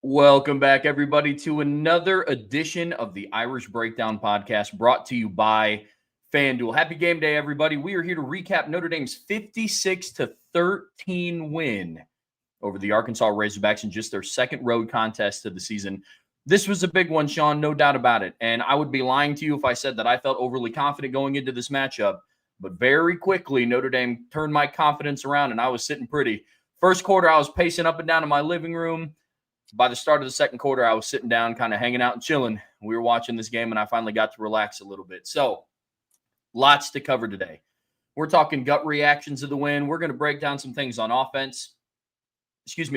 Welcome back, everybody, to another edition of the Irish Breakdown Podcast, brought to you by FanDuel. Happy game day, everybody. We are here to recap Notre Dame's 56-13 win over the Arkansas Razorbacks in just their second road contest of the season. This was a big one, Sean, no doubt about it. And I would be lying to you if I said that I felt overly confident going into this matchup. But very quickly, Notre Dame turned my confidence around, and I was sitting pretty. First quarter, I was pacing up and down in my living room. By the start of the second quarter, I was sitting down, kind of hanging out and chilling. We were watching this game, and I finally got to relax a little bit. So, lots to cover today. We're talking gut reactions of the win. We're going to break down some things on offense.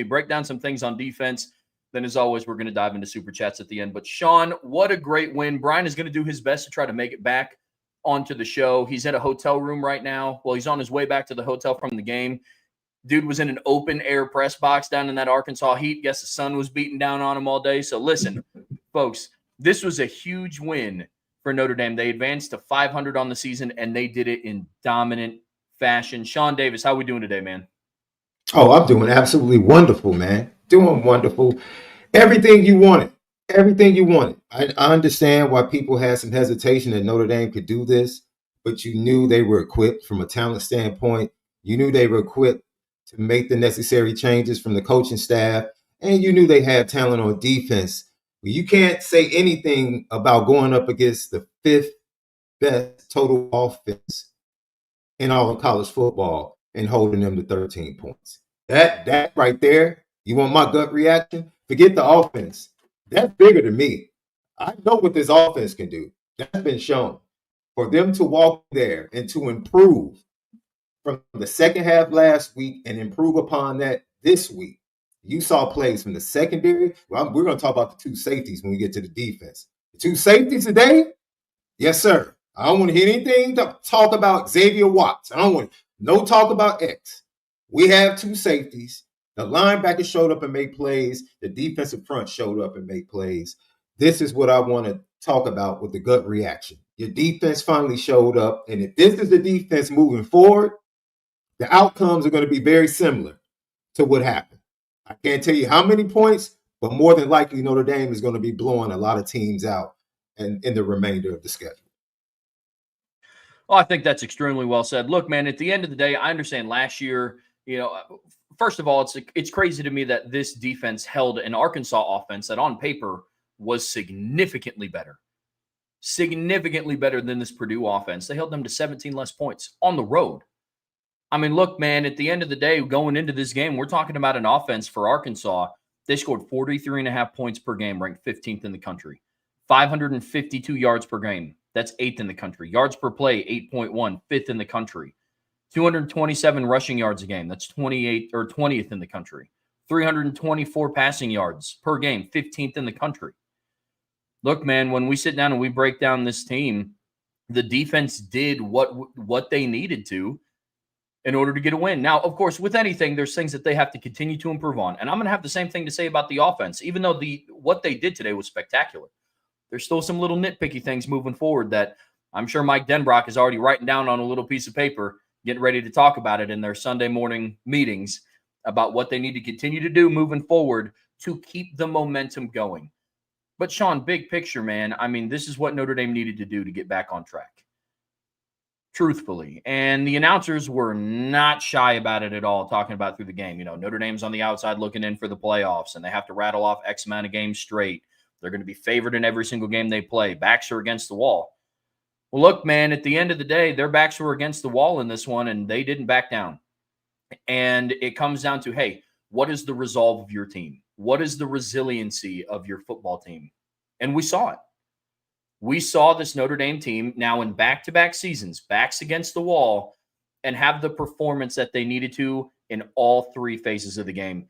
Break down some things on defense. Then, as always, we're going to dive into Super Chats at the end. But, Sean, what a great win. Brian is going to do his best to try to make it back onto the show. He's at a hotel room right now. Well, he's on his way back to the hotel from the game. Dude was in an open-air press box down in that Arkansas heat. Guess the sun was beating down on him all day. So listen, folks, this was a huge win for Notre Dame. They advanced to 500 on the season, and they did it in dominant fashion. Sean Davis, how we doing today, man? Oh, I'm doing absolutely wonderful, man. Doing wonderful. Everything you wanted. Everything you wanted. I understand why people had some hesitation that Notre Dame could do this, but you knew they were equipped from a talent standpoint. You knew they were equipped to make the necessary changes from the coaching staff, and you knew they had talent on defense. You can't say anything about going up against the fifth best total offense in all of college football and holding them to 13 points. That right there, you want my gut reaction? Forget the offense. That's bigger than me. I know what this offense can do. That's been shown. For them to walk there and to improve from the second half last week and improve upon that this week. You saw plays from the secondary. Well, we're going to talk about the two safeties when we get to the defense. The two safeties today? Yes, sir. I don't want to hear anything to talk about Xavier Watts. I don't want no talk about X. We have two safeties. The linebacker showed up and made plays. The defensive front showed up and made plays. This is what I want to talk about with the gut reaction. Your defense finally showed up. And if this is the defense moving forward, the outcomes are going to be very similar to what happened. I can't tell you how many points, but more than likely Notre Dame is going to be blowing a lot of teams out in the remainder of the schedule. Well, I think that's extremely well said. Look, man, at the end of the day, I understand last year, first of all, it's crazy to me that this defense held an Arkansas offense that on paper was significantly better than this Purdue offense. They held them to 17 less points on the road. I mean, look, man, at the end of the day, going into this game, we're talking about an offense for Arkansas. They scored 43.5 points per game, ranked 15th in the country. 552 yards per game. That's 8th in the country. Yards per play, 8.1, 5th in the country. 227 rushing yards a game. That's 20th in the country. 324 passing yards per game, 15th in the country. Look, man, when we sit down and we break down this team, the defense did what they needed to in order to get a win. Now, of course, with anything, there's things that they have to continue to improve on. And I'm going to have the same thing to say about the offense. Even though what they did today was spectacular, there's still some little nitpicky things moving forward that I'm sure Mike Denbrock is already writing down on a little piece of paper, getting ready to talk about it in their Sunday morning meetings about what they need to continue to do moving forward to keep the momentum going. But, Sean, big picture, man, I mean, this is what Notre Dame needed to do to get back on track. Truthfully. And the announcers were not shy about it at all, talking about through the game. Notre Dame's on the outside looking in for the playoffs, and they have to rattle off X amount of games straight. They're going to be favored in every single game they play. Backs are against the wall. Well, look, man, at the end of the day, their backs were against the wall in this one, and they didn't back down. And it comes down to, hey, what is the resolve of your team? What is the resiliency of your football team? And we saw it. We saw this Notre Dame team now in back-to-back seasons, backs against the wall, and have the performance that they needed to in all three phases of the game.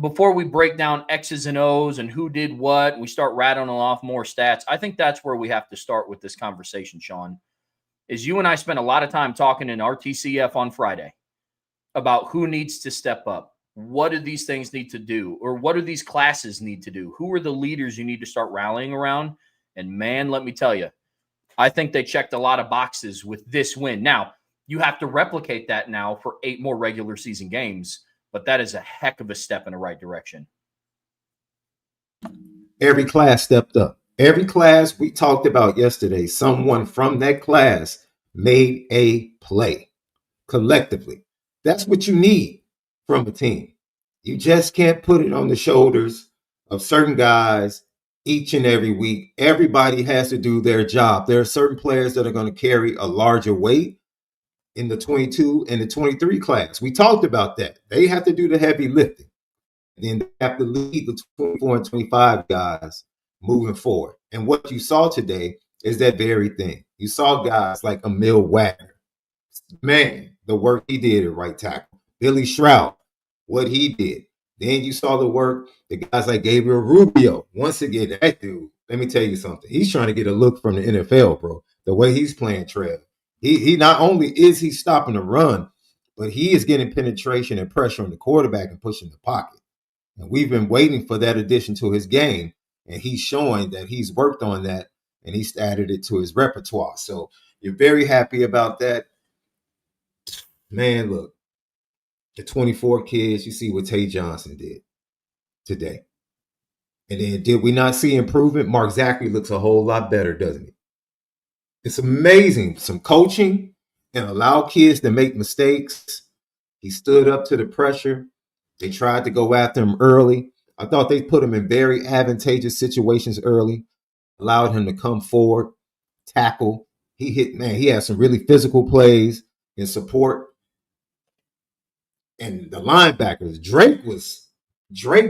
before we break down X's and O's and who did what, and we start rattling off more stats, I think that's where we have to start with this conversation, Sean, is you and I spent a lot of time talking in RTCF on Friday about who needs to step up. What do these things need to do? Or what do these classes need to do? Who are the leaders you need to start rallying around? And man, let me tell you, I think they checked a lot of boxes with this win. Now, you have to replicate that now for 8 more regular season games, but that is a heck of a step in the right direction. Every class stepped up. Every class we talked about yesterday, someone from that class made a play collectively. That's what you need from a team. You just can't put it on the shoulders of certain guys each and every week. Everybody has to do their job. There are certain players that are going to carry a larger weight in the 22 and the 23 class. We talked about that. They have to do the heavy lifting. And then they have to lead the 24 and 25 guys moving forward. And what you saw today is that very thing. You saw guys like Emil Wagner. Man, the work he did at right tackle. Billy Shroud, what he did. Then you saw the work, the guys like Gabriel Rubio. Once again, that dude, let me tell you something. He's trying to get a look from the NFL, bro. The way he's playing Trev. He not only is he stopping the run, but he is getting penetration and pressure on the quarterback and pushing the pocket. And we've been waiting for that addition to his game. And he's showing that he's worked on that and he's added it to his repertoire. So you're very happy about that. Man, look, the 24 kids, you see what Tay Johnson did today. And then did we not see improvement? Mark Zachary looks a whole lot better, doesn't he? It's amazing. Some coaching and allow kids to make mistakes. He stood up to the pressure. They tried to go after him early. I thought they put him in very advantageous situations early, allowed him to come forward, tackle. He had some really physical plays in support. And the linebackers, Drake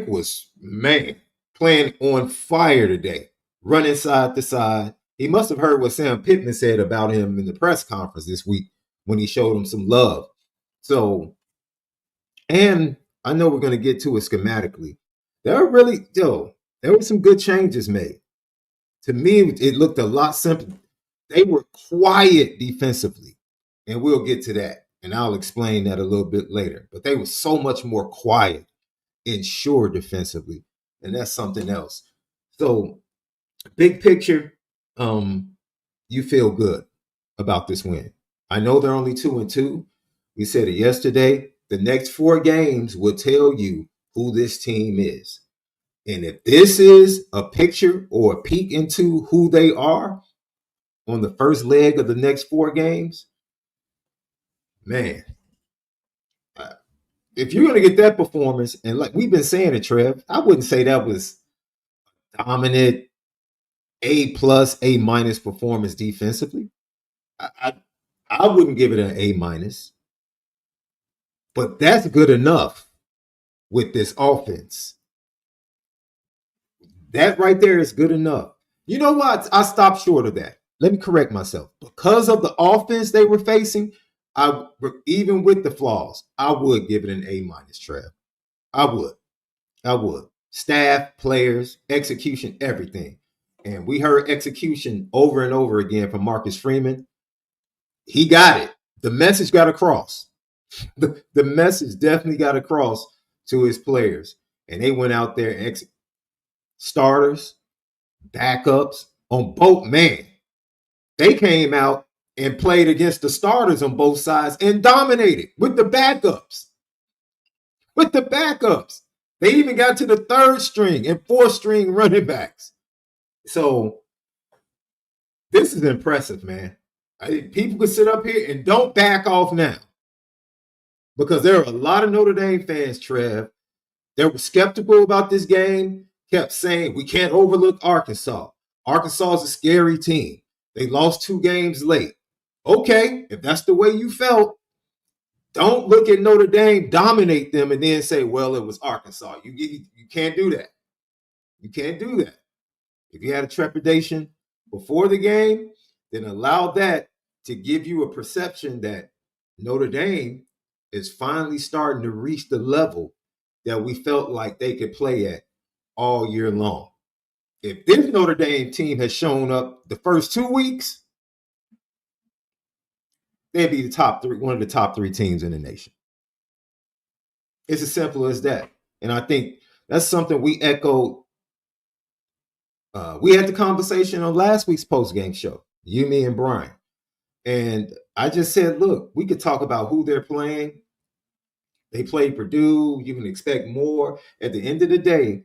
was, man, playing on fire today, running side to side. He must have heard what Sam Pittman said about him in the press conference this week when he showed him some love. So, and I know we're going to get to it schematically. There were some good changes made. To me, it looked a lot simpler. They were quiet defensively, and we'll get to that. And I'll explain that a little bit later. But they were so much more quiet and sure defensively. And that's something else. So, big picture, you feel good about this win. I know they're only 2-2. We said it yesterday. The next 4 games will tell you who this team is. And if this is a picture or a peek into who they are on the first leg of the next 4 games, man, if you're going to get that performance, and like we've been saying it, Trev, I wouldn't say that was dominant A+, A- performance defensively. I wouldn't give it an A-, but that's good enough with this offense. That right there is good enough. You know what? I stopped short of that. Let me correct myself. Because of the offense they were facing, even with the flaws, I would give it an A-, Trev. I would. Staff, players, execution, everything. And we heard execution over and over again from Marcus Freeman. He got it. The message got across. The message definitely got across to his players. And they went out there and starters, backups on both. Man, they came out and played against the starters on both sides and dominated with the backups. They even got to the 3rd string and 4th string running backs. So this is impressive, man. People could sit up here and don't back off now, because there are a lot of Notre Dame fans, Trev, that were skeptical about this game, kept saying we can't overlook Arkansas. Arkansas is a scary team. They lost 2 games late. Okay, if that's the way you felt, don't look at Notre Dame, dominate them, and then say, well, it was Arkansas. You can't do that. You can't do that. If you had a trepidation before the game, then allow that to give you a perception that Notre Dame is finally starting to reach the level that we felt like they could play at all year long. If this Notre Dame team has shown up the first 2 weeks, they'd be the top three, one of the top 3 teams in the nation. It's as simple as that. And I think that's something we echoed. We had the conversation on last week's post-game show, you, me, and Brian. And I just said, look, we could talk about who they're playing. They played Purdue. You can expect more. At the end of the day,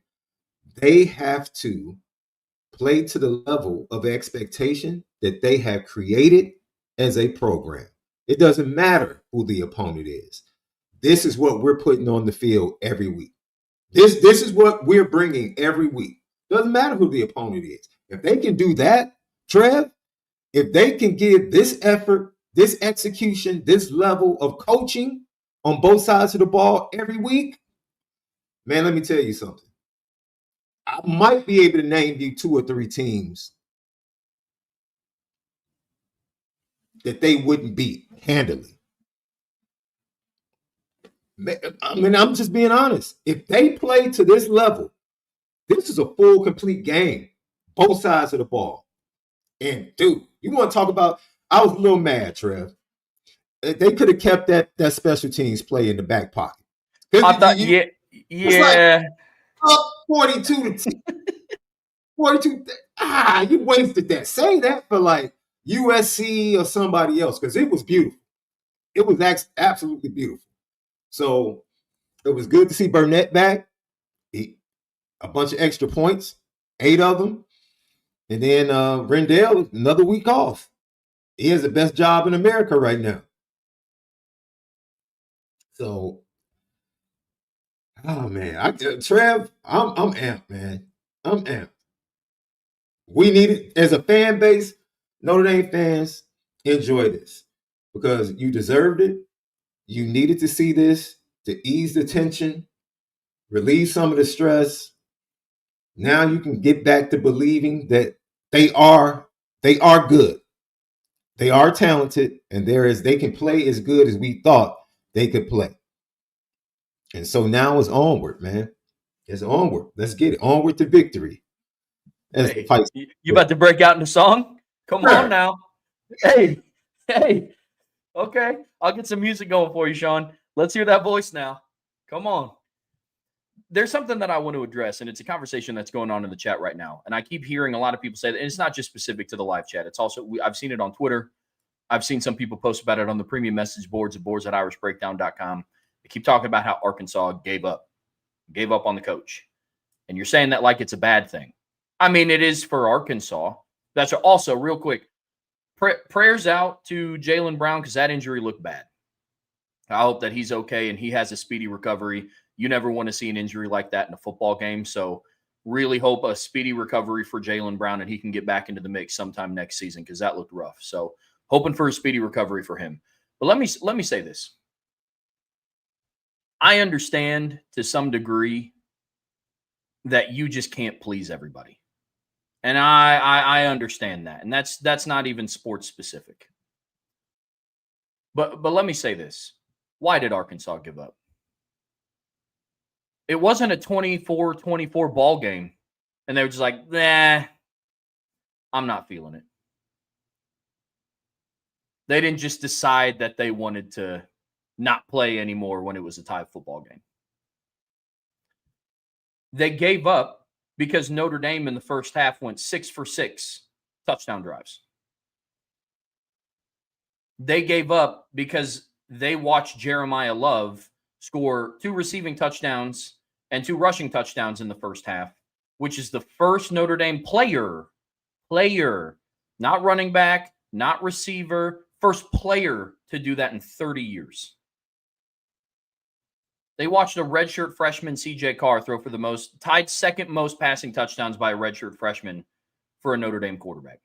they have to play to the level of expectation that they have created as a program. It doesn't matter who the opponent is. This is what we're putting on the field every week. This is what we're bringing every week. Doesn't matter who the opponent is. If they can do that, Trev, if they can give this effort, this execution, this level of coaching on both sides of the ball every week, man, let me tell you something. I might be able to name you 2 or 3 teams that they wouldn't beat handily. I mean, I'm just being honest. If they play to this level, this is a full, complete game, both sides of the ball. And, dude, you want to talk about – I was a little mad, Trev. They could have kept that special teams play in the back pocket. I thought, yeah. It's like up 42 to 10. 42. You wasted that. Say that for like USC or somebody else because it was beautiful. It was absolutely beautiful. So it was good to see Burnett back. A bunch of extra points, 8 of them. And then Rendell, another week off. He has the best job in America right now. So, oh man, Trev, I'm amped, man. I'm amped. We need it as a fan base. Notre Dame fans, enjoy this because you deserved it. You needed to see this to ease the tension, relieve some of the stress. Now you can get back to believing that they are good. They are talented, and they can play as good as we thought they could play. And so now it's onward, man. It's onward. Let's get it. Onward to victory. Hey, you about to break out in the song? Come on now. Hey. Okay. I'll get some music going for you, Sean. Let's hear that voice now. Come on. There's something that I want to address, and it's a conversation that's going on in the chat right now. And I keep hearing a lot of people say that, and it's not just specific to the live chat. It's also, I've seen it on Twitter. I've seen some people post about it on the premium message boards at boards@irishbreakdown.com. They keep talking about how Arkansas gave up on the coach. And you're saying that like it's a bad thing. I mean, it is for Arkansas. That's also, real quick, prayers out to Jaylen Brown because that injury looked bad. I hope that he's okay and he has a speedy recovery. You never want to see an injury like that in a football game. So really hope a speedy recovery for Jaylen Brown and he can get back into the mix sometime next season because that looked rough. So hoping for a speedy recovery for him. But let me say this. I understand to some degree that you just can't please everybody. And I understand that. And that's not even sports specific. But let me say this. Why did Arkansas give up? It wasn't a 24-24 ball game. And they were just like, nah, I'm not feeling it. They didn't just decide that they wanted to not play anymore when it was a tie football game. They gave up because Notre Dame in the first half went 6 for 6 touchdown drives. They gave up because they watched Jeremiah Love score 2 receiving touchdowns and 2 rushing touchdowns in the first half, which is the first Notre Dame player, not running back, not receiver, first player to do that in 30 years. They watched a redshirt freshman, C.J. Carr, throw for tied second most passing touchdowns by a redshirt freshman for a Notre Dame quarterback.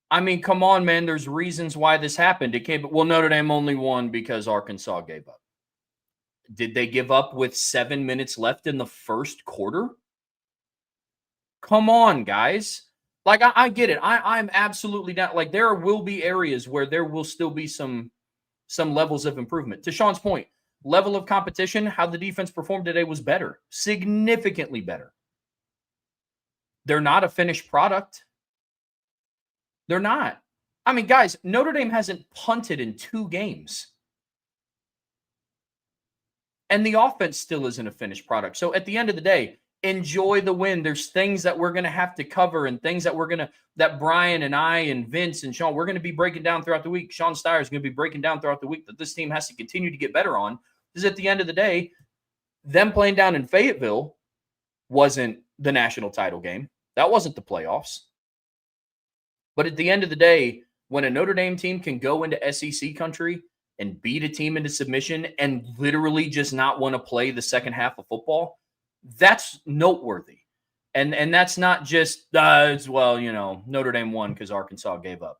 I mean, come on, man. There's reasons why this happened. Notre Dame only won because Arkansas gave up. Did they give up with 7 minutes left in the first quarter? Come on, guys. Like, I get it. I'm absolutely down. Like, there will be areas where there will still be some levels of improvement. To Sean's point, level of competition, how the defense performed today was better, significantly better. They're not a finished product. They're not. I mean, guys, Notre Dame hasn't punted in 2 games. And the offense still isn't a finished product. So at the end of the day, enjoy the win. There's things that we're going to have to cover and things that Brian and I and Vince and Sean, we're going to be breaking down throughout the week. Sean Steyer is going to be breaking down throughout the week that this team has to continue to get better on. Because at the end of the day, them playing down in Fayetteville wasn't the national title game. That wasn't the playoffs. But at the end of the day, when a Notre Dame team can go into SEC country and beat a team into submission and literally just not want to play the second half of football, that's noteworthy. And that's not just, Notre Dame won because Arkansas gave up.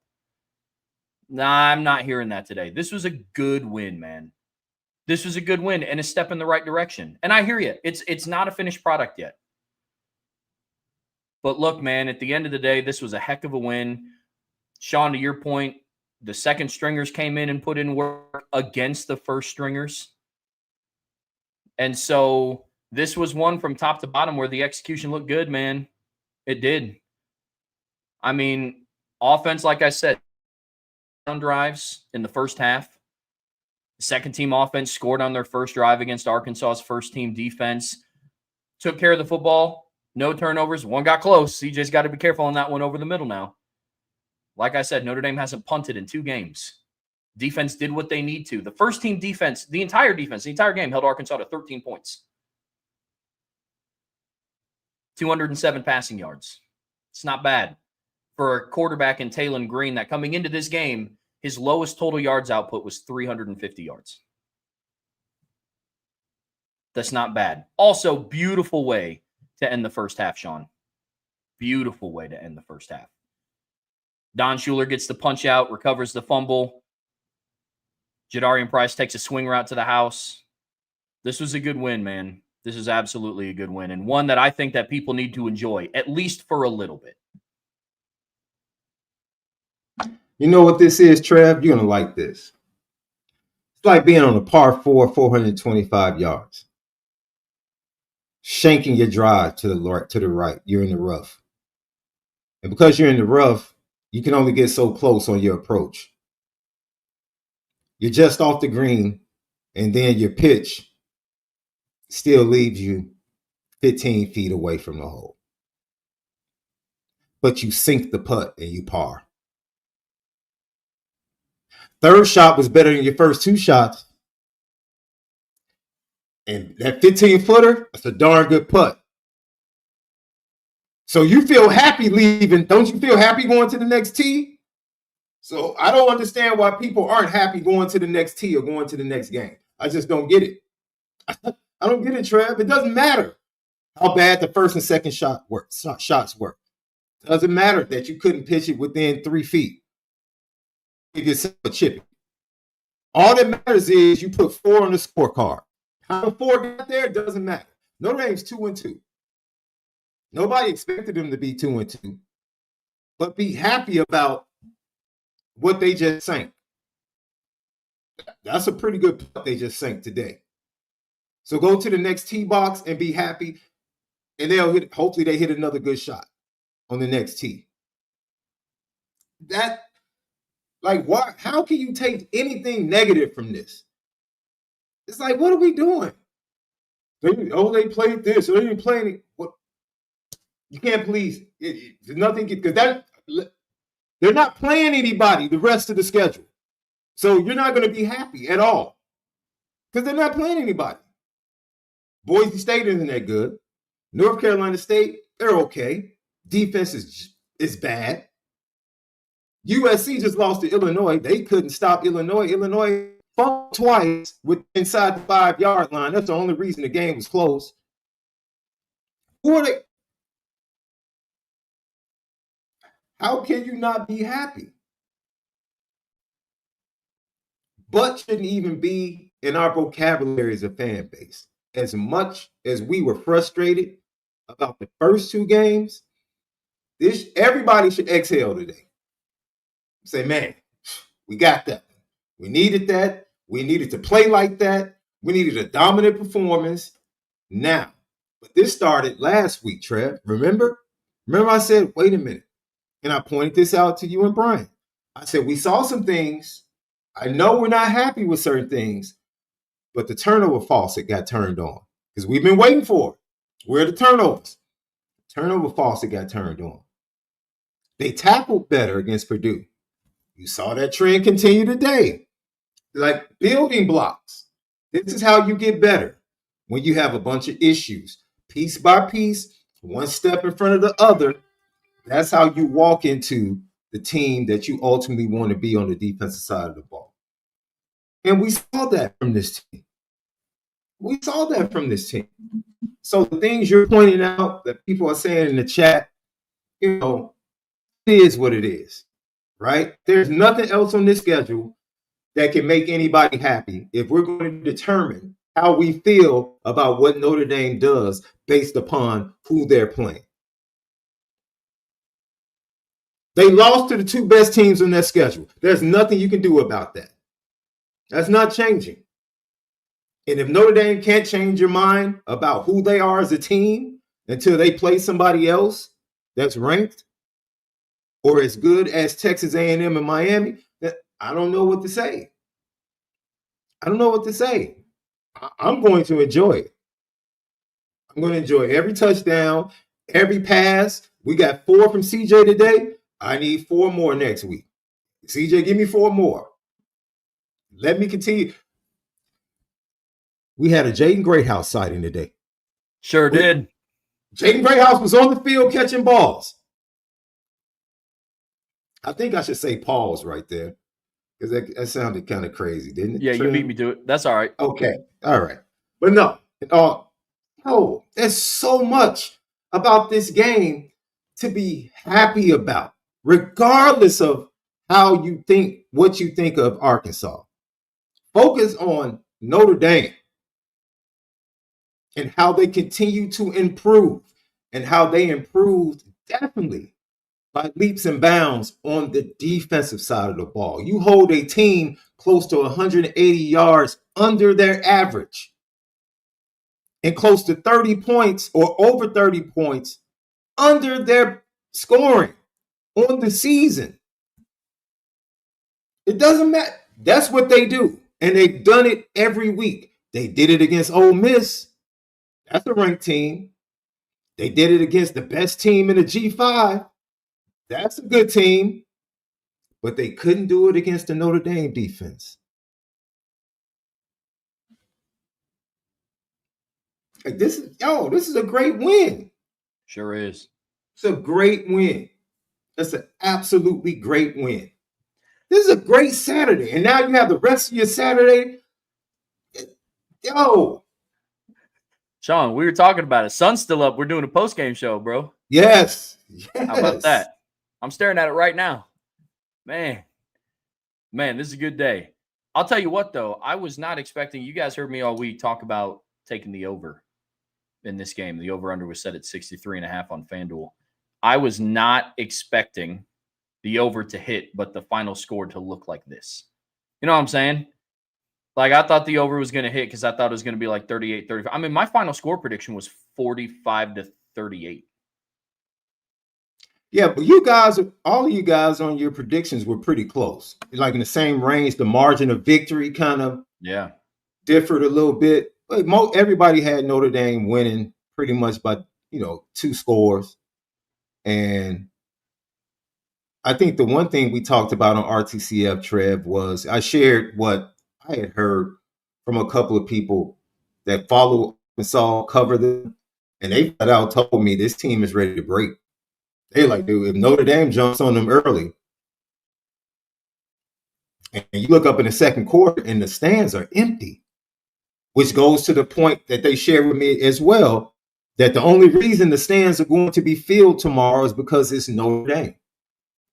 Nah, I'm not hearing that today. This was a good win, man. This was a good win and a step in the right direction. And I hear you. It's not a finished product yet. But look, man, at the end of the day, this was a heck of a win. Sean, to your point, the second stringers came in and put in work against the first stringers. And so this was one from top to bottom where the execution looked good, man. It did. I mean, offense, like I said, on drives in the first half. The second team offense scored on their first drive against Arkansas's first team defense. Took care of the football. No turnovers. One got close. CJ's got to be careful on that one over the middle now. Like I said, Notre Dame hasn't punted in 2 games. Defense did what they need to. The first team defense, the entire game held Arkansas to 13 points. 207 passing yards. It's not bad for a quarterback in Talon Green that coming into this game, his lowest total yards output was 350 yards. That's not bad. Also, beautiful way to end the first half, Sean. Beautiful way to end the first half. Don Schuler gets the punch out, recovers the fumble. Jadarian Price takes a swing route to the house. This was a good win, man. This is absolutely a good win, and one that I think that people need to enjoy, at least for a little bit. You know what this is, Trev? You're going to like this. It's like being on a par 4, 425 yards. Shanking your drive to the right. You're in the rough. And because you're in the rough, you can only get so close on your approach. You're just off the green, and then your pitch still leaves you 15 feet away from the hole. But you sink the putt and you par. Third shot was better than your first 2 shots. And that 15-footer, that's a darn good putt. So you feel happy leaving. Don't you feel happy going to the next tee? So I don't understand why people aren't happy going to the next tee or going to the next game. I just don't get it. I don't get it, Trev. It doesn't matter how bad the first and second shots were. It doesn't matter that you couldn't pitch it within 3 feet. Give yourself a chippy. All that matters is you put 4 on the scorecard. How the 4 got there, it doesn't matter. Notre Dame's 2-2. Nobody expected them to be 2-2. But be happy about what they just sank. That's a pretty good putt they just sank today. So go to the next tee box and be happy. And hopefully they hit another good shot on the next tee. Why? How can you take anything negative from this? It's like, what are we doing? They played this. Or they didn't play any. What? You can't please. There's nothing because they're not playing anybody the rest of the schedule. So you're not going to be happy at all because they're not playing anybody. Boise State isn't that good. North Carolina State, they're okay. Defense is bad. USC just lost to Illinois. They couldn't stop Illinois. Illinois fumbled twice inside the 5-yard line. That's the only reason the game was close. Who are they? How can you not be happy? But shouldn't even be in our vocabulary as a fan base. As much as we were frustrated about the first 2 games, everybody should exhale today. Say, man, we got that. We needed that. We needed to play like that. We needed a dominant performance now. But this started last week, Trev. Remember? Remember I said, wait a minute. And I pointed this out to you and Brian. I said, we saw some things. I know we're not happy with certain things, but the turnover faucet got turned on because we've been waiting for it. Where are the turnovers? Turnover faucet got turned on. They tackled better against Purdue. You saw that trend continue today. Like building blocks. This is how you get better when you have a bunch of issues. Piece by piece, one step in front of the other. That's how you walk into the team that you ultimately want to be on the defensive side of the ball. And we saw that from this team. We saw that from this team. So the things you're pointing out that people are saying in the chat, you know, it is what it is, right? There's nothing else on this schedule that can make anybody happy if we're going to determine how we feel about what Notre Dame does based upon who they're playing. They lost to the two best teams on their schedule. There's nothing you can do about that. That's not changing. And if Notre Dame can't change your mind about who they are as a team until they play somebody else that's ranked or as good as Texas A&M and Miami, then I don't know what to say. I don't know what to say. I'm going to enjoy it. I'm going to enjoy every touchdown, every pass. We got 4 from CJ today. I need 4 more next week. CJ, give me 4 more. Let me continue. We had a Jaden Greathouse sighting today. Sure did. Jaden Greathouse was on the field catching balls. I think I should say pause right there because that sounded kind of crazy, didn't it? Yeah, you beat me to it. That's all right. Okay. All right. But no, there's so much about this game to be happy about, regardless of how you think, what you think of Arkansas. Focus on Notre Dame and how they continue to improve and how they improved definitely by leaps and bounds on the defensive side of the ball. You hold a team close to 180 yards under their average and close to 30 points or over 30 points under their scoring on the season. It doesn't matter. That's what they do. And they've done it every week. They did it against Ole Miss. That's a ranked team. They did it against the best team in the G5. That's a good team. But they couldn't do it against the Notre Dame defense. Like this is a great win. Sure is. It's a great win. It's an absolutely great win. This is a great Saturday. And now you have the rest of your Saturday. Sean, we were talking about it. Sun's still up. We're doing a post-game show, bro. Yes. How about that? I'm staring at it right now. Man, this is a good day. I'll tell you what, though. I was not expecting – you guys heard me all week talk about taking the over in this game. The over-under was set at 63.5 on FanDuel. I was not expecting the over to hit, but the final score to look like this. You know what I'm saying? Like, I thought the over was going to hit because I thought it was going to be like 38-35. I mean, my final score prediction was 45-38. Yeah, but all of you guys on your predictions were pretty close. Like in the same range. The margin of victory kind of differed a little bit. But everybody had Notre Dame winning pretty much by, 2 scores. And I think the one thing we talked about on RTCF, Trev, was I shared what I had heard from a couple of people that follow and saw cover them, and they flat out told me this team is ready to break. They're like, dude, if Notre Dame jumps on them early, and you look up in the second quarter and the stands are empty, which goes to the point that they shared with me as well, that the only reason the stands are going to be filled tomorrow is because it's Notre Dame.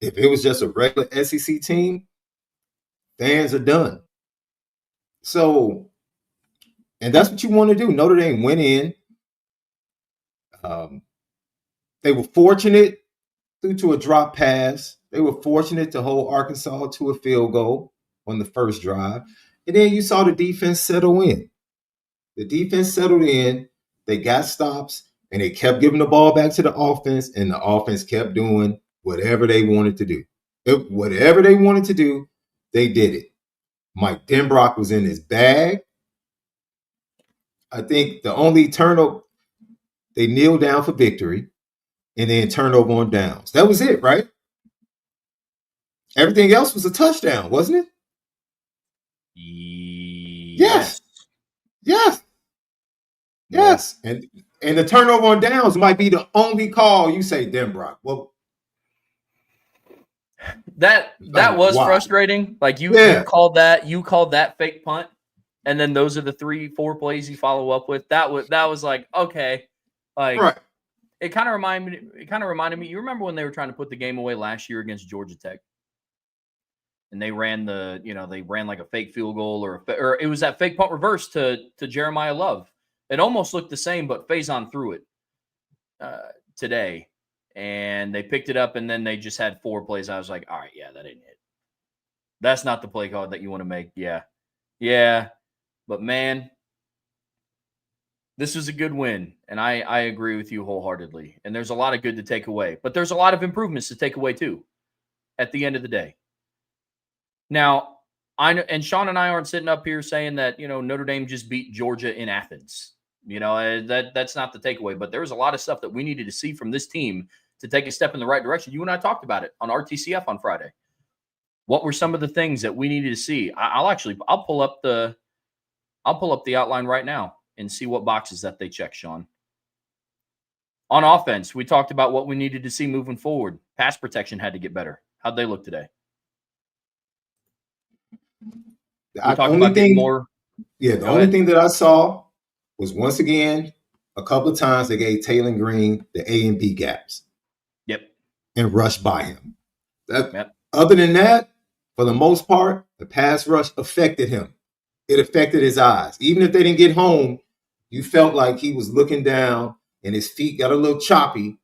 If it was just a regular SEC team, fans are done. So, and that's what you want to do. Notre Dame went in. They were fortunate due to a drop pass. They were fortunate to hold Arkansas to a field goal on the first drive. And then you saw the defense settle in. The defense settled in. They got stops, and they kept giving the ball back to the offense, and the offense kept doing whatever they wanted to do. Whatever they wanted to do, they did it. Mike Denbrock was in his bag. I think the only turnover, they kneeled down for victory, and then turnover on downs. That was it, right? Everything else was a touchdown, wasn't it? Yes. Yes. Yes. And the turnover on downs might be the only call you say, Denbrock. Well, that was frustrating. Like you called that fake punt, and then those are the 3-4 plays you follow up with. That was like, okay. Like right. It kind of reminded me. You remember when they were trying to put the game away last year against Georgia Tech? And they ran like a fake field goal or it was that fake punt reverse to Jeremiah Love. It almost looked the same, but Faison threw it today, and they picked it up, and then they just had 4 plays. I was like, all right, yeah, that ain't it. That's not the play call that you want to make. Yeah. But man, this was a good win, and I agree with you wholeheartedly. And there's a lot of good to take away, but there's a lot of improvements to take away too at the end of the day. Now, Sean and I aren't sitting up here saying that, Notre Dame just beat Georgia in Athens. That's not the takeaway, but there was a lot of stuff that we needed to see from this team to take a step in the right direction. You and I talked about it on RTCF on Friday. What were some of the things that we needed to see? I'll pull up the outline right now and see what boxes that they check, Sean. On offense, we talked about what we needed to see moving forward. Pass protection had to get better. How'd they look today? The only thing that I saw was, once again, a couple of times they gave Taylor Green the A and B gaps. Yep. And rushed by him. Other than that, for the most part, the pass rush affected him. It affected his eyes. Even if they didn't get home, you felt like he was looking down and his feet got a little choppy,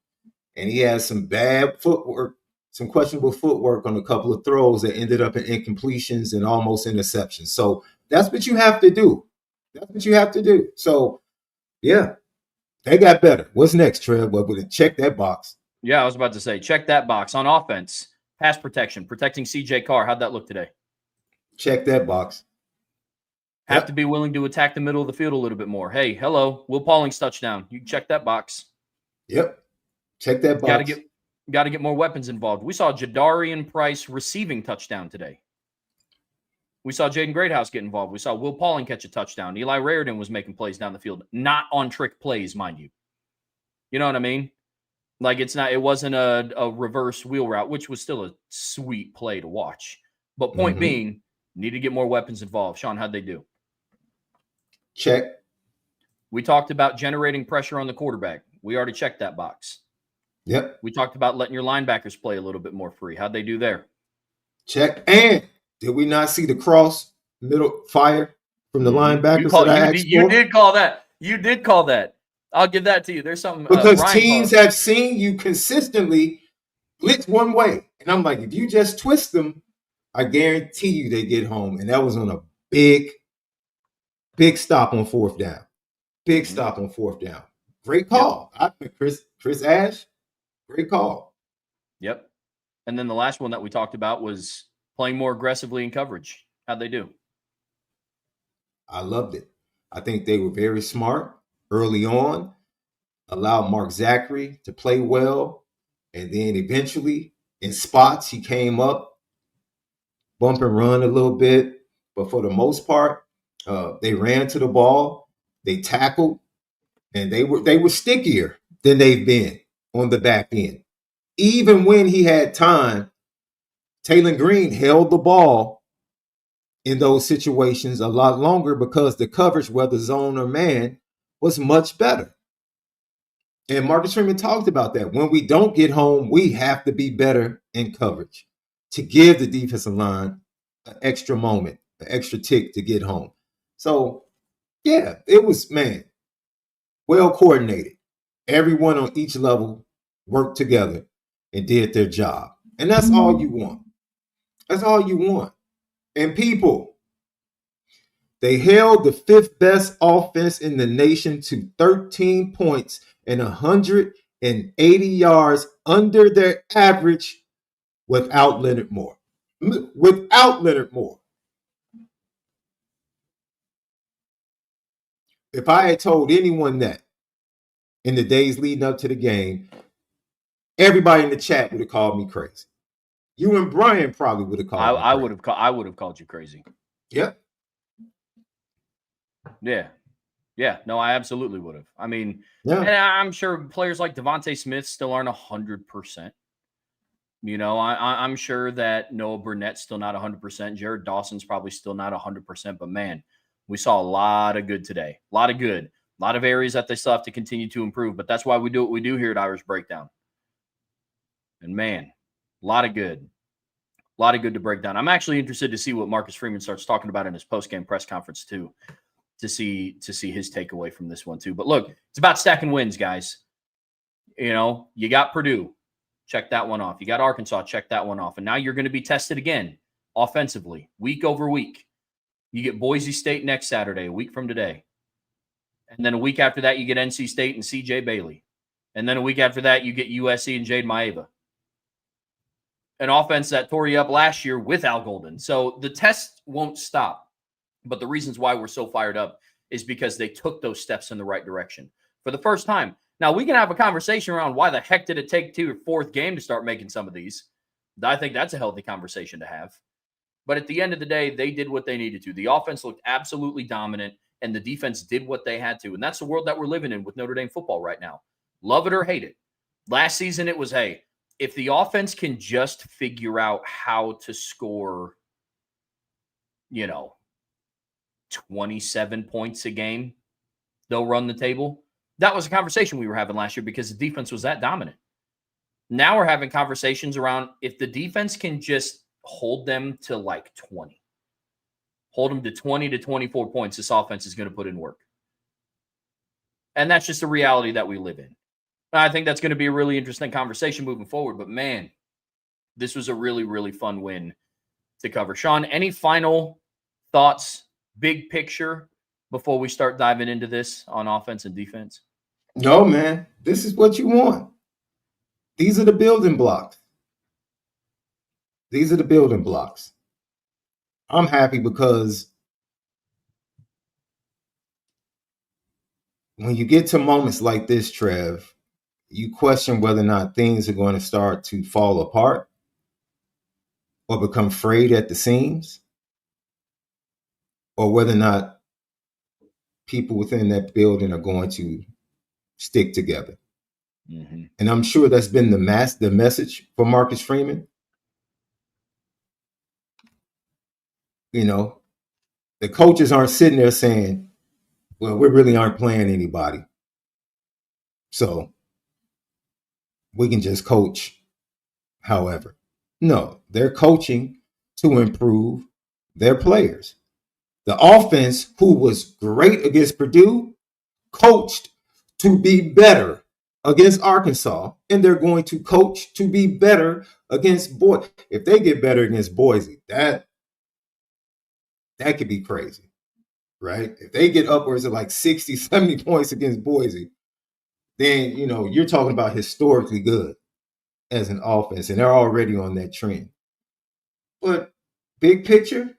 and he had some bad footwork. Some questionable footwork on a couple of throws that ended up in incompletions and almost interceptions. So that's what you have to do. So, yeah, they got better. What's next, Trev? Well, check that box. Yeah, I was about to say, check that box. On offense, pass protection, protecting C.J. Carr. How'd that look today? Check that box. Have to be willing to attack the middle of the field a little bit more. Hey, hello, Will Pauling's touchdown. You can check that box. Yep. Check that box. Got to get more weapons involved. We saw Jadarian Price receiving touchdown today. We saw Jaden Greathouse get involved. We saw Will Pauling catch a touchdown. Eli Raridan was making plays down the field, not on trick plays, mind you. You know what I mean? Like it wasn't a reverse wheel route, which was still a sweet play to watch. But point being, need to get more weapons involved. Sean, how'd they do? Check. We talked about generating pressure on the quarterback. We already checked that box. Yep. We talked about letting your linebackers play a little bit more free. How'd they do there? Check. And did we not see the cross middle fire from the linebackers? You did call that. You did call that. I'll give that to you. There's something. Because teams have seen you consistently blitz one way. And I'm like, if you just twist them, I guarantee you they get home. And that was on a big stop on 4th down. Big stop on 4th down. Great call. Yep. Chris Ash. Great call. Yep. And then the last one that we talked about was playing more aggressively in coverage. How'd they do? I loved it. I think they were very smart early on, allowed Mark Zachary to play well, and then eventually in spots he came up, bump and run a little bit. But for the most part, they ran to the ball, they tackled, and they were stickier than they've been on the back end. Even when he had time, Taylor Green held the ball in those situations a lot longer because the coverage, whether zone or man, was much better. And Marcus Freeman talked about that. When we don't get home, we have to be better in coverage to give the defensive line an extra moment, an extra tick to get home. So, yeah, it was, well coordinated. Everyone on each level worked together and did their job. And that's all you want. That's all you want. And people, They held the 5th best offense in the nation to 13 points and 180 yards under their average without Leonard Moore. Without Leonard Moore. If I had told anyone that in the days leading up to the game, everybody in the chat would have called me crazy. You and Brian probably would have called me crazy. I would have called you crazy. Yep. Yeah. No, I absolutely would have. I mean, yeah. And I'm sure players like Devontae Smith still aren't 100%. You know, I'm sure that Noah Burnett's still not 100%. Jared Dawson's probably still not 100%. But, man, we saw a lot of good today. A lot of good. A lot of areas that they still have to continue to improve. But that's why we do what we do here at Irish Breakdown. And, man, a lot of good. A lot of good to break down. I'm actually interested to see what Marcus Freeman starts talking about in his post-game press conference, too, to see his takeaway from this one, too. But, look, it's about stacking wins, guys. You know, you got Purdue. Check that one off. You got Arkansas. Check that one off. And now you're going to be tested again offensively, week over week. You get Boise State next Saturday, a week from today. And then a week after that, you get NC State and CJ Bailey. And then a week after that, you get USC and Jade Maeva. An offense that tore you up last year with Al Golden. So the test won't stop. But the reasons why we're so fired up is because they took those steps in the right direction for the first time. Now, we can have a conversation around why the heck did it take to your 4th game to start making some of these. I think that's a healthy conversation to have. But at the end of the day, they did what they needed to. The offense looked absolutely dominant, and the defense did what they had to. And that's the world that we're living in with Notre Dame football right now. Love it or hate it. Last season, it was, hey, if the offense can just figure out how to score, 27 points a game, they'll run the table. That was a conversation we were having last year because the defense was that dominant. Now we're having conversations around if the defense can just hold them to like 20. Hold them to 20 to 24 points, this offense is going to put in work. And that's just the reality that we live in. I think that's going to be a really interesting conversation moving forward. But, man, this was a really, really fun win to cover. Sean, any final thoughts, big picture, before we start diving into this on offense and defense? No, man. This is what you want. These are the building blocks. These are the building blocks. I'm happy because when you get to moments like this, Trev, you question whether or not things are going to start to fall apart or become frayed at the seams, or whether or not people within that building are going to stick together. Mm-hmm. And I'm sure that's been the message for Marcus Freeman. The coaches aren't sitting there saying, well, we really aren't playing anybody, so we can just coach however. No, they're coaching to improve their players. The offense, who was great against Purdue, coached to be better against Arkansas, and they're going to coach to be better against Boise. If they get better against Boise, that could be crazy, right? If they get upwards of like 60, 70 points against Boise, then, you're talking about historically good as an offense, and they're already on that trend. But big picture,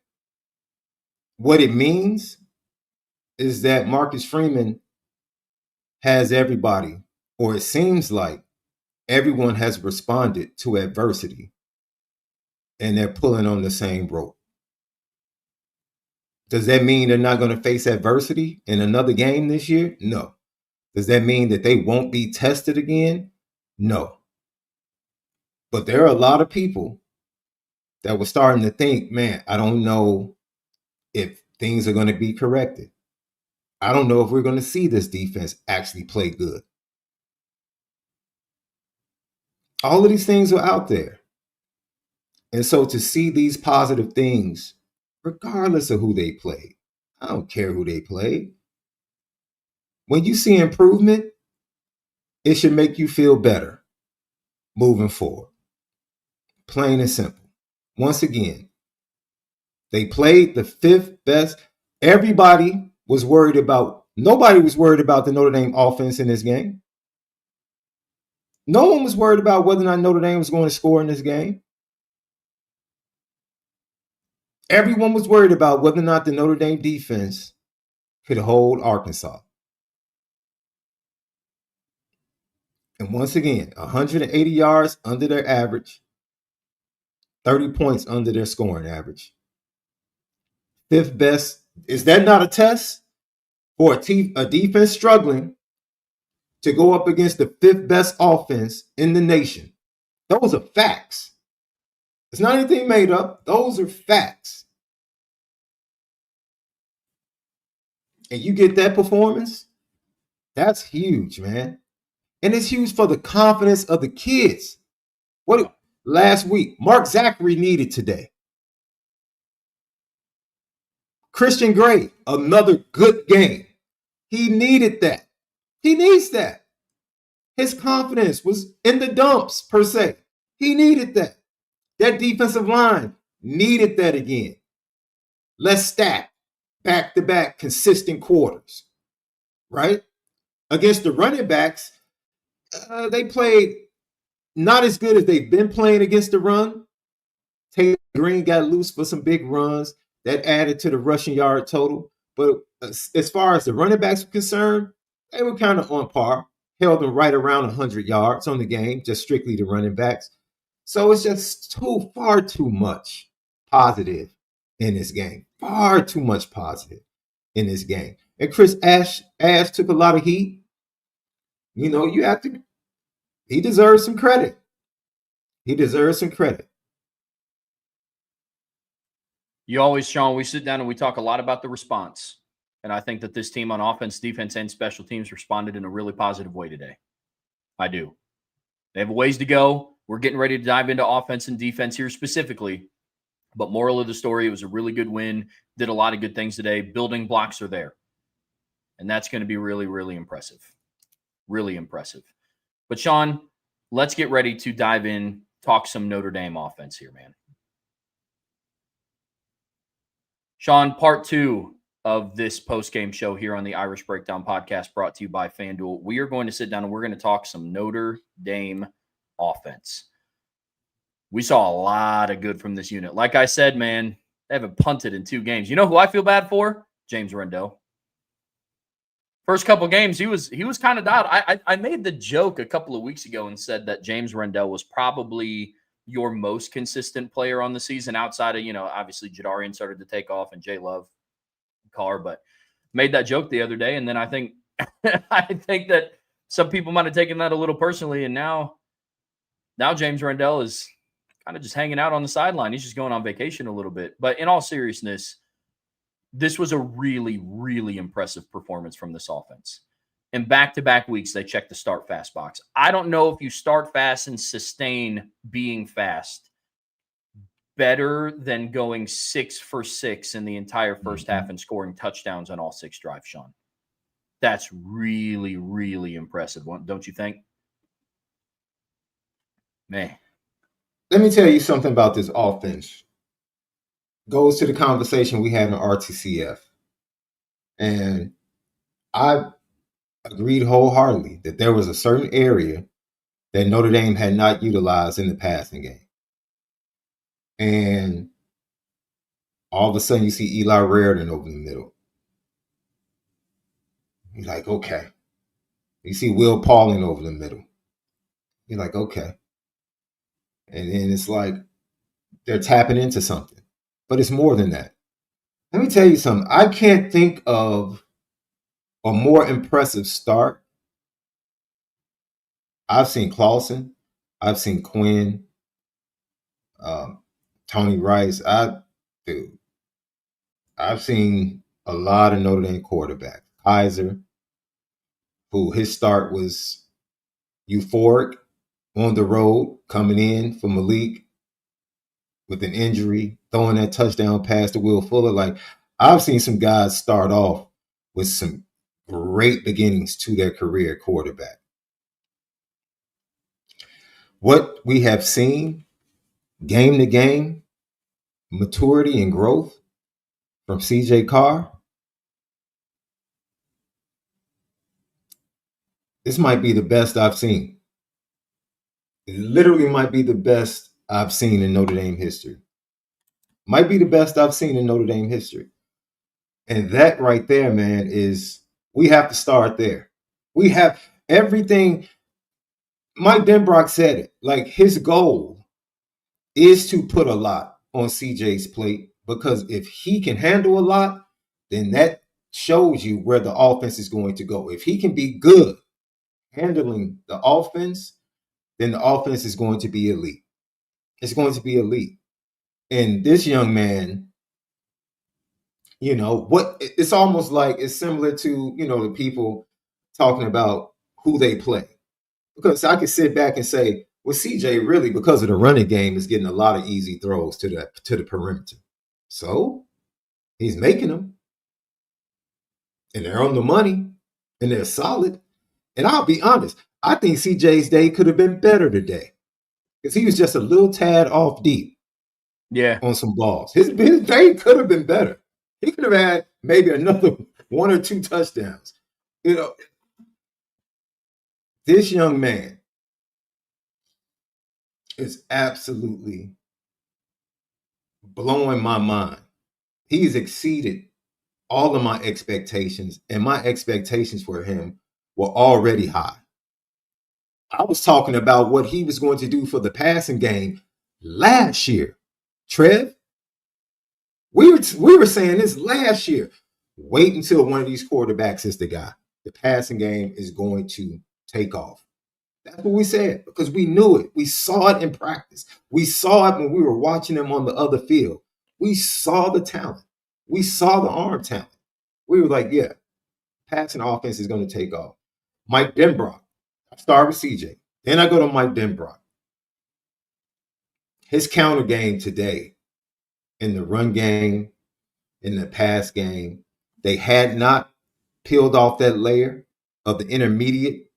what it means is that Marcus Freeman has everybody, or it seems like everyone has responded to adversity, and they're pulling on the same rope. Does that mean they're not going to face adversity in another game this year? No. Does that mean that they won't be tested again? No. But there are a lot of people that were starting to think, man, I don't know if things are going to be corrected. I don't know if we're going to see this defense actually play good. All of these things are out there. And so to see these positive things, regardless of who they played, I don't care who they played. When you see improvement, it should make you feel better moving forward. Plain and simple. Once again, they played the 5th best Nobody was worried about the Notre Dame offense in this game. No one was worried about whether or not Notre Dame was going to score in this game. Everyone was worried about whether or not the Notre Dame defense could hold Arkansas. And once again, 180 yards under their average, 30 points under their scoring average. Fifth best. Is that not a test for a defense struggling to go up against the fifth best offense in the nation? Those are facts. It's not anything made up. Those are facts. And you get that performance, that's huge, man. And it's huge for the confidence of the kids. What last week, Mark Zachary needed today. Christian Gray, another good game. He needed that. He needs that. His confidence was in the dumps, per se. He needed that. That defensive line needed that again. Let's stack back-to-back consistent quarters, right? Against the running backs, they played not as good as they've been playing against the run. Taylor Green got loose for some big runs that added to the rushing yard total. But as far as the running backs were concerned, they were kind of on par. Held them right around 100 yards on the game, just strictly the running backs. So it's just far too much positive in this game. Far too much positive in this game. And Chris Ash took a lot of heat. You know, he deserves some credit. He deserves some credit. You always, Sean, we sit down and we talk a lot about the response. And I think that this team on offense, defense, and special teams responded in a really positive way today. I do. They have a ways to go. We're getting ready to dive into offense and defense here specifically. But moral of the story, it was a really good win. Did a lot of good things today. Building blocks are there. And that's going to be really, really impressive. Really impressive. But Sean, let's get ready to dive in, talk some Notre Dame offense here, man. Sean, part 2 of this post-game show here on the Irish Breakdown podcast brought to you by FanDuel. We are going to sit down and we're going to talk some Notre Dame offense. We saw a lot of good from this unit. Like I said, man, they haven't punted in 2 games. You know who I feel bad for? James Rendell. First couple games, he was kind of dialed. I made the joke a couple of weeks ago and said that James Rendell was probably your most consistent player on the season outside of, obviously Jadarian started to take off and Jay Love Carr, but made that joke the other day. And then I think that some people might have taken that a little personally. And now James Rendell is kind of just hanging out on the sideline. He's just going on vacation a little bit. But in all seriousness, this was a really, really impressive performance from this offense. In back-to-back weeks, they checked the start fast box. I don't know if you start fast and sustain being fast better than going 6 for 6 in the entire first half and scoring touchdowns on all 6 drives, Sean. That's really, really impressive, don't you think? Man. Let me tell you something about this offense. Goes to the conversation we had in RTCF. And I agreed wholeheartedly that there was a certain area that Notre Dame had not utilized in the passing game. And all of a sudden you see Eli Raridan over the middle. You're like, okay. You see Will Pauling over the middle. You're like, okay. And then it's like they're tapping into something. But it's more than that. Let me tell you something. I can't think of a more impressive start. I've seen Clausen. I've seen Quinn. Tony Rice. I've seen a lot of Notre Dame quarterbacks. Kaiser, who his start was euphoric on the road, coming in for Malik with an injury, throwing that touchdown pass to Will Fuller. Like, I've seen some guys start off with some great beginnings to their career quarterback. What we have seen game to game, maturity and growth from CJ Carr, This might be the best I've seen. It literally might be the best I've seen in Notre Dame history. Might be the best I've seen in Notre Dame history. And that right there, man, is we have to start there. We have everything. Mike Denbrock said it. Like his goal is to put a lot on CJ's plate because if he can handle a lot, then that shows you where the offense is going to go. If he can be good handling the offense, then the offense is going to be elite. It's going to be elite. And this young man, you know, what it's almost like it's similar to, you know, the people talking about who they play. Because I can sit back and say, well, CJ really, because of the running game, is getting a lot of easy throws to the perimeter. So he's making them. And they're on the money and they're solid. And I'll be honest, I think CJ's day could have been better today. Because he was just a little tad off deep. Yeah. On some balls. His day could have been better. He could have had maybe another 1 or 2 touchdowns. You know, this young man is absolutely blowing my mind. He's exceeded all of my expectations, and my expectations for him were already high. I was talking about what he was going to do for the passing game last year. Trev, we were saying this last year. Wait until one of these quarterbacks is the guy. The passing game is going to take off. That's what we said because we knew it. We saw it in practice. We saw it when we were watching him on the other field. We saw the talent. We saw the arm talent. We were like, yeah, passing offense is going to take off. Mike Denbrock. I start with CJ. Then I go to Mike Denbrock. His counter game today in the run game, in the pass game, they had not peeled off that layer of the intermediate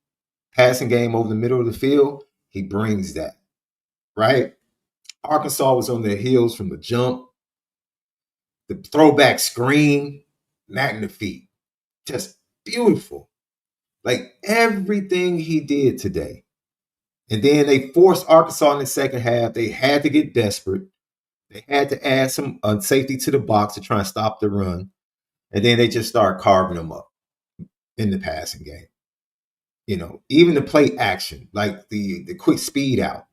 passing game over the middle of the field. He brings that, right? Arkansas was on their heels from the jump. The throwback screen, magnifique, just beautiful. Like everything he did today. And then they forced Arkansas in the second half. They had to get desperate. They had to add some safety to the box to try and stop the run. And then they just started carving them up in the passing game. You know, even the play action, like the quick speed out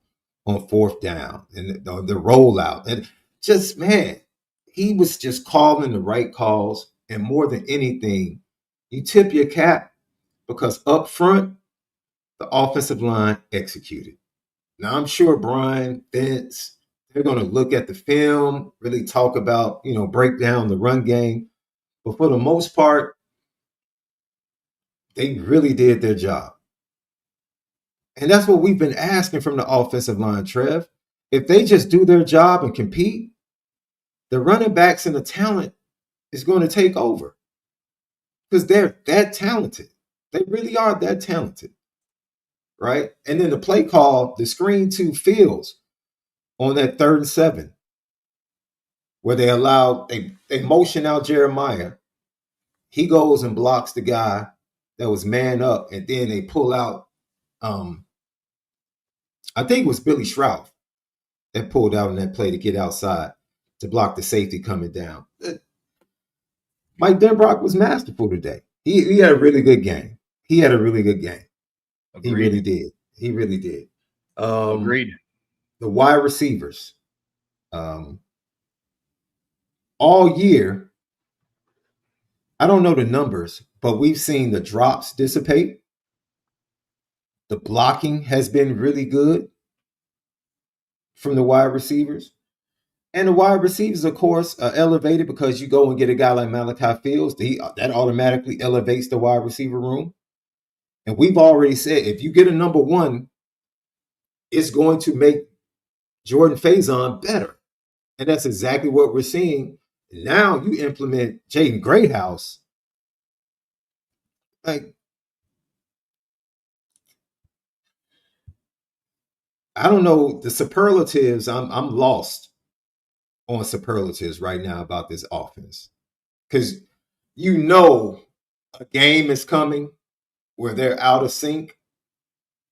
on 4th down and the rollout. And just, man, he was just calling the right calls. And more than anything, you tip your cap because up front, the offensive line executed. Now, I'm sure Brian, Vince, they're going to look at the film, really talk about, you know, break down the run game. But for the most part, they really did their job. And that's what we've been asking from the offensive line, Trev. If they just do their job and compete, the running backs and the talent is going to take over because they're that talented. They really are that talented, right? And then the play call, the screen to Fields on that 3rd and 7, where they motion out Jeremiah. He goes and blocks the guy that was man up, and then they pull out. I think it was Billy Shroud that pulled out in that play to get outside to block the safety coming down. Mike Denbrock was masterful today. He had a really good game. He had a really good game. Agreed. He really did. He really did. Agreed. The wide receivers. All year, I don't know the numbers, but we've seen the drops dissipate. The blocking has been really good from the wide receivers. And the wide receivers, of course, are elevated because you go and get a guy like Malachi Fields. That automatically elevates the wide receiver room. And we've already said, if you get a number 1, it's going to make Jordan Faison better. And that's exactly what we're seeing. Now you implement Jaden Greathouse. Like, I don't know the superlatives. I'm lost on superlatives right now about this offense because you know a game is coming where they're out of sync.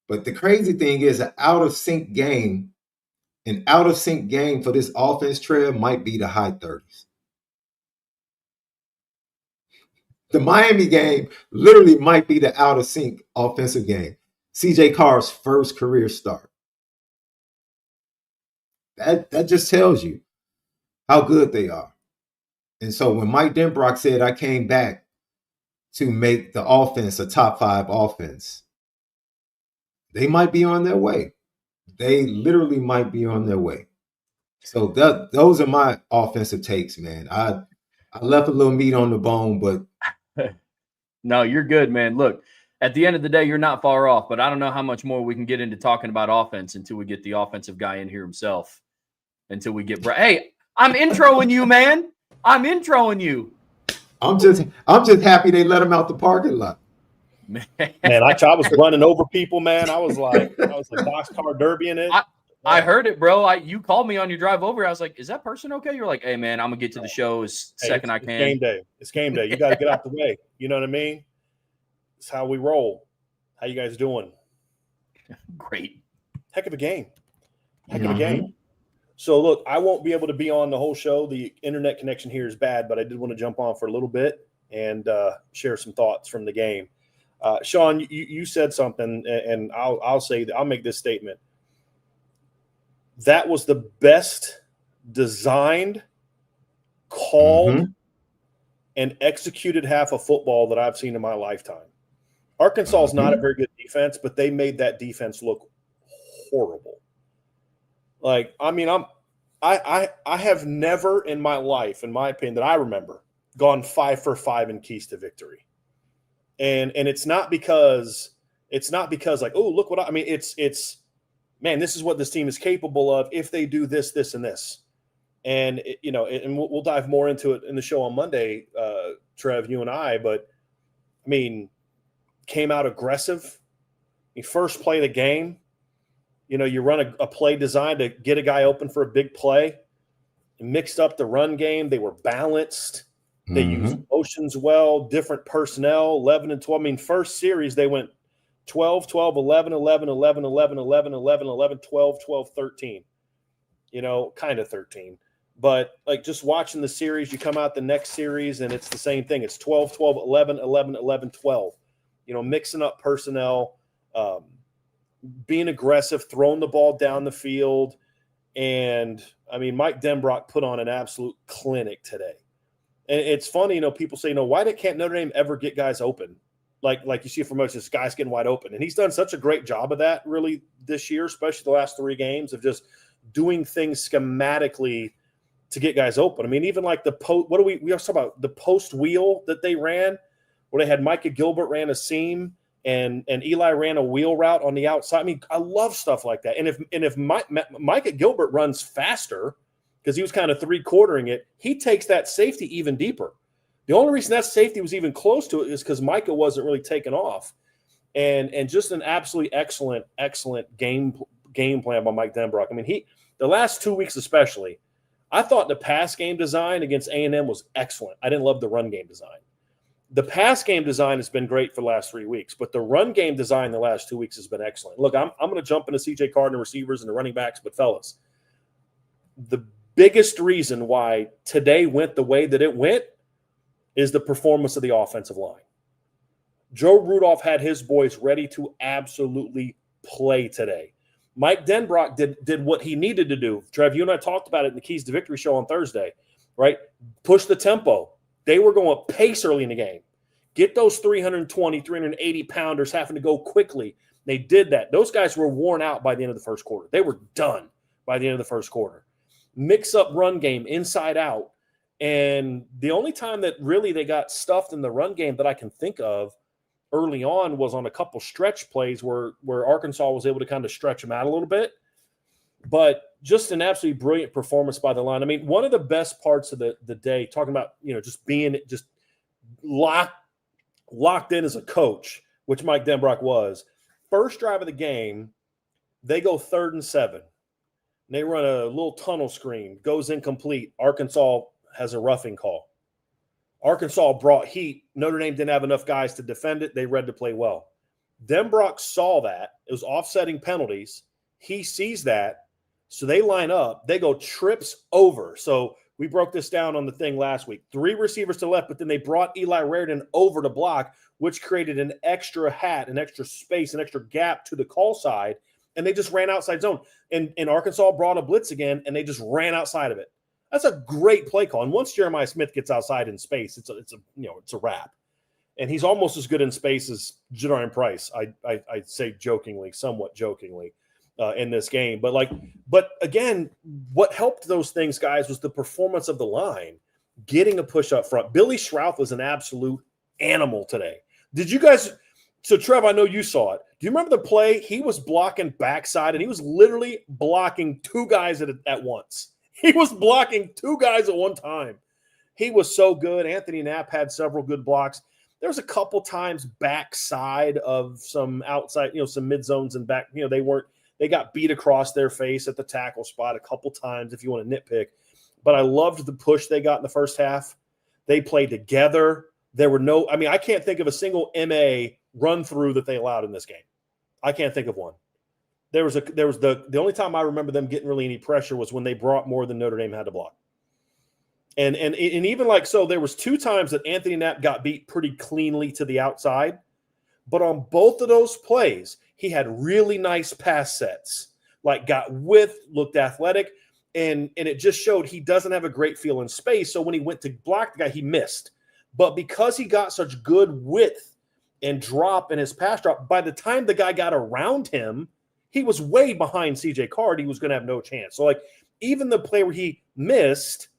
But the crazy thing is an out of sync game for this offense, Trev, might be the high 30s. The Miami game literally might be the out of sync offensive game. CJ Carr's first career start. That just tells you how good they are. And so when Mike Denbrock said, I came back to make the offense a top 5 offense, they might be on their way. They literally might be on their way. So those are my offensive takes, man. I left a little meat on the bone, but no, you're good, man. Look, at the end of the day, you're not far off, but I don't know how much more we can get into talking about offense until we get the offensive guy in here himself. Until we get hey, I'm introing you, man. I'm introing you. I'm just happy they let him out the parking lot. Man, I was running over people, man. I was like boxcar derbying it. I heard it, bro. You called me on your drive over. I was like, is that person okay? You're like, hey, man, I'm going to get to the show as second I can. It's game day. It's game day. You got to get out the way. You know what I mean? It's how we roll. How you guys doing? Great. Heck of a game. Heck of a game. So, look, I won't be able to be on the whole show. The internet connection here is bad, but I did want to jump on for a little bit and share some thoughts from the game. Sean, you said something, and I'll say that I'll make this statement. That was the best designed, called, and executed half of football that I've seen in my lifetime. Arkansas is not a very good defense, but they made that defense look horrible. Like, I mean, I have never in my life, in my opinion, that I remember, gone 5 for 5 in keys to victory. And it's not because like, oh, look what I mean, it's man, this is what this team is capable of if they do this, this, and this. And and we'll dive more into it in the show on Monday, Trev, you and I. But I mean, came out aggressive. You first play the game. You run a play designed to get a guy open for a big play. You mixed up the run game. They were balanced. They used motions well, different personnel, 11 and 12. I mean, first series, they went 12, 12, 11, 11, 11, 11, 11, 11, 11, 12, 12, 13. Kind of 13. But, like, just watching the series, you come out the next series, and it's the same thing. It's 12, 12, 11, 11, 11, 12. Mixing up personnel, being aggressive, throwing the ball down the field. And, I mean, Mike Denbrock put on an absolute clinic today. And it's funny, people say, why can't Notre Dame ever get guys open? Like you see from most, this guys getting wide open. And he's done such a great job of that really this year, especially the last 3 games, of just doing things schematically to get guys open. I mean, even like the post, we also talk about the post wheel that they ran, where they had Micah Gilbert ran a seam and Eli ran a wheel route on the outside. I mean, I love stuff like that. And if Micah Gilbert runs faster, because he was kind of 3-quartering it, he takes that safety even deeper. The only reason that safety was even close to it is because Micah wasn't really taking off. And just an absolutely excellent game plan by Mike Denbrock. I mean, the last 2 weeks especially, I thought the pass game design against A&M was excellent. I didn't love the run game design. The pass game design has been great for the last 3 weeks, but the run game design the last 2 weeks has been excellent. Look, I'm going to jump into CJ Carr and the receivers and the running backs, but fellas, the biggest reason why today went the way that it went is the performance of the offensive line. Joe Rudolph had his boys ready to absolutely play today. Mike Denbrock did what he needed to do. Trev, you and I talked about it in the Keys to Victory show on Thursday, right? Push the tempo. They were going pace early in the game. Get those 320, 380-pounders having to go quickly. They did that. Those guys were worn out by the end of the first quarter. They were done by the end of the first quarter. Mix up run game inside out. And the only time that really they got stuffed in the run game that I can think of early on was on a couple stretch plays where Arkansas was able to kind of stretch them out a little bit. But just an absolutely brilliant performance by the line. I mean, one of the best parts of the day, talking about, just being just locked in as a coach, which Mike Denbrock was. First drive of the game, they go 3rd and 7. They run a little tunnel screen, goes incomplete. Arkansas has a roughing call. Arkansas brought heat. Notre Dame didn't have enough guys to defend it. They read to play well. Denbrock saw that. It was offsetting penalties. He sees that. So they line up. They go trips over. So we broke this down on the thing last week. 3 receivers to left, but then they brought Eli Raridan over to block, which created an extra hat, an extra space, an extra gap to the call side, and they just ran outside zone. And Arkansas brought a blitz again, and they just ran outside of it. That's a great play call. And once Jeremiah Smith gets outside in space, it's a wrap. And he's almost as good in space as Jadarian Price. I say jokingly, somewhat jokingly, in this game. But again, what helped those things, guys, was the performance of the line, getting a push up front. Billy Schrouth was an absolute animal today. Did you guys? So Trev, I know you saw it. Do you remember the play? He was blocking backside, and he was literally blocking 2 guys at once. He was blocking 2 guys at one time. He was so good. Anthony Knapp had several good blocks. There was a couple times backside of some outside, some mid zones and back. They got beat across their face at the tackle spot a couple times, if you want to nitpick. But I loved the push they got in the first half. They played together. There were I can't think of a single MA run through that they allowed in this game. I can't think of one. The only time I remember them getting really any pressure was when they brought more than Notre Dame had to block. And even there was 2 times that Anthony Knapp got beat pretty cleanly to the outside. But on both of those plays, he had really nice pass sets, got width, looked athletic, and it just showed he doesn't have a great feel in space. So when he went to block the guy, he missed. But because he got such good width and drop in his pass drop, by the time the guy got around him, he was way behind CJ Card. He was going to have no chance. So, even the play where he missed,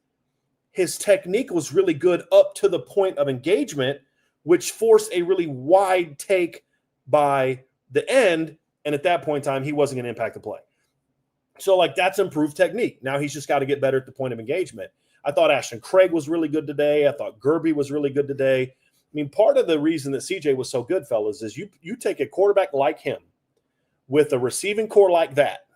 his technique was really good up to the point of engagement, which forced a really wide take by the end. And at that point in time, he wasn't going to impact the play. So, that's improved technique. Now he's just got to get better at the point of engagement. I thought Ashton Craig was really good today. I thought Gerby was really good today. Part of the reason that CJ was so good, fellas, is you take a quarterback like him with a receiving core like that,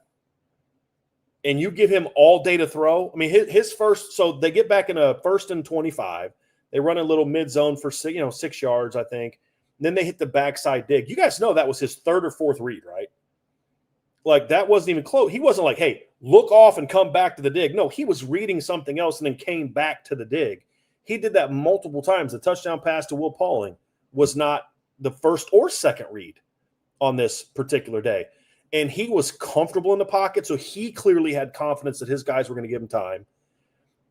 and you give him all day to throw. His first, so they get back in a 1st and 25. They run a little mid zone for 6 yards, I think. And then they hit the backside dig. You guys know that was his 3rd or 4th read, right? That wasn't even close. He wasn't like, hey, look off and come back to the dig. No, he was reading something else and then came back to the dig. He did that multiple times. The touchdown pass to Will Pauling was not the 1st or 2nd read on this particular day. And he was comfortable in the pocket, so he clearly had confidence that his guys were going to give him time.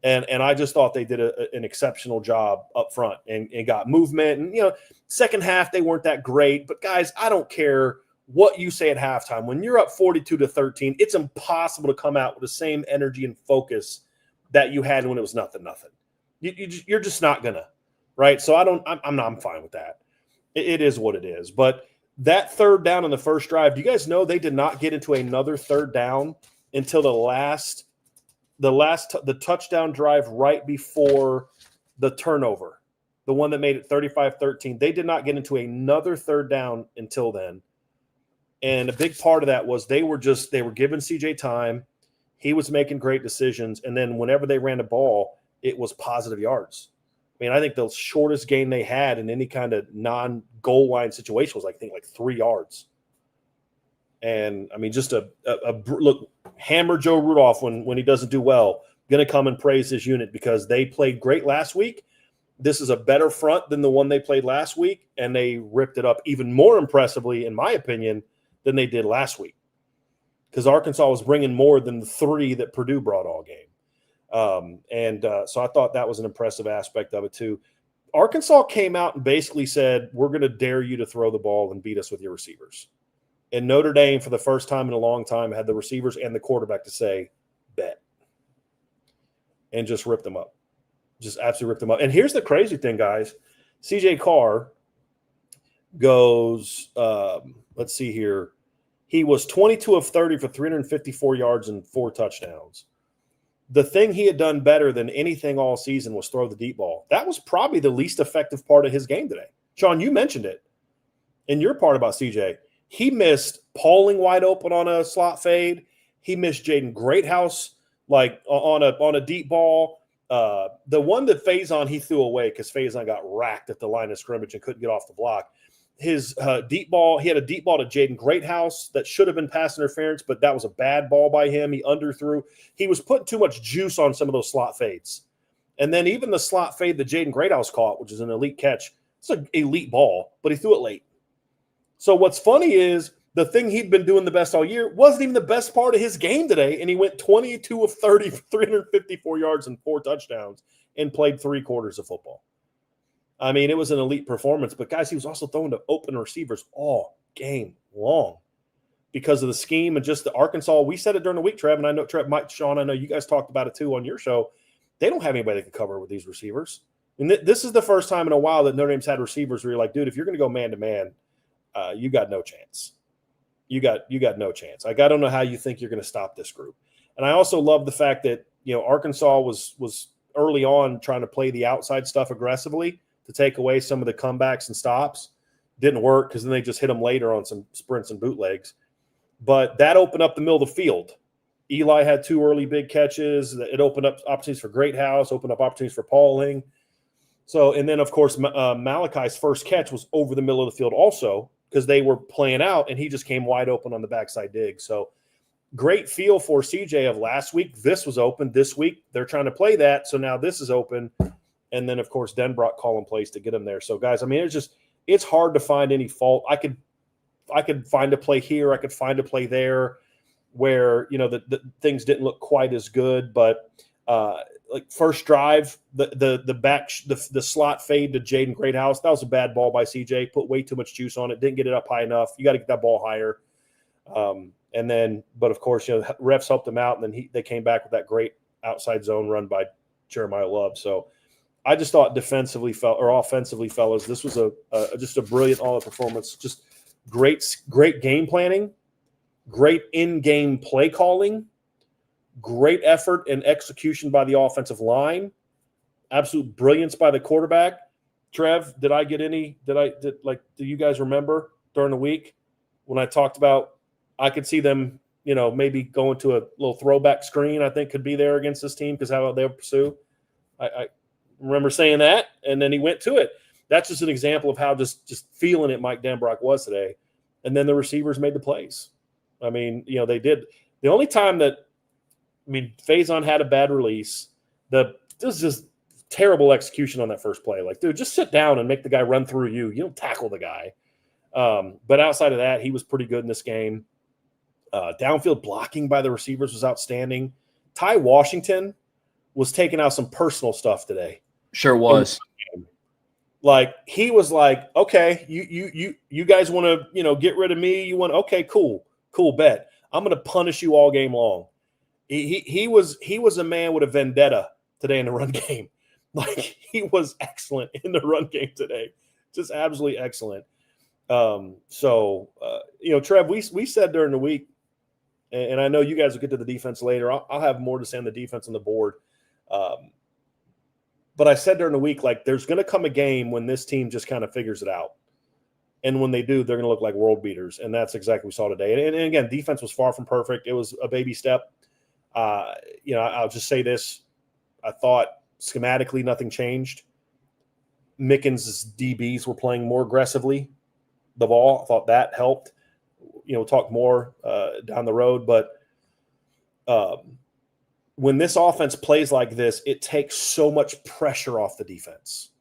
And I just thought they did an exceptional job up front and got movement. And, second half, they weren't that great. But, guys, I don't care what you say at halftime. When you're up 42-13, it's impossible to come out with the same energy and focus that you had when it was nothing. You're just not going to, right? So I'm fine with that. It is what it is. But that 3rd down in the first drive, do you guys know they did not get into another 3rd down until the touchdown drive right before the turnover, the one that made it 35-13. They did not get into another 3rd down until then. And a big part of that was they were giving CJ time. He was making great decisions. And then whenever they ran the ball, it was positive yards. I think the shortest gain they had in any kind of non-goal line situation was, 3 yards. And, just look, hammer Joe Rudolph when he doesn't do well, going to come and praise his unit because they played great last week. This is a better front than the one they played last week, and they ripped it up even more impressively, in my opinion, than they did last week because Arkansas was bringing more than the 3 that Purdue brought all game. So I thought that was an impressive aspect of it too. Arkansas came out and basically said, we're going to dare you to throw the ball and beat us with your receivers. And Notre Dame, for the first time in a long time, had the receivers and the quarterback to say, bet. And just rip them up. Just absolutely rip them up. And here's the crazy thing, guys. CJ Carr goes, let's see here. He was 22 of 30 for 354 yards and 4 touchdowns. The thing he had done better than anything all season was throw the deep ball. That was probably the least effective part of his game today. Sean, you mentioned it in your part about CJ. He missed Pauling wide open on a slot fade. He missed Jaden Greathouse on a deep ball. The one that Faison he threw away because Faison got racked at the line of scrimmage and couldn't get off the block. his deep ball. He had a deep ball to Jaden Greathouse that should have been pass interference, but that was a bad ball by him. He underthrew. He was putting too much juice on some of those slot fades. And then even the slot fade that Jaden Greathouse caught, which is an elite catch, it's an elite ball, but he threw it late. So what's funny is the thing he'd been doing the best all year wasn't even the best part of his game today, and he went 22 of 30, 354 yards and 4 touchdowns and played 3 quarters of football. I mean, it was an elite performance, but guys, he was also throwing to open receivers all game long because of the scheme and just the Arkansas. We said it during the week, Trev, and I know Trev, Mike, Sean, I know you guys talked about it too on your show. They don't have anybody that can cover with these receivers. And this is the first time in a while that Notre Dame's had receivers where you're like, dude, if you're going to go man to man, you got no chance. You got no chance. I don't know how you think you're going to stop this group. And I also love the fact that Arkansas was early on trying to play the outside stuff aggressively to take away some of the comebacks and stops. Didn't work because then they just hit them later on some sprints and bootlegs. But that opened up the middle of the field. Eli had 2 early big catches. It opened up opportunities for Greathouse, opened up opportunities for Pauling. So, and then, of course, Malachi's first catch was over the middle of the field also because they were playing out, and he just came wide open on the backside dig. So, great feel for CJ of last week. This was open. This week, they're trying to play that. So now this is open. And then, of course, Denbrock calling plays to get him there. So, guys, I mean, it's hard to find any fault. I could find a play here. I could find a play there where, the things didn't look quite as good. But, like first drive, the slot fade to Jaden Greathouse, that was a bad ball by CJ. Put way too much juice on it. Didn't get it up high enough. You got to get that ball higher. And then, but of course, refs helped him out, and then they came back with that great outside zone run by Jeremiah Love. So I just thought offensively, fellas, this was just a brilliant all-out performance. Just great game planning, great in-game play calling, great effort and execution by the offensive line, absolute brilliance by the quarterback. Trev, do you guys remember during the week when I talked about I could see them, maybe going to a little throwback screen, I think could be there against this team because how they'll pursue. I remember saying that, and then he went to it. That's just an example of how just feeling it Mike Denbrock was today. And then the receivers made the plays. I mean, they did. The only time Faison had a bad release. This is just terrible execution on that first play. Like, dude, just sit down and make the guy run through you. You don't tackle the guy. But outside of that, he was pretty good in this game. Downfield blocking by the receivers was outstanding. Ty Washington was taking out some personal stuff today. Sure was. Like, he was like, okay, you guys want to, get rid of me. You want, okay, cool, bet. I'm going to punish you all game long. He was a man with a vendetta today in the run game. Like, he was excellent in the run game today. Just absolutely excellent. Trev, we said during the week, and I know you guys will get to the defense later. I'll have more to say on the defense on the board. But I said during the week, like, there's going to come a game when this team just kind of figures it out. And when they do, they're going to look like world beaters. And that's exactly what we saw today. And again, defense was far from perfect. It was a baby step. I'll just say this. I thought schematically nothing changed. Mickens' DBs were playing more aggressively the ball. I thought that helped. We'll talk more down the road. But when this offense plays like this, it takes so much pressure off the defense.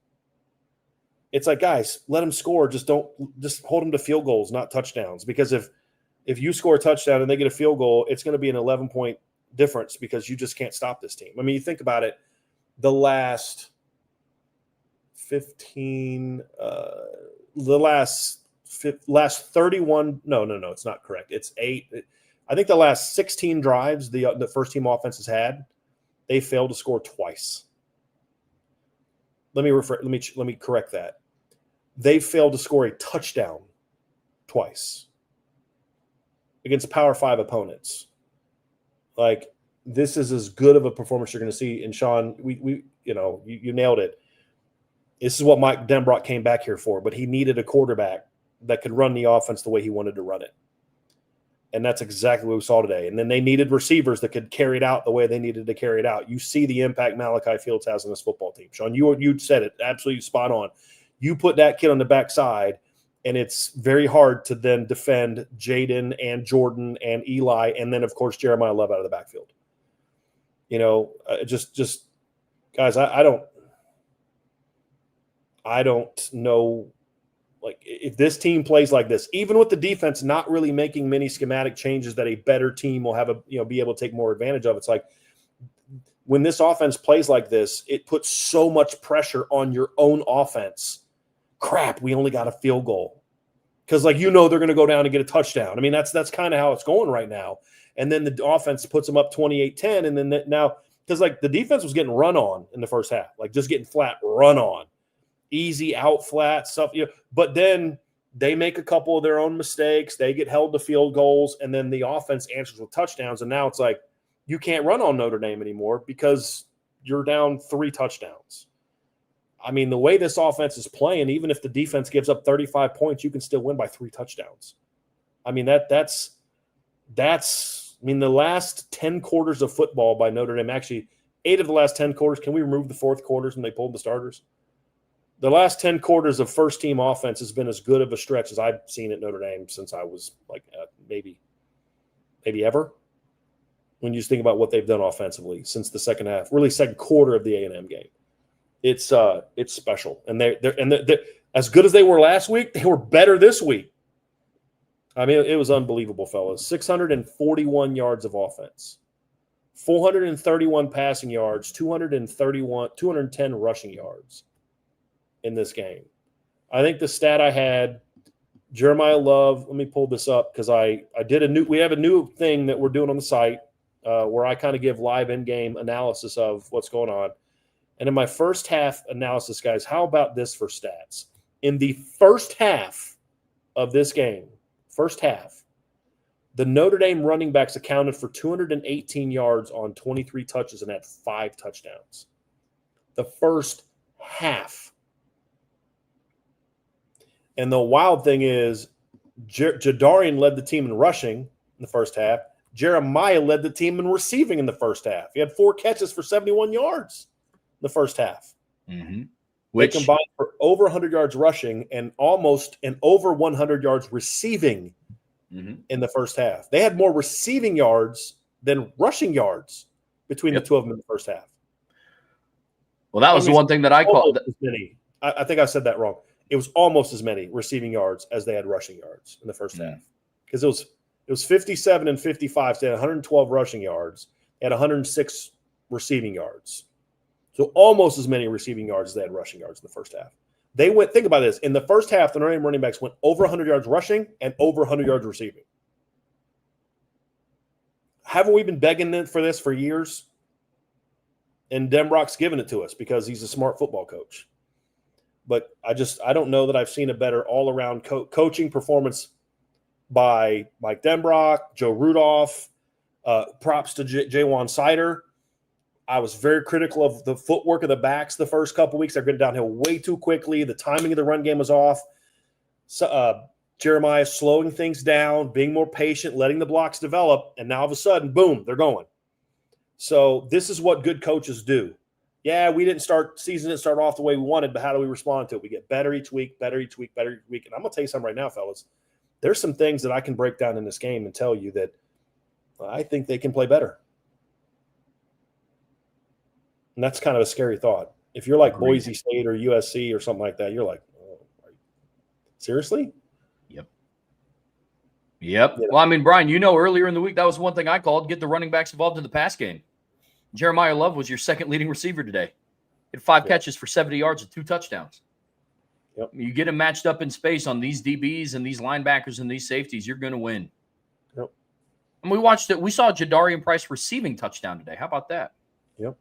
It's like, guys, let them score. Just hold them to field goals, not touchdowns. Because if you score a touchdown and they get a field goal, it's going to be an 11-point difference because you just can't stop this team. I mean, you think about it, the last 15, last 31, no, it's not correct. It's 8. I think the last 16 drives the first team offense has had, they failed to score twice. Let me correct that. They failed to score a touchdown twice against Power 5 opponents. Like, this is as good of a performance you're going to see. And Sean, you nailed it. This is what Mike Denbrock came back here for, but he needed a quarterback that could run the offense the way he wanted to run it. And that's exactly what we saw today. And then they needed receivers that could carry it out the way they needed to carry it out. You see the impact Malachi Fields has on this football team. Sean, you said it absolutely spot on. You put that kid on the backside, And it's very hard to then defend Jaden and Jordan and Eli, and then, of course, Jeremiah Love out of the backfield. Just guys, I don't know, like, if this team plays like this, even with the defense not really making many schematic changes that a better team will have be able to take more advantage of. It's like when this offense plays like this, it puts so much pressure on your own offense. Crap, we only got a field goal. Because, they're going to go down and get a touchdown. I mean, that's kind of how it's going right now. And then the offense puts them up 28-10. And then now, because, the defense was getting run on in the first half, just getting flat run on. Easy out flat stuff. But then they make a couple of their own mistakes. They get held to field goals. And then the offense answers with touchdowns. And now it's like you can't run on Notre Dame anymore because you're down 3 touchdowns. I mean, the way this offense is playing, even if the defense gives up 35 points, you can still win by 3 touchdowns. I mean, that's the last 10 quarters of football by Notre Dame, actually 8 of the last 10 quarters. Can we remove the fourth quarters when they pulled the starters? The last 10 quarters of first-team offense has been as good of a stretch as I've seen at Notre Dame since I was maybe ever. When you just think about what they've done offensively since the second half, really second quarter of the A&M game. It's special, and they're as good as they were last week. They were better this week. I mean, it was unbelievable, fellas. 641 yards of offense, 431 passing yards, 210 rushing yards in this game. I think the stat I had, Jeremiah Love. Let me pull this up because we have a new thing that we're doing on the site where I kind of give live in-game analysis of what's going on. And in my first half analysis, guys, how about this for stats? In the first half of this game, the Notre Dame running backs accounted for 218 yards on 23 touches and had 5 touchdowns. The first half. And the wild thing is Jadarian led the team in rushing in the first half. Jeremiah led the team in receiving in the first half. He had 4 catches for 71 yards. The first half. Mm-hmm. They combined for over 100 yards rushing and over 100 yards receiving in the first half. They had more receiving yards than rushing yards between the two of them in the first half. Well, that was the one thing that I called. I think I said that wrong. It was almost as many receiving yards as they had rushing yards in the first half. Because it was 57 and 55. So they had 112 rushing yards. They had 106 receiving yards. So almost as many receiving yards as they had rushing yards in the first half. Think about this. In the first half, the Notre Dame running backs went over 100 yards rushing and over 100 yards receiving. Haven't we been begging for this for years? And Denbrock's given it to us because he's a smart football coach. But I don't know that I've seen a better all-around coaching performance by Mike Denbrock, Joe Rudolph. Props to Jaywan Sider. I was very critical of the footwork of the backs the first couple weeks. They're getting downhill way too quickly. The timing of the run game was off. So, Jeremiah slowing things down, being more patient, letting the blocks develop, and now all of a sudden, boom, they're going. So this is what good coaches do. Yeah, season didn't start off the way we wanted, but how do we respond to it? We get better each week. And I'm going to tell you something right now, fellas. There's some things that I can break down in this game and tell you that I think they can play better. And that's kind of a scary thought. If you're like Boise State or USC or something like that, you're like, oh, seriously? Yep. Yeah. Well, I mean, Brian, earlier in the week, that was one thing I called, get the running backs involved in the pass game. Jeremiah Love was your second leading receiver today. He had 5 catches for 70 yards and 2 touchdowns. Yep. You get him matched up in space on these DBs and these linebackers and these safeties, you're going to win. Yep. And we saw Jadarian Price receiving touchdown today. How about that? Yep.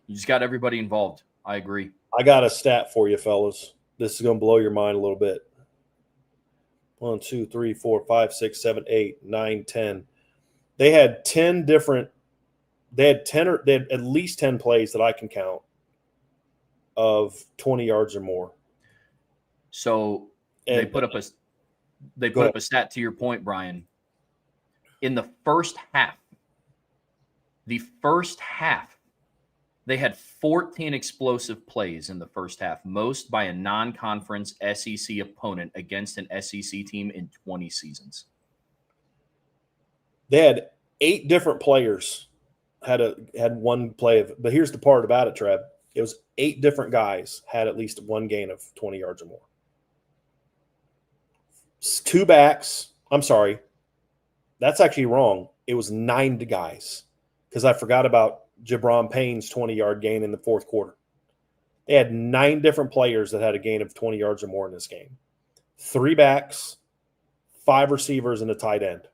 You just got everybody involved. I agree. I got a stat for you, fellas. This is going to blow your mind a little bit. 1, 2, 3, 4, 5, 6, 7, 8, 9, 10. They had 10 different. They had at least 10 plays that I can count of 20 yards or more. So they put up a stat to your point, Brian. In the first half, They had 14 explosive plays in the first half, most by a non-conference SEC opponent against an SEC team in 20 seasons. They had 8 different players had one play of, but here's the part about it, Trev. It was 8 different guys had at least one gain of 20 yards or more. 2 backs. I'm sorry. That's actually wrong. It was 9 guys because I forgot about Jabron Payne's 20-yard gain in the fourth quarter. They had 9 different players that had a gain of 20 yards or more in this game. 3 backs, 5 receivers, and a tight end.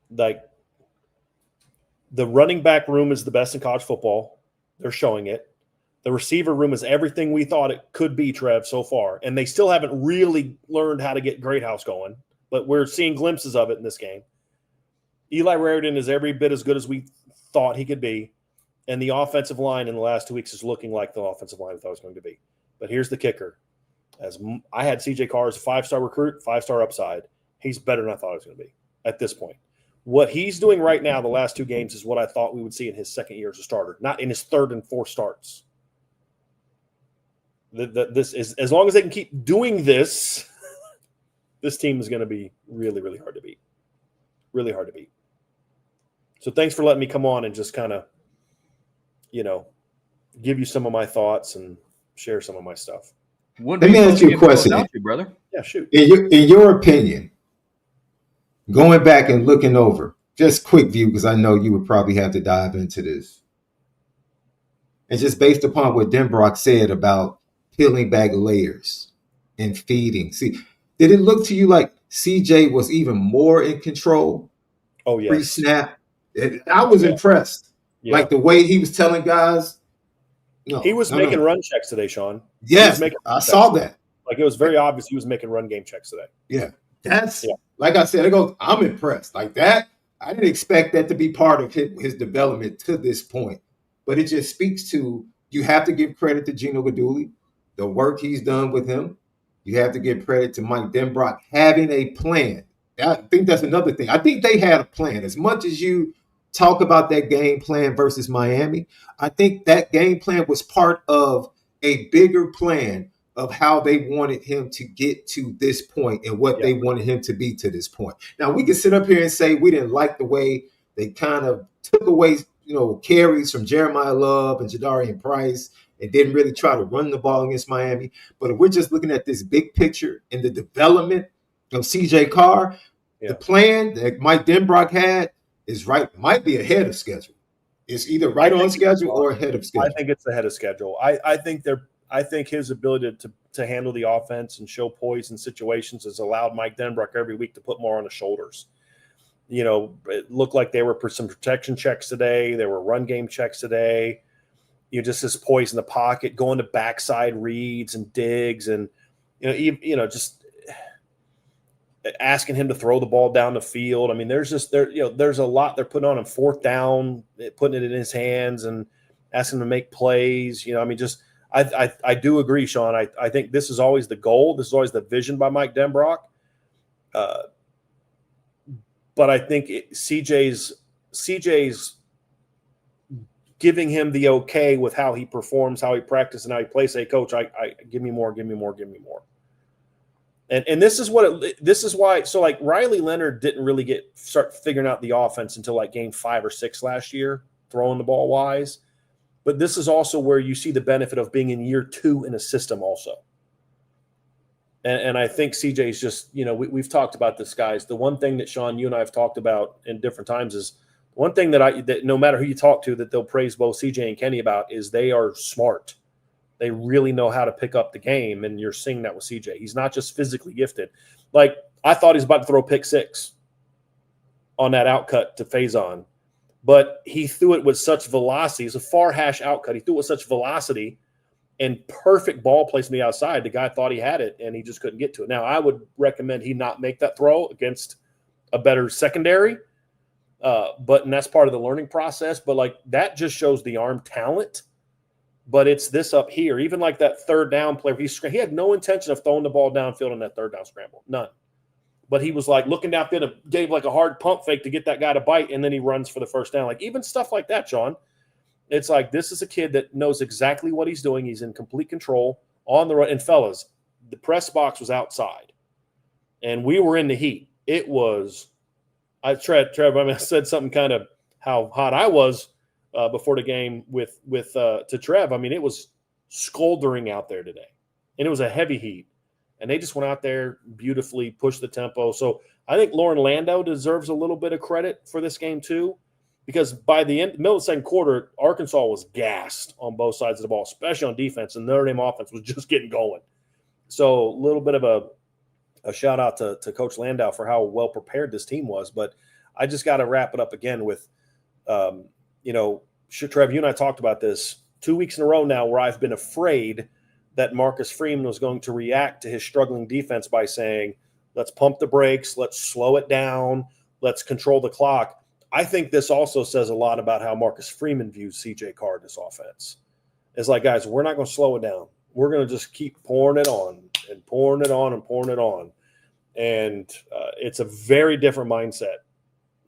Like, the running back room is the best in college football. They're showing it. The receiver room is everything we thought it could be, Trev, so far. And they still haven't really learned how to get Greathouse going, but we're seeing glimpses of it in this game. Eli Raridan is every bit as good as we thought he could be. And the offensive line in the last 2 weeks is looking like the offensive line we thought it was going to be. But here's the kicker. As I had CJ Carr as a 5-star recruit, 5-star upside. He's better than I thought he was going to be at this point. What he's doing right now, the last 2 games, is what I thought we would see in his second year as a starter, not in his 3rd and 4th starts. This is, as long as they can keep doing this, this team is going to be really, really hard to beat. Really hard to beat. So thanks for letting me come on and just kind of, give you some of my thoughts and share some of my stuff. Let me ask you a question, brother. Yeah, shoot. In your opinion, going back and looking over, just quick view, because I know you would probably have to dive into this. And just based upon what Denbrock said about peeling back layers and feeding. See, did it look to you like CJ was even more in control? Oh, yes. Pre-snap. I was impressed. Yeah. Like the way he was telling guys. He was making run checks today, Sean. Yes, I saw that. Like, it was very obvious he was making run game checks today. Yeah. Like I said, I'm impressed. Like that, I didn't expect that to be part of his development to this point. But it just speaks to, you have to give credit to Gino Guidugli, the work he's done with him. You have to give credit to Mike Denbrock having a plan. I think that's another thing. I think they had a plan. As much as you talk about that game plan versus Miami, I think that game plan was part of a bigger plan of how they wanted him to get to this point and what they wanted him to be to this point. Now, we can sit up here and say we didn't like the way they kind of took away, carries from Jeremiah Love and Jadarian Price and didn't really try to run the ball against Miami. But if we're just looking at this big picture and the development of CJ Carr, the plan that Mike Denbrock had is might be ahead of schedule. It's either right on schedule or ahead of schedule. I think it's ahead of schedule. I think his ability to handle the offense and show poise in situations has allowed Mike Denbrock every week to put more on his shoulders. It looked like there were some protection checks today. There were run game checks today. Just this poise in the pocket, going to backside reads and digs, and just asking him to throw the ball down the field. I mean, there's a lot they're putting on him. 4th down, putting it in his hands and asking him to make plays. I do agree, Sean. I think this is always the goal. This is always the vision by Mike Denbrock. But I think CJ's giving him the okay with how he performs, how he practices, and how he plays. Say, Coach, I give me more. And this is why. So like Riley Leonard didn't really start figuring out the offense until like game 5 or 6 last year, throwing the ball wise. But this is also where you see the benefit of being in year 2 in a system also. And I think CJ's just, we've talked about this, guys. The one thing that, Sean, you and I have talked about in different times is one thing that no matter who you talk to, that they'll praise both CJ and Kenny about is they are smart. They really know how to pick up the game, and you're seeing that with CJ. He's not just physically gifted. Like, I thought he was about to throw pick 6 on that outcut to Faison, but he threw it with such velocity. It's a far hash outcut. He threw it with such velocity and perfect ball placement on the outside. The guy thought he had it, and he just couldn't get to it. Now, I would recommend he not make that throw against a better secondary, and that's part of the learning process. But, like, that just shows the arm talent. But it's this up here. Even like that 3rd down play, he had no intention of throwing the ball downfield on that 3rd down scramble. None. but he was like looking downfield, gave like a hard pump fake to get that guy to bite, and then he runs for the first down. Like even stuff like that, Sean. It's like this is a kid that knows exactly what he's doing. He's in complete control on the run. And fellas, the press box was outside, and we were in the heat. It was. Trev. I mean, I said something kind of how hot I was before the game with to Trev. I mean, it was scoldering out there today, and it was a heavy heat. And they just went out there beautifully, pushed the tempo. So I think Lauren Landau deserves a little bit of credit for this game too, because by the middle of the second quarter, Arkansas was gassed on both sides of the ball, especially on defense, and Notre Dame offense was just getting going. So a little bit of a shout out to Coach Landau for how well prepared this team was. But I just got to wrap it up again with, Trev, you and I talked about this 2 weeks in a row now where I've been afraid that Marcus Freeman was going to react to his struggling defense by saying, let's pump the brakes, let's slow it down, let's control the clock. I think this also says a lot about how Marcus Freeman views CJ Carr in this offense. It's like, guys, we're not going to slow it down. We're going to just keep pouring it on and pouring it on and pouring it on. And it's a very different mindset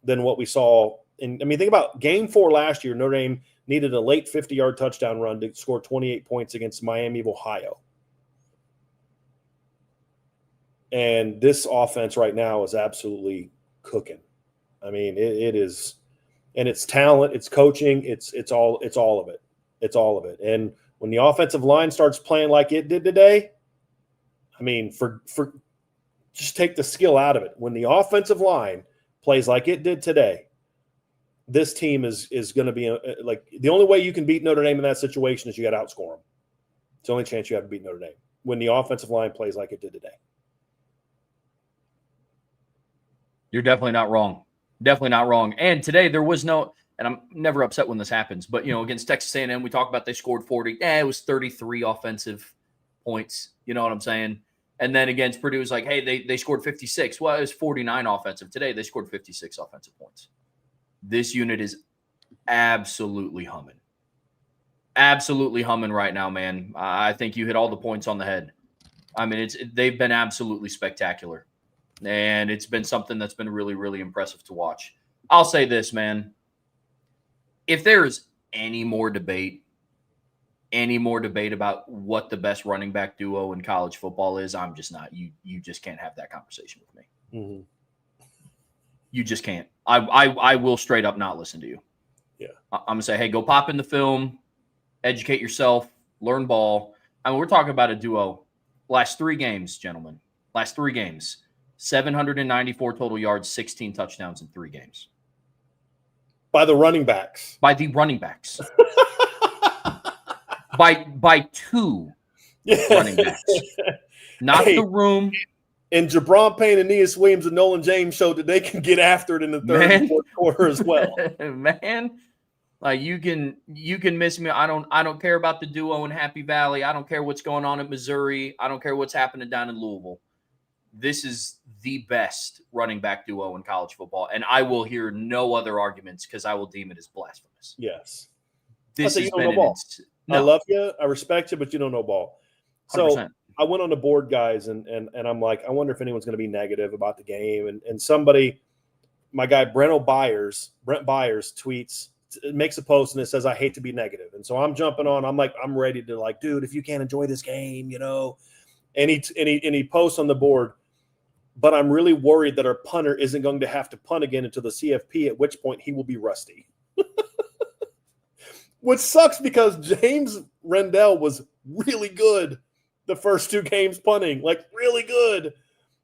than what we saw. Think about Game 4 last year. Notre Dame needed a late 50-yard touchdown run to score 28 points against Miami of Ohio. And this offense right now is absolutely cooking. I mean, it is, and it's talent, it's coaching, it's all of it. It's all of it. And when the offensive line starts playing like it did today, I mean, for just take the skill out of it. When the offensive line plays like it did today, this team is going to be like the only way you can beat Notre Dame in that situation is you got to outscore them. It's the only chance you have to beat Notre Dame when the offensive line plays like it did today. You're definitely not wrong. Definitely not wrong. And today there was no, and I'm never upset when this happens, but against Texas A&M, we talk about they scored 40. It was 33 offensive points. You know what I'm saying? And then against Purdue, it was like, hey, they scored 56. Well, it was 49 offensive. Today they scored 56 offensive points. This unit is absolutely humming. Absolutely humming right now, man. I think you hit all the points on the head. I mean, they've been absolutely spectacular. And it's been something that's been really, really impressive to watch. I'll say this, man. If there is any more debate about what the best running back duo in college football is, I'm just not. You just can't have that conversation with me. Mm-hmm. You just can't. I will straight up not listen to you. Yeah. I'm going to say, hey, go pop in the film, educate yourself, learn ball. I mean, we're talking about a duo. Last 3 games, gentlemen. Last 3 games. 794 total yards, 16 touchdowns in 3 games. By the running backs. By the running backs. by 2 running backs. Not the room. And Jabron Payne, Aeneas Williams, and Nolan James showed that they can get after it in the third and fourth quarter as well. Man, like you can miss me. I don't care about the duo in Happy Valley. I don't care what's going on at Missouri. I don't care what's happening down in Louisville. This is the best running back duo in college football, and I will hear no other arguments because I will deem it as blasphemous. Yes. This has been I love you. I respect you, but you don't know ball. So 100%. I went on the board, guys, and I'm like, I wonder if anyone's going to be negative about the game. And somebody, my guy Brent Byers tweets, makes a post and it says, I hate to be negative. And so I'm jumping on. I'm like, I'm ready to like, dude, if you can't enjoy this game, And he posts on the board, but I'm really worried that our punter isn't going to have to punt again until the CFP, at which point he will be rusty. Which sucks because James Rendell was really good the first 2 games punting, like really good.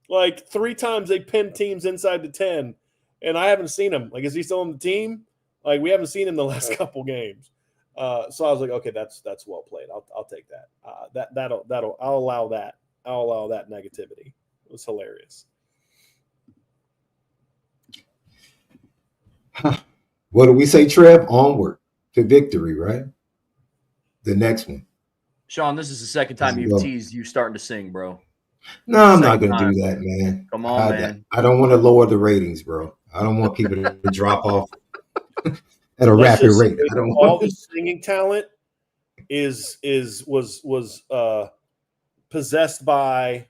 Like 3 times they pinned teams inside the 10, and I haven't seen him. Like, is he still on the team? Like, we haven't seen him the last couple games. So I was like, okay, that's well played. I'll take that. I'll allow that. I'll allow that negativity. It was hilarious. What do we say, Trev? Onward to victory, right? The next one. Sean, this is the second time you've teased you starting to sing, bro. No, I'm not going to do that, man. Come on, man. I don't want to lower the ratings, bro. I don't want people to drop off at a rapid rate. I don't all the singing talent was possessed by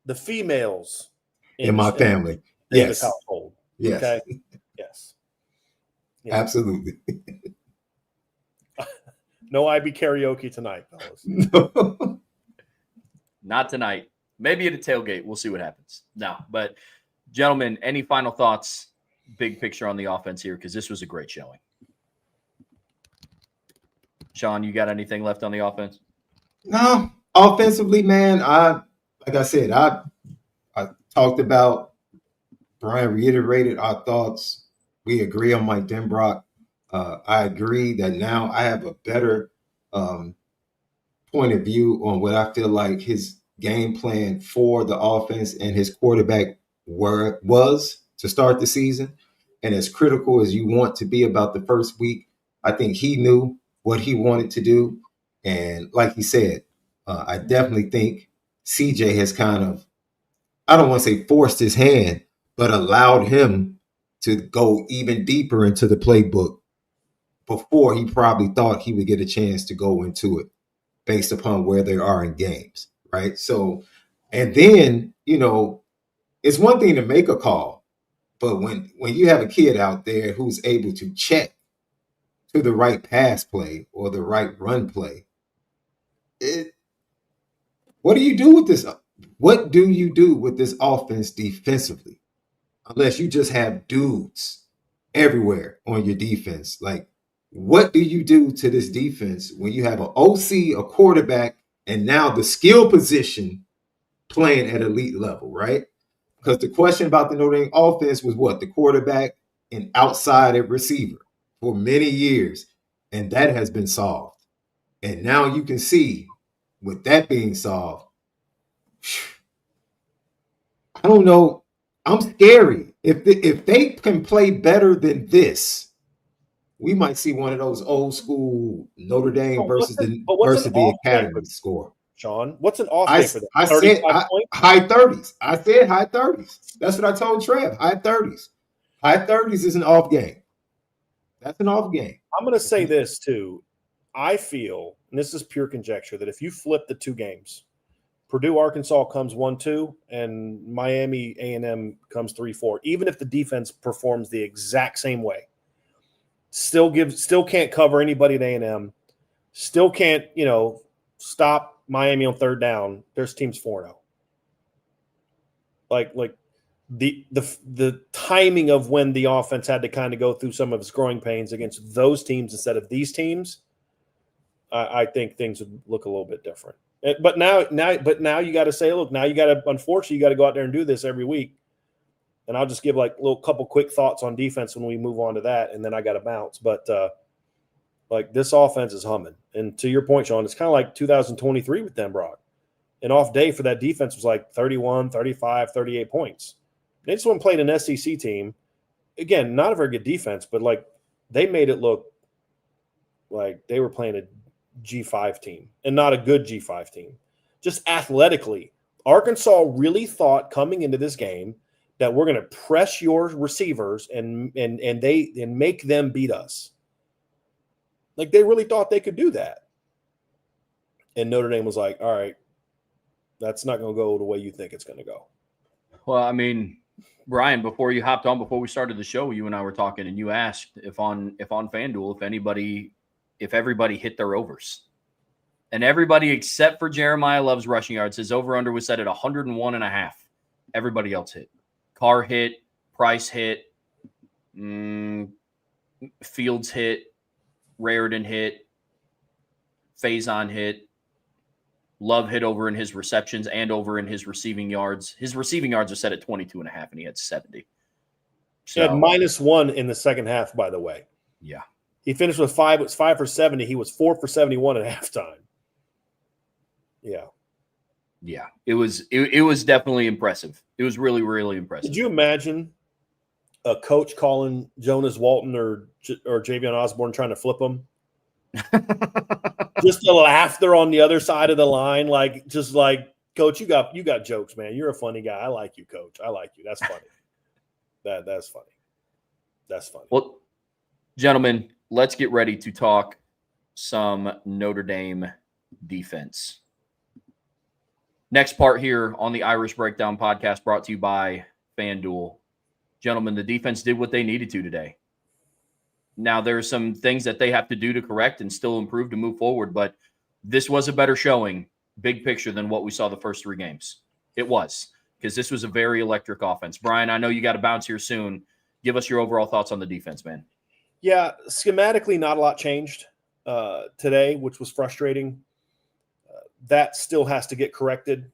the females in my family. In this Yes. household. Yes. Okay. Yes. Yeah. Absolutely. No IB karaoke tonight, fellas. No. Not tonight. Maybe at a tailgate. We'll see what happens. No, but gentlemen, any final thoughts, big picture on the offense here? Because this was a great showing. Sean, you got anything left on the offense? No. Offensively, man, like I said, I talked about, Brian reiterated our thoughts. We agree on Mike Denbrock. I agree that now I have a better point of view on what I feel like his game plan for the offense and his quarterback was to start the season. And as critical as you want to be about the first week, I think he knew what he wanted to do. And like he said, I definitely think CJ has kind of, I don't want to say forced his hand, but allowed him to go even deeper into the playbook before he probably thought he would get a chance to go into it based upon where they are in games, right? So, and then, it's one thing to make a call, but when you have a kid out there who's able to check to the right pass play or the right run play, what do you do with this? What do you do with this offense defensively? Unless you just have dudes everywhere on your defense. Like, what do you do to this defense when you have an OC, a quarterback, and now the skill position playing at elite level, right? Because the question about the Notre Dame offense was what? The quarterback and outside receiver for many years. And that has been solved. And now you can see, with that being solved, I don't know. I'm scary. If they can play better than this, we might see one of those old school Notre Dame versus the Academy score. Sean, what's an off day for them? I said high 30s. I said high 30s. That's what I told Trev. High 30s. High 30s is an off game. That's an off game. I'm going to say this too. I feel, and this is pure conjecture, that if you flip the two games, Purdue, Arkansas comes 1-2, and Miami A&M comes 3-4. Even if the defense performs the exact same way, still can't cover anybody at A&M, still can't stop Miami on third down. There's teams 4-0. Like the timing of when the offense had to kind of go through some of its growing pains against those teams instead of these teams, I think things would look a little bit different. But now you got to say, look, now unfortunately, you got to go out there and do this every week. And I'll just give like a little couple quick thoughts on defense when we move on to that, and then I got to bounce. But like this offense is humming. And to your point, Sean, it's kind of like 2023 with Denbrock. An off day for that defense was like 31, 35, 38 points. They just went and played an SEC team. Again, not a very good defense, but like they made it look like they were playing a G5 team and not a good G5 team. Just athletically, Arkansas really thought coming into this game that we're going to press your receivers and make them beat us. Like they really thought they could do that. And Notre Dame was like, all right, that's not going to go the way you think it's going to go. Well, I mean, Brian, before you hopped on, before we started the show, you and I were talking, and you asked if on FanDuel, if everybody hit their overs. And everybody except for Jeremiah Love's rushing yards, his over-under was set at 101.5. Everybody else hit. Carr hit, Price hit, Fields hit, Raridan hit, Faison hit, Love hit over in his receptions and over in his receiving yards. His receiving yards are set at 22.5, and he had 70. So, he had -1 in the second half, by the way. Yeah. He finished with 5. It was 5 for 70. He was 4 for 71 at halftime. Yeah. Yeah. It was definitely impressive. It was really, really impressive. Could you imagine a coach calling Jonas Walton or Javion Osborne trying to flip him? Just the laughter on the other side of the line, just like, Coach, you got jokes, man. You're a funny guy. I like you, Coach. I like you. That's funny. That's funny. That's funny. Well, gentlemen, let's get ready to talk some Notre Dame defense. Next part here on the Irish Breakdown podcast brought to you by FanDuel. Gentlemen, the defense did what they needed to today. Now, there's some things that they have to do to correct and still improve to move forward, but this was a better showing, big picture, than what we saw the first 3 games. It was, because this was a very electric offense. Brian, I know you got to bounce here soon. Give us your overall thoughts on the defense, man. Yeah, schematically, not a lot changed today, which was frustrating. That still has to get corrected.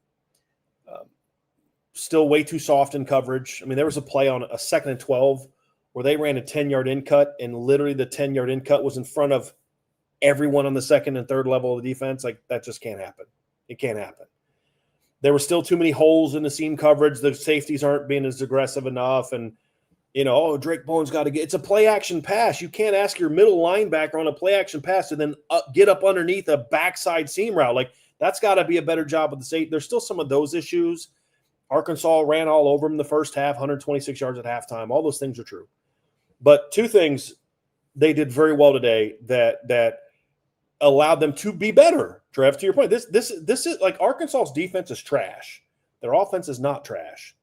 Still way too soft in coverage. I mean, there was a play on a 2nd and 12 where they ran a 10-yard in cut, and literally the 10-yard in cut was in front of everyone on the 2nd and 3rd level of the defense. Like, that just can't happen. It can't happen. There were still too many holes in the seam coverage. The safeties aren't being as aggressive enough. And, Drake Bowen's got to get – it's a play-action pass. You can't ask your middle linebacker on a play-action pass to then get up underneath a backside seam route. Like, that's got to be a better job with the safety. There's still some of those issues. Arkansas ran all over them the first half, 126 yards at halftime. All those things are true. But 2 things they did very well today that allowed them to be better. Trev, to your point, this is like Arkansas's defense is trash. Their offense is not trash.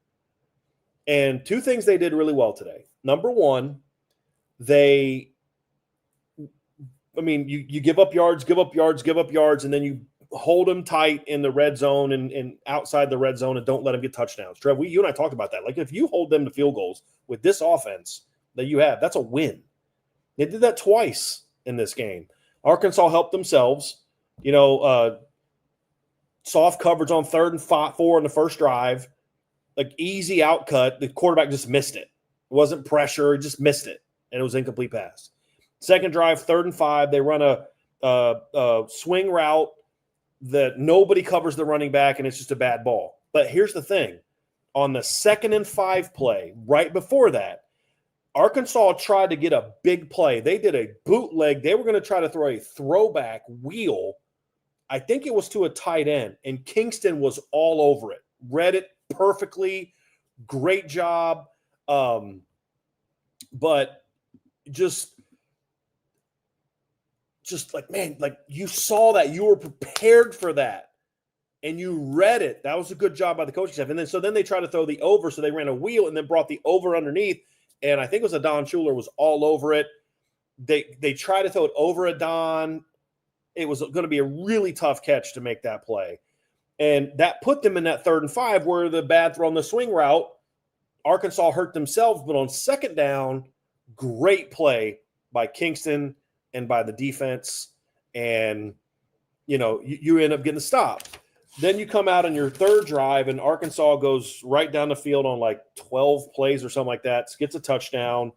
And 2 things they did really well today. Number one, you give up yards, and then you hold them tight in the red zone and outside the red zone and don't let them get touchdowns. Trev, you and I talked about that. Like, if you hold them to field goals with this offense that you have, that's a win. They did that twice in this game. Arkansas helped themselves. Soft coverage on 3rd and 4 in the first drive. Like, easy outcut. The quarterback just missed it. It wasn't pressure. He just missed it, and it was incomplete pass. Second drive, 3rd and 5. They run a swing route that nobody covers the running back, and it's just a bad ball. But here's the thing. On the 2nd and 5 play, right before that, Arkansas tried to get a big play. They did a bootleg. They were going to try to throw a throwback wheel. I think it was to a tight end, and Kingston was all over it. Read it perfectly. Great job. But just like, man, like, you saw that. You were prepared for that, and you read it. That was a good job by the coaching staff. And then they tried to throw the over, so they ran a wheel and then brought the over underneath. And I think it was Adon Schuler was all over it. They tried to throw it over Adon. It was going to be a really tough catch to make that play. And that put them in that 3rd and 5 where the bad throw on the swing route, Arkansas hurt themselves. But on 2nd down, great play by Kingston and by the defense. And, you end up getting a stop. Then you come out on your 3rd drive, and Arkansas goes right down the field on like 12 plays or something like that, gets a touchdown,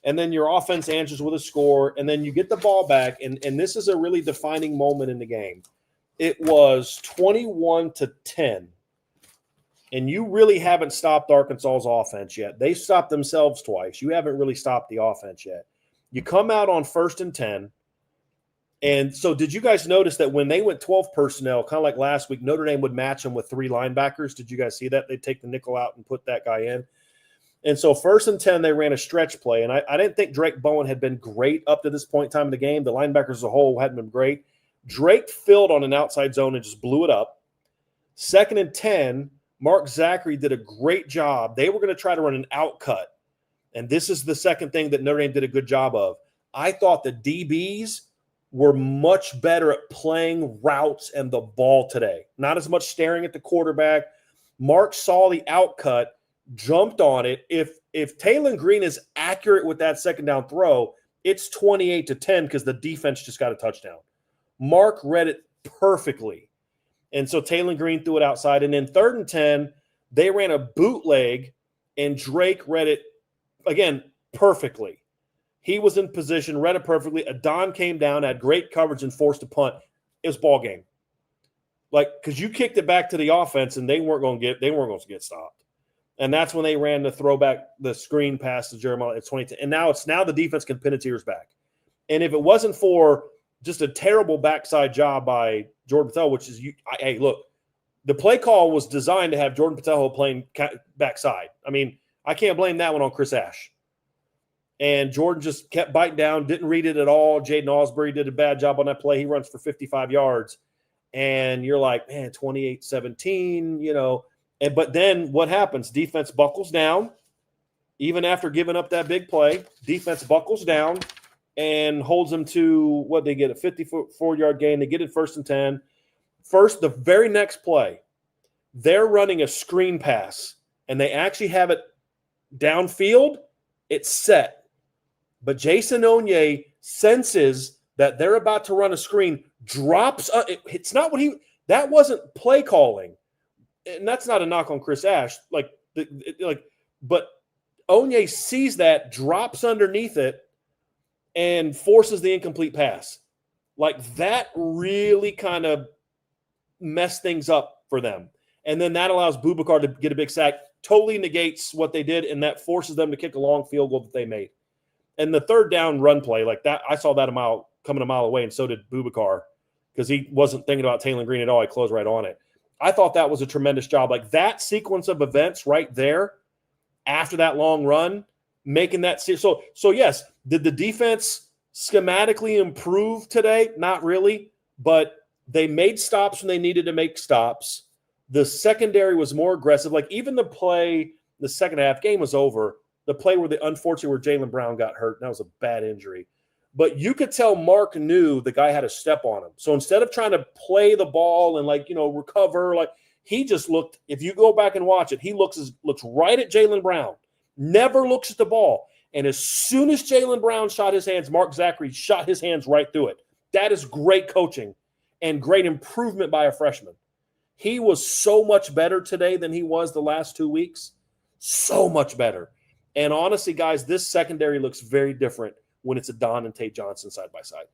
and then your offense answers with a score, and then you get the ball back, and this is a really defining moment in the game. It was 21-10, and you really haven't stopped Arkansas's offense yet. They stopped themselves twice. You haven't really stopped the offense yet. You come out on 1st and 10, and so did you guys notice that when they went 12 personnel, kind of like last week, Notre Dame would match them with 3 linebackers? Did you guys see that? They'd take the nickel out and put that guy in. And so 1st and 10, they ran a stretch play. And I didn't think Drake Bowen had been great up to this point in time in the game. The linebackers as a whole hadn't been great. Drake filled on an outside zone and just blew it up. 2nd and 10, Mark Zachary did a great job. They were going to try to run an out cut. And this is the second thing that Notre Dame did a good job of. I thought the DBs were much better at playing routes and the ball today. Not as much staring at the quarterback. Mark saw the out cut, jumped on it. If Taylor Green is accurate with that 2nd down throw, it's 28-10 because the defense just got a touchdown. Mark read it perfectly. And so Taylor Green threw it outside. And then 3rd and 10, they ran a bootleg, and Drake read it, again, perfectly. He was in position, read it perfectly. Adon came down, had great coverage, and forced a punt. It was ball game. Like, because you kicked it back to the offense, and they weren't going to get stopped. And that's when they ran the throwback, the screen pass to Jeremiah at 20. And now the defense can pin its ears back. And if it wasn't for just a terrible backside job by Jordan Patel, which is hey, look, the play call was designed to have Jordan Patel playing backside. I mean, I can't blame that one on Chris Ash. And Jordan just kept biting down, didn't read it at all. Jaden Osbury did a bad job on that play. He runs for 55 yards. and you're like, man, 28-17, you know. But then what happens? Defense buckles down. Even after giving up that big play, defense buckles down and holds them to what they get, a 54-yard gain. They get it 1st and 10. First, the very next play, they're running a screen pass, and they actually have it downfield. It's set. But Jason Onye senses that they're about to run a screen, drops. It's not what that wasn't play calling. And that's not a knock on Chris Ash. But Onye sees that, drops underneath it, and forces the incomplete pass. Like, that really kind of messed things up for them. And then that allows Boubacar to get a big sack, totally negates what they did, and that forces them to kick a long field goal that they made. And the 3rd down run play, like that, I saw that coming a mile away, and so did Boubacar, because he wasn't thinking about Taylor Green at all. He closed right on it. I thought that was a tremendous job. Like, that sequence of events right there after that long run, making that – so yes, did the defense schematically improve today? Not really, but they made stops when they needed to make stops. The secondary was more aggressive. Like, even the play, the second half, game was over. The play where Jaylen Brown got hurt, that was a bad injury. But you could tell Mark knew the guy had a step on him. So instead of trying to play the ball and, like, you know, recover, like, he just looked – if you go back and watch it, he looks right at Jaylen Brown, never looks at the ball. And as soon as Jaylen Brown shot his hands, Mark Zachary shot his hands right through it. That is great coaching and great improvement by a freshman. He was so much better today than he was the last 2 weeks. So much better. And honestly, guys, this secondary looks very different when it's a Don and Tate Johnson side by side.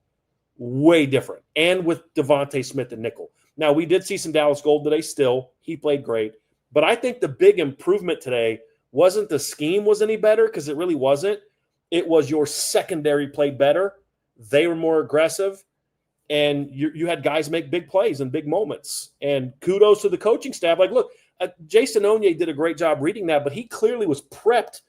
Way different. And with Devontae Smith and nickel. Now, we did see some Dallas Gold today still. He played great. But I think the big improvement today wasn't the scheme was any better, because it really wasn't. It was your secondary played better. They were more aggressive. And you had guys make big plays and big moments. And kudos to the coaching staff. Like, look, Jason Onye did a great job reading that, but he clearly was prepped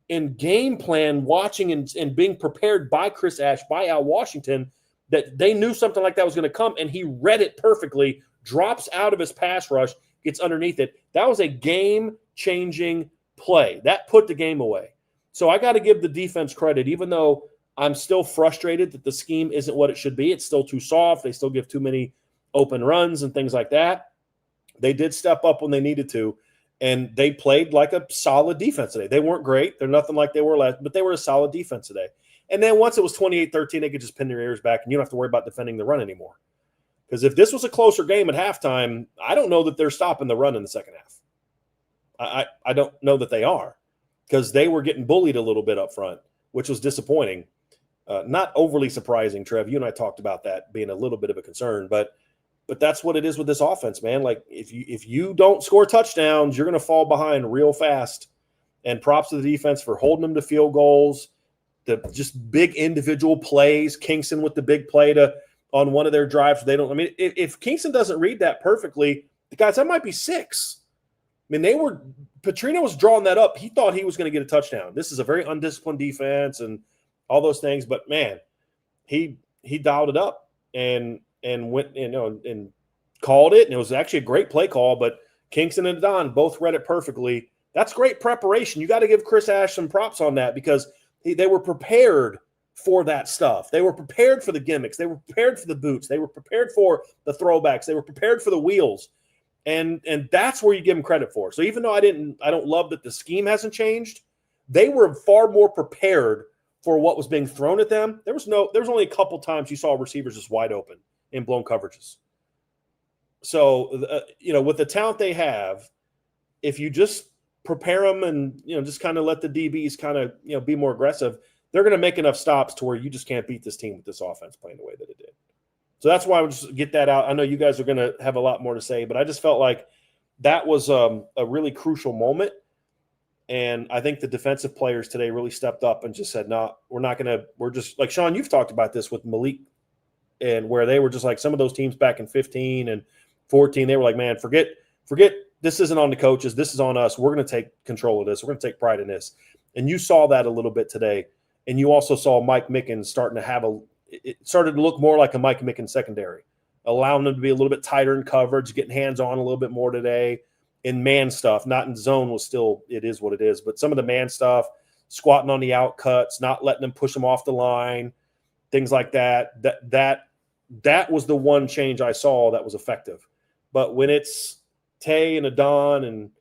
in game plan, watching and being prepared by Chris Ash, by Al Washington, that they knew something like that was going to come, and he read it perfectly, drops out of his pass rush, gets underneath it. That was a game-changing play. That put the game away. So I got to give the defense credit, even though I'm still frustrated that the scheme isn't what it should be. It's still too soft. They still give too many open runs and things like that. They did step up when they needed to, and they played like a solid defense today. They weren't great. They're nothing like they were last, but they were a solid defense today. And then once it was 28-13, they could just pin their ears back, and you don't have to worry about defending the run anymore. Because if this was a closer game at halftime, I don't know that they're stopping the run in the second half. I don't know that they are, because they were getting bullied a little bit up front, which was disappointing. Not overly surprising, Trev. You and I talked about that being a little bit of a concern, but that's what it is with this offense, man. Like, if you don't score touchdowns, you're going to fall behind real fast. And props to the defense for holding them to field goals, the just big individual plays. Kingston with the big play on one of their drives. If Kingston doesn't read that perfectly, the guys, that might be 6. I mean, Petrino was drawing that up. He thought he was going to get a touchdown. This is a very undisciplined defense and all those things, but man, he dialed it up and went, and called it. And it was actually a great play call, but Kingston and Don both read it perfectly. That's great preparation. You got to give Chris Ash some props on that, because they were prepared for that stuff. They were prepared for the gimmicks. They were prepared for the boots. They were prepared for the throwbacks. They were prepared for the wheels. And that's where you give them credit for. So even though I don't love that the scheme hasn't changed, they were far more prepared for what was being thrown at them. There was only a couple times you saw receivers just wide open in blown coverages. So, with the talent they have, if you just prepare them and, just kind of let the DBs kind of, be more aggressive, they're going to make enough stops to where you just can't beat this team with this offense playing the way that it did. So that's why I would just get that out. I know you guys are going to have a lot more to say, but I just felt like that was a really crucial moment. And I think the defensive players today really stepped up and just said, no, we're just like, Sean, you've talked about this with Malik, and where they were just like some of those teams back in 15 and 14, they were like, man, forget, this isn't on the coaches. This is on us. We're going to take control of this. We're going to take pride in this. And you saw that a little bit today. And you also saw Mike Mickens starting to it started to look more like a Mike Mickens secondary. allowing them to be a little bit tighter in coverage, getting hands on a little bit more today. In man stuff, not in zone was still, it is what it is, but some of the man stuff, squatting on the out cuts, not letting them push them off the line, things like that. That was the one change I saw that was effective. But when it's Tay and Adon and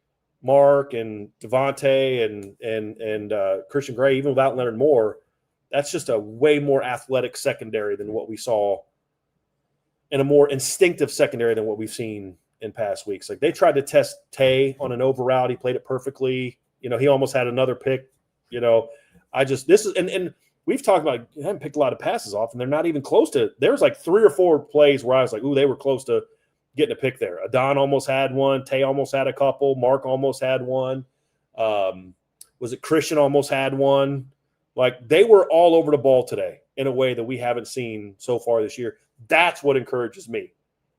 Mark and Devontae and Christian Gray, even without Leonard Moore, that's just a way more athletic secondary than what we saw, and a more instinctive secondary than what we've seen in past weeks. Like, they tried to test Tay on an over route. He played it perfectly. He almost had another pick. And we've talked about, I haven't picked a lot of passes off, and they're not even close to, there's like 3 or 4 plays where I was like, ooh, they were close to getting a pick there. Adon almost had one. Tay almost had a couple. Mark almost had one. Was it Christian almost had one? Like, they were all over the ball today in a way that we haven't seen so far this year. That's what encourages me.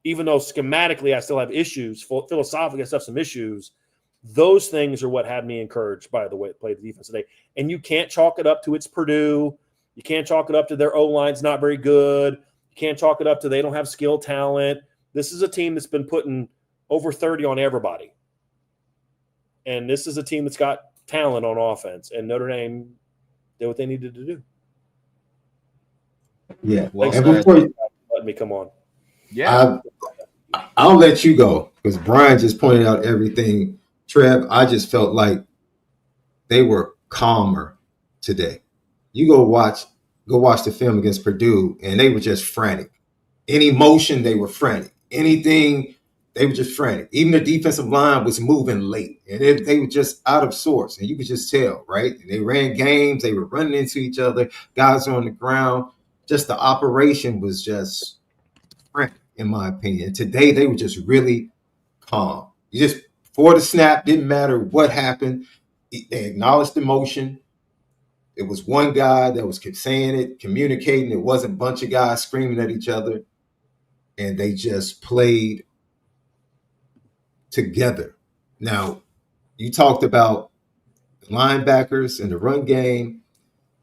Even though schematically I still have issues, philosophically I still have some issues, those things are what had me encouraged by the way it played the defense today. And you can't chalk it up to it's Purdue. You can't chalk it up to their O-line's not very good. You can't chalk it up to they don't have skill talent. This is a team that's been putting over 30 on everybody. And this is a team that's got talent on offense. And Notre Dame did what they needed to do. Yeah. Well, and before you, let me come on. Yeah. I'll let you go because Brian just pointed out everything. Trev, I just felt like they were calmer today. You go watch the film against Purdue, and they were just frantic. Any motion, they were frantic. Anything, they were just frantic. Even the defensive line was moving late, and they were just out of sorts, and you could just tell, right? They ran games, they were running into each other, guys were on the ground. Just the operation was just frantic, in my opinion. Today, they were just really calm. You just, before the snap, didn't matter what happened. They acknowledged the motion. It was one guy that was saying it, communicating. It wasn't a bunch of guys screaming at each other. And they just played together. Now, you talked about the linebackers and the run game.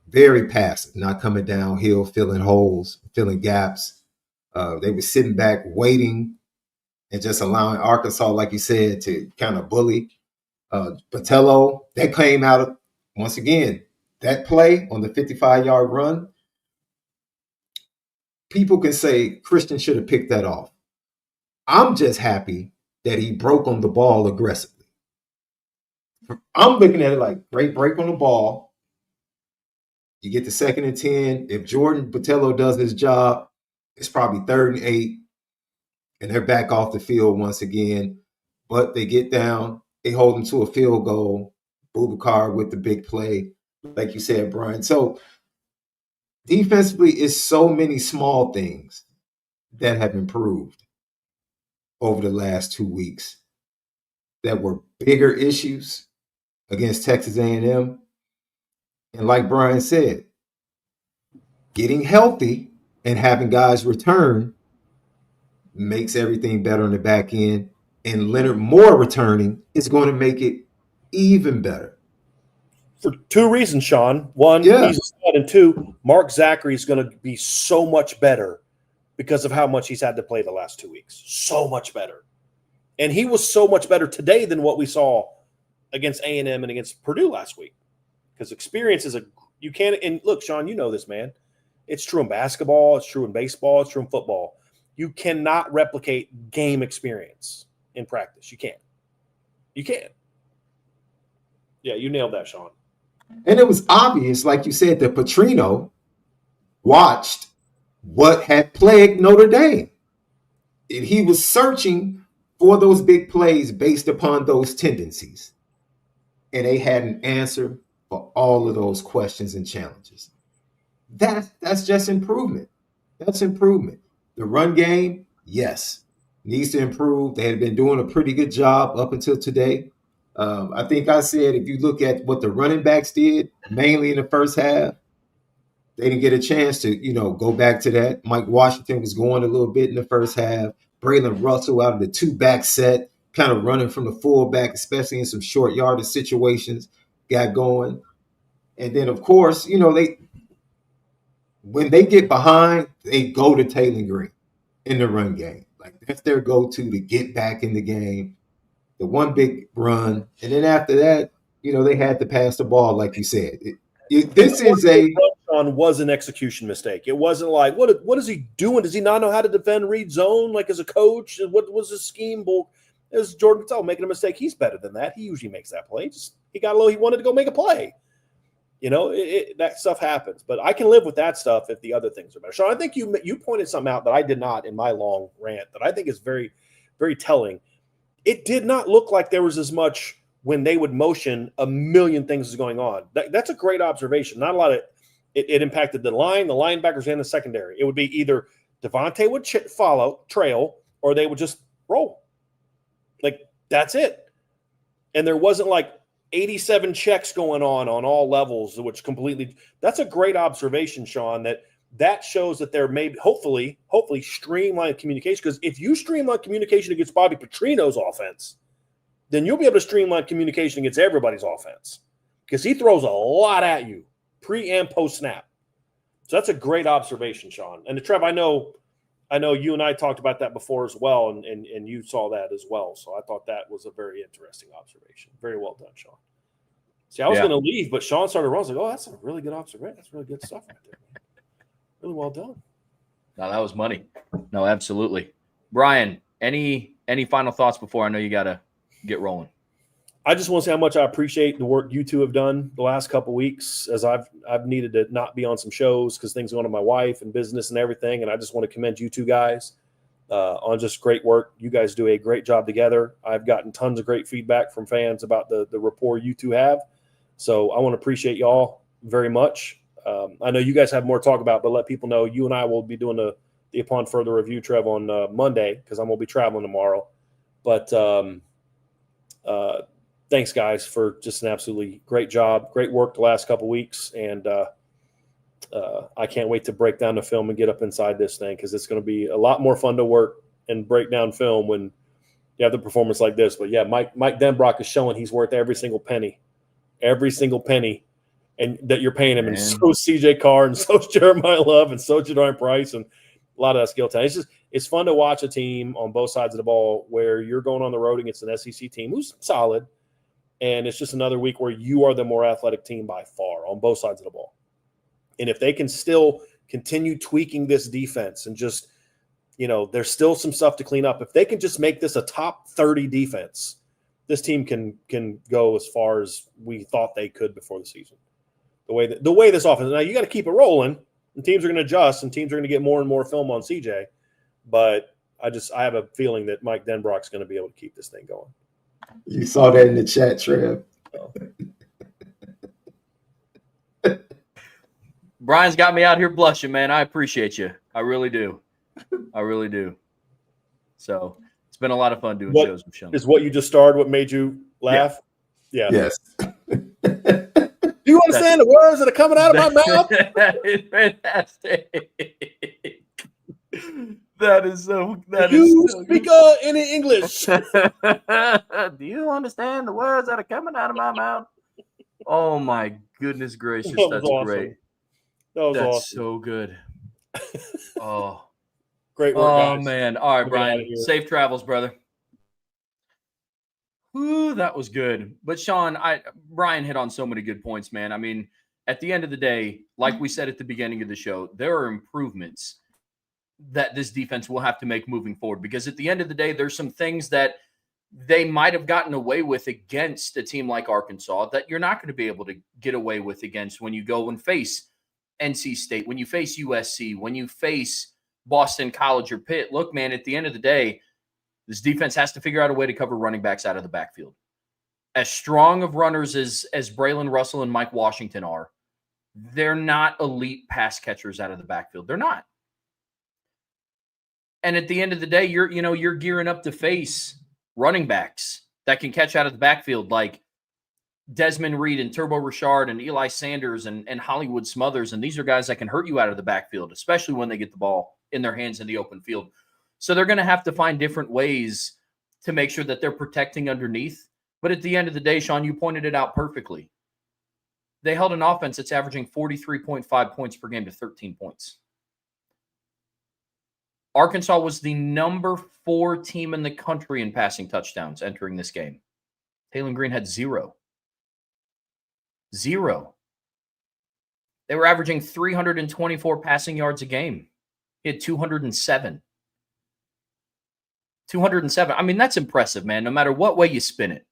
Very passive, not coming downhill, filling holes, filling gaps. They were sitting back, waiting, and just allowing Arkansas, like you said, to kind of bully. Botello, that came out of, once again, that play on the 55-yard run. People can say Christian should have picked that off. I'm just happy that he broke on the ball aggressively. I'm looking at it like great break on the ball. You get the 2nd and 10. If Jordan Botello does his job, it's probably 3rd and 8. And they're back off the field once again. But they get down. They hold them to a field goal. Boubacar with the big play, like you said, Brian. So defensively, it's so many small things that have improved over the last 2 weeks that were bigger issues against Texas A&M. And like Brian said, getting healthy and having guys return makes everything better on the back end. And Leonard Moore returning is going to make it even better. For 2 reasons, Sean. One, he's a stud, and 2, Mark Zachary is going to be so much better because of how much he's had to play the last 2 weeks. So much better. And he was so much better today than what we saw against A&M and against Purdue last week. Because experience is you can't, and look, Sean, you know this, man. It's true in basketball. It's true in baseball. It's true in football. You cannot replicate game experience in practice. You can't. You can't. Yeah, you nailed that, Sean. And it was obvious, like you said, that Petrino watched what had plagued Notre Dame. And he was searching for those big plays based upon those tendencies. And they had an answer for all of those questions and challenges. That's just improvement. That's improvement. The run game, yes, needs to improve. They had been doing a pretty good job up until today. I think I said if you look at what the running backs did, mainly in the first half, they didn't get a chance to, go back to that. Mike Washington was going a little bit in the first half. Braylon Russell out of the 2-back set, kind of running from the fullback, especially in some short yardage situations, got going. And then, of course, when they get behind, they go to Taylor Green. in the run game. Like that's their go-to to get back in the game. The one big run, and then after that, they had to pass the ball, like you said. This is was an execution mistake. It wasn't like what is he doing? Does he not know how to defend read zone? Like as a coach, what was his scheme? It was Jordan Patel making a mistake. He's better than that. He usually makes that play. He got low. He wanted to go make a play. That stuff happens. But I can live with that stuff if the other things are better. Sean, I think you pointed something out that I did not in my long rant that I think is very, very telling. It did not look like there was as much when they would motion, a million things is going on. That's a great observation. Not a lot of it impacted the line, the linebackers, and the secondary. It would be either Devontae would trail, or they would just roll. Like, that's it. And there wasn't like 87 checks going on all levels, which completely – that's a great observation, Sean, that shows that there may be, hopefully streamlined communication. Because if you streamline communication against Bobby Petrino's offense, then you'll be able to streamline communication against everybody's offense because he throws a lot at you pre and post snap. So that's a great observation, Sean. And Trev, I know you and I talked about that before as well, and you saw that as well. So I thought that was a very interesting observation. Very well done, Sean. See, I was going to leave, but Sean started running. I was like, oh, that's a really good observation. That's really good stuff right there, man. Really well done. No, that was money. No, absolutely. Brian, any final thoughts before I know you got to get rolling? I just want to say how much I appreciate the work you two have done the last couple of weeks, as I've needed to not be on some shows because things going on with my wife and business and everything. And I just want to commend you two guys on just great work. You guys do a great job together. I've gotten tons of great feedback from fans about the rapport you two have. So I want to appreciate y'all very much. I know you guys have more to talk about, but let people know you and I will be doing the Upon Further Review, Trev, on Monday because I'm going to be traveling tomorrow. But thanks, guys, for just an absolutely great job. Great work the last couple of weeks. And I can't wait to break down the film and get up inside this thing because it's going to be a lot more fun to work and break down film when you have the performance like this. But, yeah, Mike Denbrock is showing he's worth every single penny, and that you're paying him. Man. And so is CJ Carr, and so is Jeremiah Love, and so is Jadarian Price, and a lot of that skill talent. It's fun to watch a team on both sides of the ball where you're going on the road against an SEC team who's solid, and it's just another week where you are the more athletic team by far on both sides of the ball. And if they can still continue tweaking this defense and just, there's still some stuff to clean up. If they can just make this a top 30 defense, this team can go as far as we thought they could before the season. The way this offense – now you got to keep it rolling, and teams are going to adjust, and teams are going to get more and more film on CJ. But I have a feeling that Mike Denbrock's going to be able to keep this thing going. You saw that in the chat, Trev. Brian's got me out here blushing, man. I appreciate you. I really do. I really do. So it's been a lot of fun doing shows with Sean. Is what you just started what made you laugh? Yeah. Yes. Do you understand the words that are coming out of my mouth? That is fantastic. That is so. Speak any English? Do you understand the words that are coming out of my mouth? Oh my goodness gracious, that's awesome. Great. That's awesome. So good. Oh, great work, guys. Man! All right, Brian. Safe travels, brother. Ooh, that was good. But Sean, Brian hit on so many good points, man. I mean, at the end of the day, like we said at the beginning of the show, there are improvements that this defense will have to make moving forward, because at the end of the day, there's some things that they might have gotten away with against a team like Arkansas that you're not going to be able to get away with against when you go and face NC State, when you face USC, when you face Boston College or Pitt. Look, man, at the end of the day, this defense has to figure out a way to cover running backs out of the backfield. As strong of runners as Braylon Russell and Mike Washington are, they're not elite pass catchers out of the backfield. They're not. And at the end of the day, you're gearing up to face running backs that can catch out of the backfield, like Desmond Reed and Turbo Richard and Eli Sanders and Hollywood Smothers. And these are guys that can hurt you out of the backfield, especially when they get the ball in their hands in the open field. So they're going to have to find different ways to make sure that they're protecting underneath. But at the end of the day, Sean, you pointed it out perfectly. They held an offense that's averaging 43.5 points per game to 13 points. Arkansas was the number 4 team in the country in passing touchdowns entering this game. Taylor Green had 0. 0. They were averaging 324 passing yards a game. He had 207. 207. I mean, that's impressive, man. No matter what way you spin it,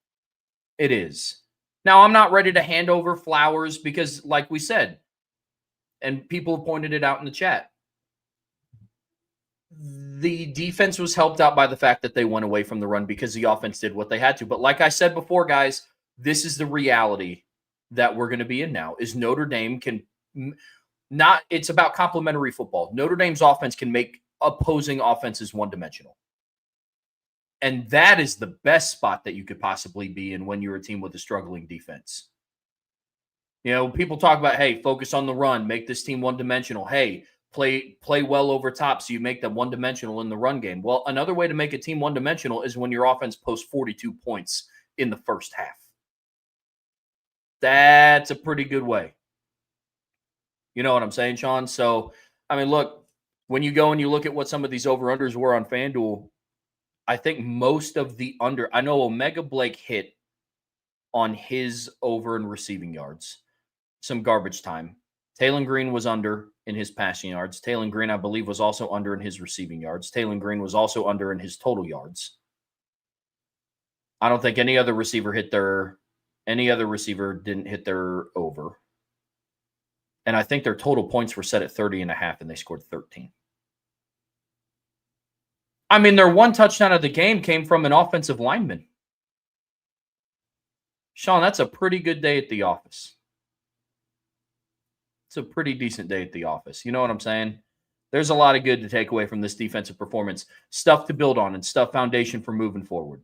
it is. Now, I'm not ready to hand over flowers because, like we said, and people have pointed it out in the chat, the defense was helped out by the fact that they went away from the run because the offense did what they had to. But like I said before, guys, this is the reality that we're going to be in now, is Notre Dame can not – it's about complementary football. Notre Dame's offense can make opposing offenses one-dimensional. And that is the best spot that you could possibly be in when you're a team with a struggling defense. You know, people talk about, hey, focus on the run, make this team one-dimensional. Hey, play well over top so you make them one-dimensional in the run game. Well, another way to make a team one-dimensional is when your offense posts 42 points in the first half. That's a pretty good way. You know what I'm saying, Sean? So, I mean, look, when you go and you look at what some of these over-unders were on FanDuel, I think most of the under – I know Omega Blake hit on his over in receiving yards. Some garbage time. Taylor Green was under in his passing yards. Taylor Green, I believe, was also under in his receiving yards. Taylor Green was also under in his total yards. I don't think any other receiver didn't hit their over. And I think their total points were set at 30.5, and they scored 13. I mean, their one touchdown of the game came from an offensive lineman. Sean, that's a pretty good day at the office. It's a pretty decent day at the office. You know what I'm saying? There's a lot of good to take away from this defensive performance. Stuff to build on and stuff foundation for moving forward.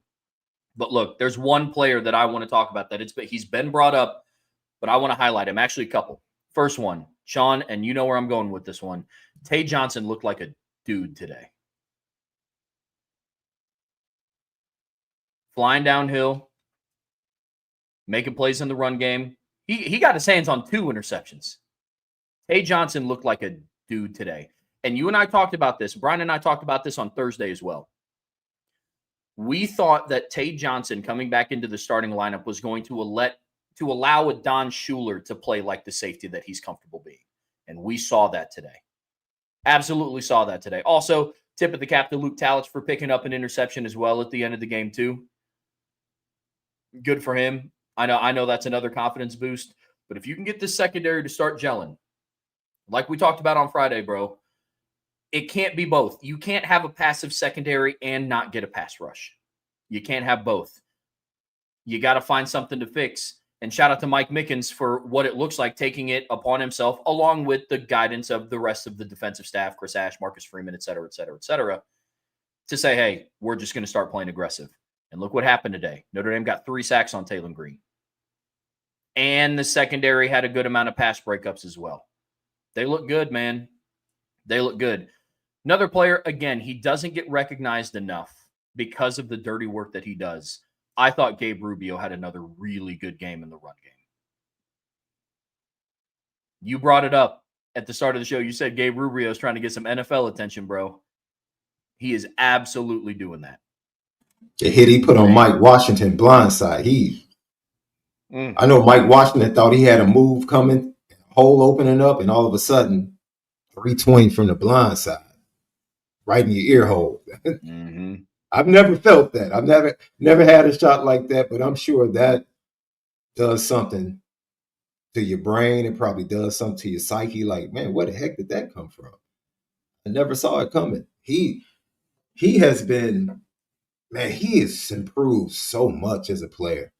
But look, there's one player that I want to talk about he's been brought up, but I want to highlight him. Actually, a couple. First one, Sean, and you know where I'm going with this one. Tay Johnson looked like a dude today. Flying downhill, making plays in the run game. He got his hands on 2 interceptions. Tay Johnson looked like a dude today. And you and I talked about this. Brian and I talked about this on Thursday as well. We thought that Tay Johnson coming back into the starting lineup was going to allow a Don Schuler to play like the safety that he's comfortable being. And we saw that today. Absolutely saw that today. Also, tip of the cap to Luke Talich for picking up an interception as well at the end of the game too. Good for him. I know that's another confidence boost. But if you can get this secondary to start gelling, like we talked about on Friday, bro, it can't be both. You can't have a passive secondary and not get a pass rush. You can't have both. You got to find something to fix. And shout out to Mike Mickens for what it looks like taking it upon himself, along with the guidance of the rest of the defensive staff, Chris Ash, Marcus Freeman, et cetera, to say, hey, we're just going to start playing aggressive. And look what happened today. Notre Dame got 3 sacks on Taylor Green. And the secondary had a good amount of pass breakups as well. They look good, man. They look good. Another player, again, he doesn't get recognized enough because of the dirty work that he does. I thought Gabe Rubio had another really good game in the run game. You brought it up at the start of the show. You said Gabe Rubio is trying to get some NFL attention, bro. He is absolutely doing that. The hit he put on Mike Washington blindside. I know Mike Washington thought he had a move coming, hole opening up, and all of a sudden, 320 from the blind side, right in your ear hole. Mm-hmm. I've never felt that. I've never had a shot like that, but I'm sure that does something to your brain. It probably does something to your psyche. Like, man, where the heck did that come from? I never saw it coming. He has been, man, he has improved so much as a player.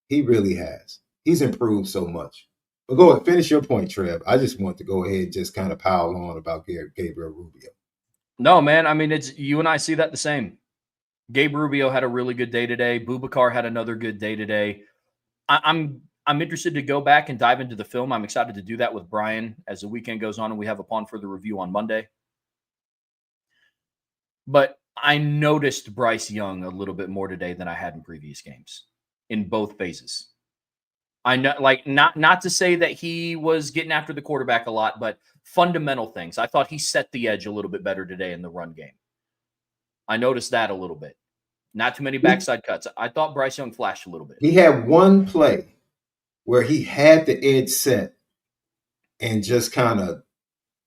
He really has. He's improved so much. But go ahead, finish your point, Trev. I just want to go ahead and just kind of pile on about Gabriel Rubio. No, man. I mean, it's you and I see that the same. Gabe Rubio had a really good day today. Boubacar had another good day today. I'm interested to go back and dive into the film. I'm excited to do that with Brian as the weekend goes on and we have upon further review on Monday. But I noticed Bryce Young a little bit more today than I had in previous games in both phases. I know, like, not to say that he was getting after the quarterback a lot, but fundamental things. I thought he set the edge a little bit better today in the run game. I noticed that a little bit. Not too many backside cuts. I thought Bryce Young flashed a little bit. He had one play where he had the edge set and just kind of,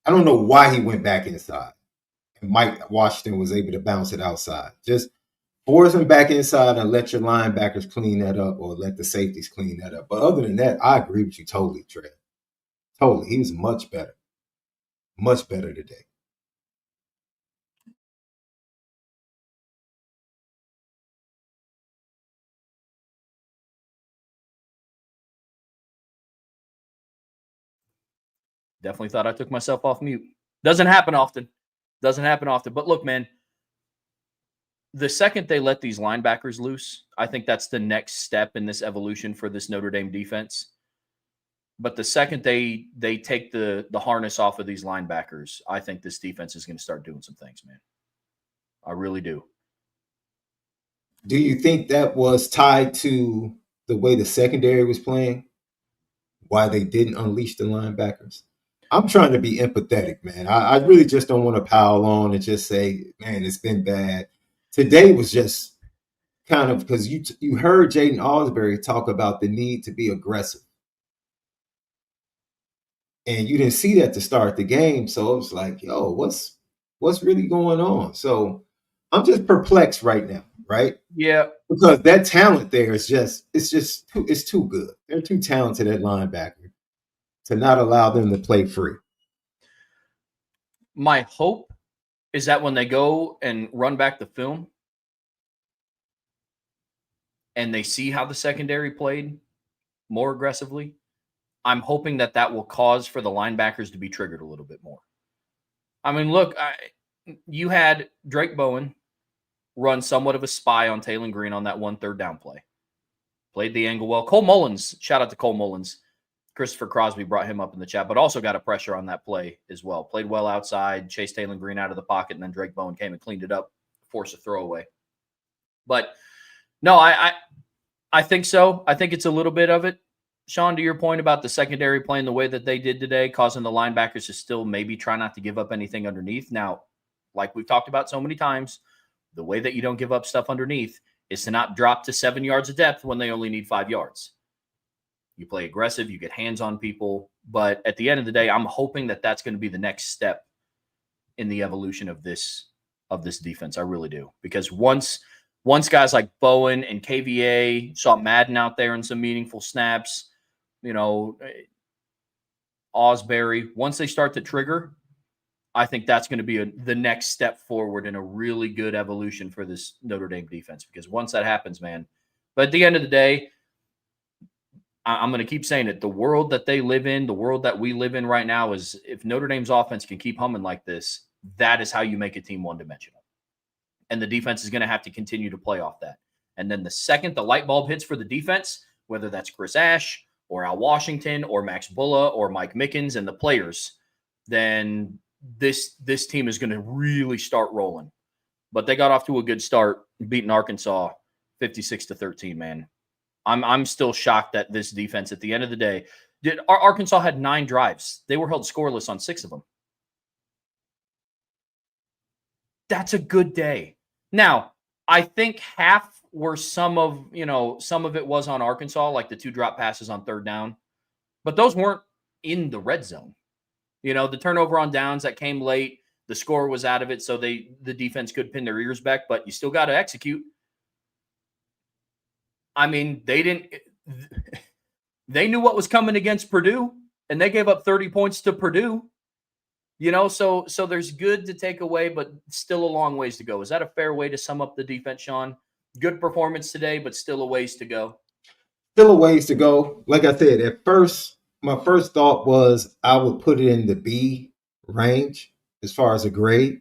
I don't know why he went back inside. And Mike Washington was able to bounce it outside. Just force him back inside and let your linebackers clean that up or let the safeties clean that up. But other than that, I agree with you totally, Trey. Totally. He was much better. Much better today. Definitely thought I took myself off mute. Doesn't happen often. Doesn't happen often. But look, man, the second they let these linebackers loose, I think that's the next step in this evolution for this Notre Dame defense. But the second they take the harness off of these linebackers, I think this defense is going to start doing some things, man. I really do. Do you think that was tied to the way the secondary was playing? Why they didn't unleash the linebackers? I'm trying to be empathetic, man. I really just don't want to pile on and just say, man, it's been bad. Today was just kind of because you heard Jaden Osbury talk about the need to be aggressive. And you didn't see that to start the game. So it was like, yo, what's really going on? So I'm just perplexed right now, right? Yeah. Because that talent there is it's too good. They're too talented at linebacker to not allow them to play free. My hope is that when they go and run back the film and they see how the secondary played more aggressively, I'm hoping that will cause for the linebackers to be triggered a little bit more. I mean, look, you had Drake Bowen run somewhat of a spy on Taylor Green on that 1 3rd down play. Played the angle well. Cole Mullins, shout out to Cole Mullins. Christopher Crosby brought him up in the chat, but also got a pressure on that play as well. Played well outside, chased Taylor Green out of the pocket, and then Drake Bowen came and cleaned it up, forced a throwaway. But no, I think so. I think it's a little bit of it. Sean, to your point about the secondary playing the way that they did today, causing the linebackers to still maybe try not to give up anything underneath. Now, like we've talked about so many times, the way that you don't give up stuff underneath is to not drop to 7 yards of depth when they only need 5 yards. You play aggressive, you get hands on people. But at the end of the day, I'm hoping that that's going to be the next step in the evolution of this defense. I really do. Because once guys like Bowen and KVA saw Madden out there in some meaningful snaps, Osbury, once they start to trigger, I think that's going to be the next step forward in a really good evolution for this Notre Dame defense. Because once that happens, man. But at the end of the day, I'm going to keep saying it. The world that they live in, the world that we live in right now is if Notre Dame's offense can keep humming like this, that is how you make a team one-dimensional. And the defense is going to have to continue to play off that. And then the second the light bulb hits for the defense, whether that's Chris Ash or Al Washington or Max Bulla or Mike Mickens and the players, then this team is going to really start rolling. But they got off to a good start, beating Arkansas 56-13, man. I'm still shocked that this defense, at the end of the day, Arkansas had 9 drives. They were held scoreless on 6 of them. That's a good day. Now, I think half were some of it was on Arkansas, like the 2 drop passes on 3rd down, but those weren't in the red zone. The turnover on downs that came late, the score was out of it, so the defense could pin their ears back, but you still got to execute. I mean, they knew what was coming against Purdue, and they gave up 30 points to Purdue. So there's good to take away, but still a long ways to go. Is that a fair way to sum up the defense, Sean? Good performance today, but still a ways to go. Still a ways to go. Like I said, at first, my first thought was I would put it in the B range as far as a grade.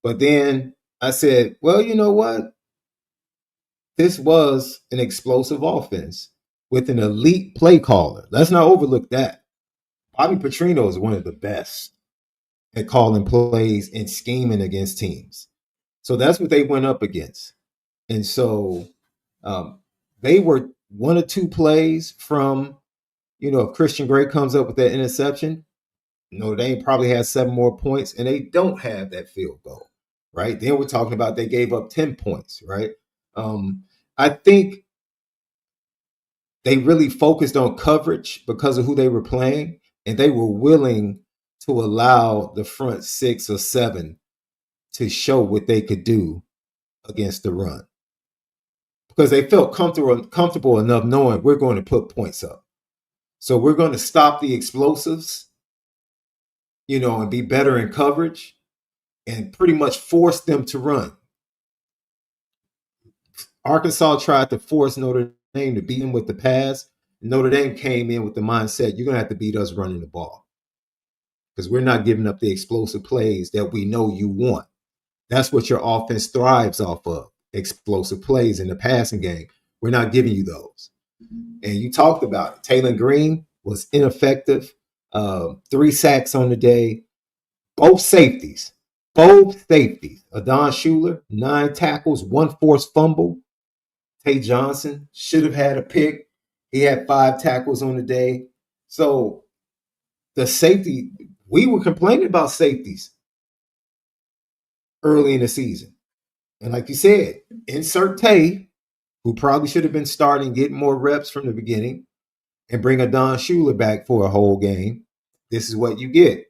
But then I said, well, you know what? This was an explosive offense with an elite play caller. Let's not overlook that. Bobby Petrino is one of the best at calling plays and scheming against teams. So that's what they went up against. And so they were one or two plays from, if Christian Gray comes up with that interception, Notre Dame probably has 7 more points, and they don't have that field goal, right? Then we're talking about they gave up 10 points, right? I think they really focused on coverage because of who they were playing, and they were willing to allow the front 6 or 7 to show what they could do against the run, because they felt comfortable enough knowing we're going to put points up. So we're going to stop the explosives, and be better in coverage and pretty much force them to run. Arkansas tried to force Notre Dame to beat them with the pass. Notre Dame came in with the mindset, you're going to have to beat us running the ball because we're not giving up the explosive plays that we know you want. That's what your offense thrives off of, explosive plays in the passing game. We're not giving you those. And you talked about it. Taylor Green was ineffective. 3 sacks on the day. Both safeties. Adon Schuler, 9 tackles, 1 forced fumble. Tay Johnson should have had a pick. He had 5 tackles on the day. So the safety, we were complaining about safeties early in the season. And like you said, insert Tay, who probably should have been starting, getting more reps from the beginning, and bring Adon Schuler back for a whole game. This is what you get.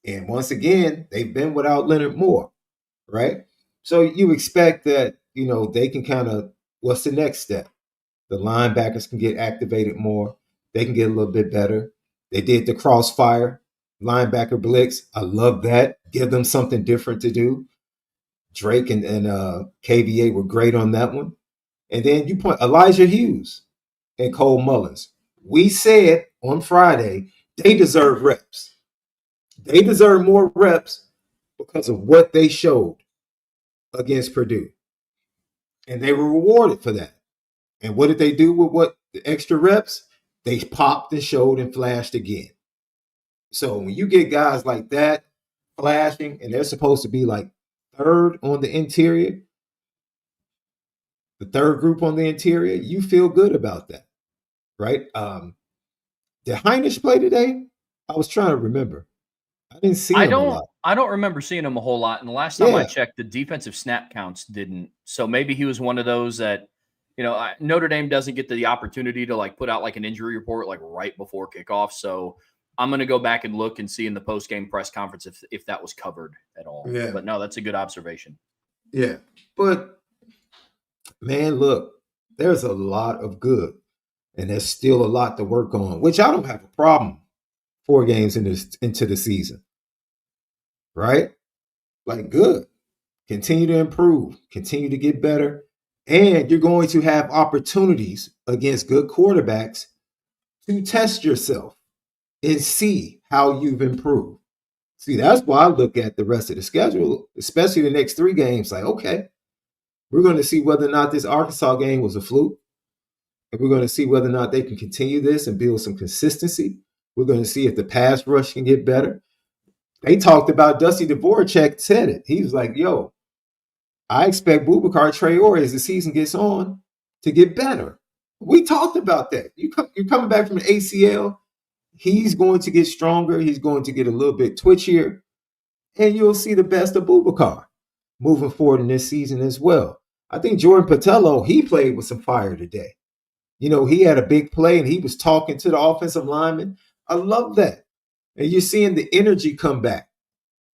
And once again, they've been without Leonard Moore, right? So you expect that, they can kind of, what's the next step? The linebackers can get activated more. They can get a little bit better. They did the crossfire, linebacker blitz. I love that. Give them something different to do. Drake and KVA were great on that one. And then you point Elijah Hughes and Cole Mullins. We said on Friday, they deserve reps. They deserve more reps because of what they showed against Purdue. And they were rewarded for that. And what did they do with the extra reps? They popped and showed and flashed again. So when you get guys like that flashing, and they're supposed to be like third on the interior, the third group on the interior, you feel good about that, right? Did Heinisch play today? I was trying to remember. I didn't see him a lot. I don't remember seeing him a whole lot. And the last time I checked, the defensive snap counts didn't. So maybe he was one of those that, Notre Dame doesn't get the opportunity to put out an injury report right before kickoff. So I'm going to go back and look and see in the post-game press conference if that was covered at all. Yeah. But no, that's a good observation. Yeah. But, man, look, there's a lot of good. And there's still a lot to work on, which I don't have a problem 4 games into the season. Right? Good. Continue to improve. Continue to get better. And you're going to have opportunities against good quarterbacks to test yourself and see how you've improved. See, that's why I look at the rest of the schedule, especially the next 3 games, okay, we're going to see whether or not this Arkansas game was a fluke. And we're going to see whether or not they can continue this and build some consistency. We're going to see if the pass rush can get better. They talked about Dusty Dvorak said it. He was like, yo, I expect Boubacar Traore as the season gets on to get better. We talked about that. You're coming back from an ACL. He's going to get stronger. He's going to get a little bit twitchier. And you'll see the best of Boubacar moving forward in this season as well. I think Jordan Patello, he played with some fire today. He had a big play and he was talking to the offensive lineman. I love that. And you're seeing the energy come back,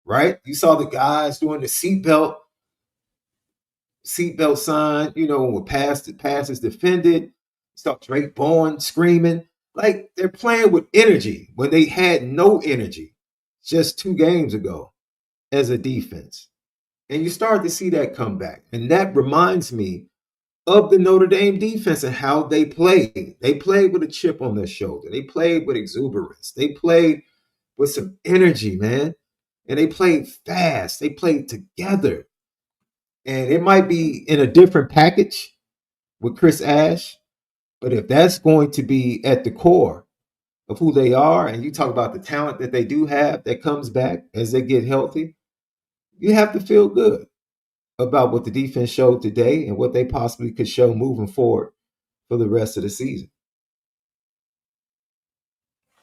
right? You saw the guys doing the seatbelt sign, when passes defended. You saw Drake Bowen screaming. They're playing with energy when they had no energy just 2 games ago as a defense. And you start to see that come back. And that reminds me of the Notre Dame defense and how they played. They played with a chip on their shoulder. They played with exuberance. They played with some energy, man. And they played fast. They played together. And it might be in a different package with Chris Ash, but if that's going to be at the core of who they are, and you talk about the talent that they do have that comes back as they get healthy, you have to feel good about what the defense showed today and what they possibly could show moving forward for the rest of the season.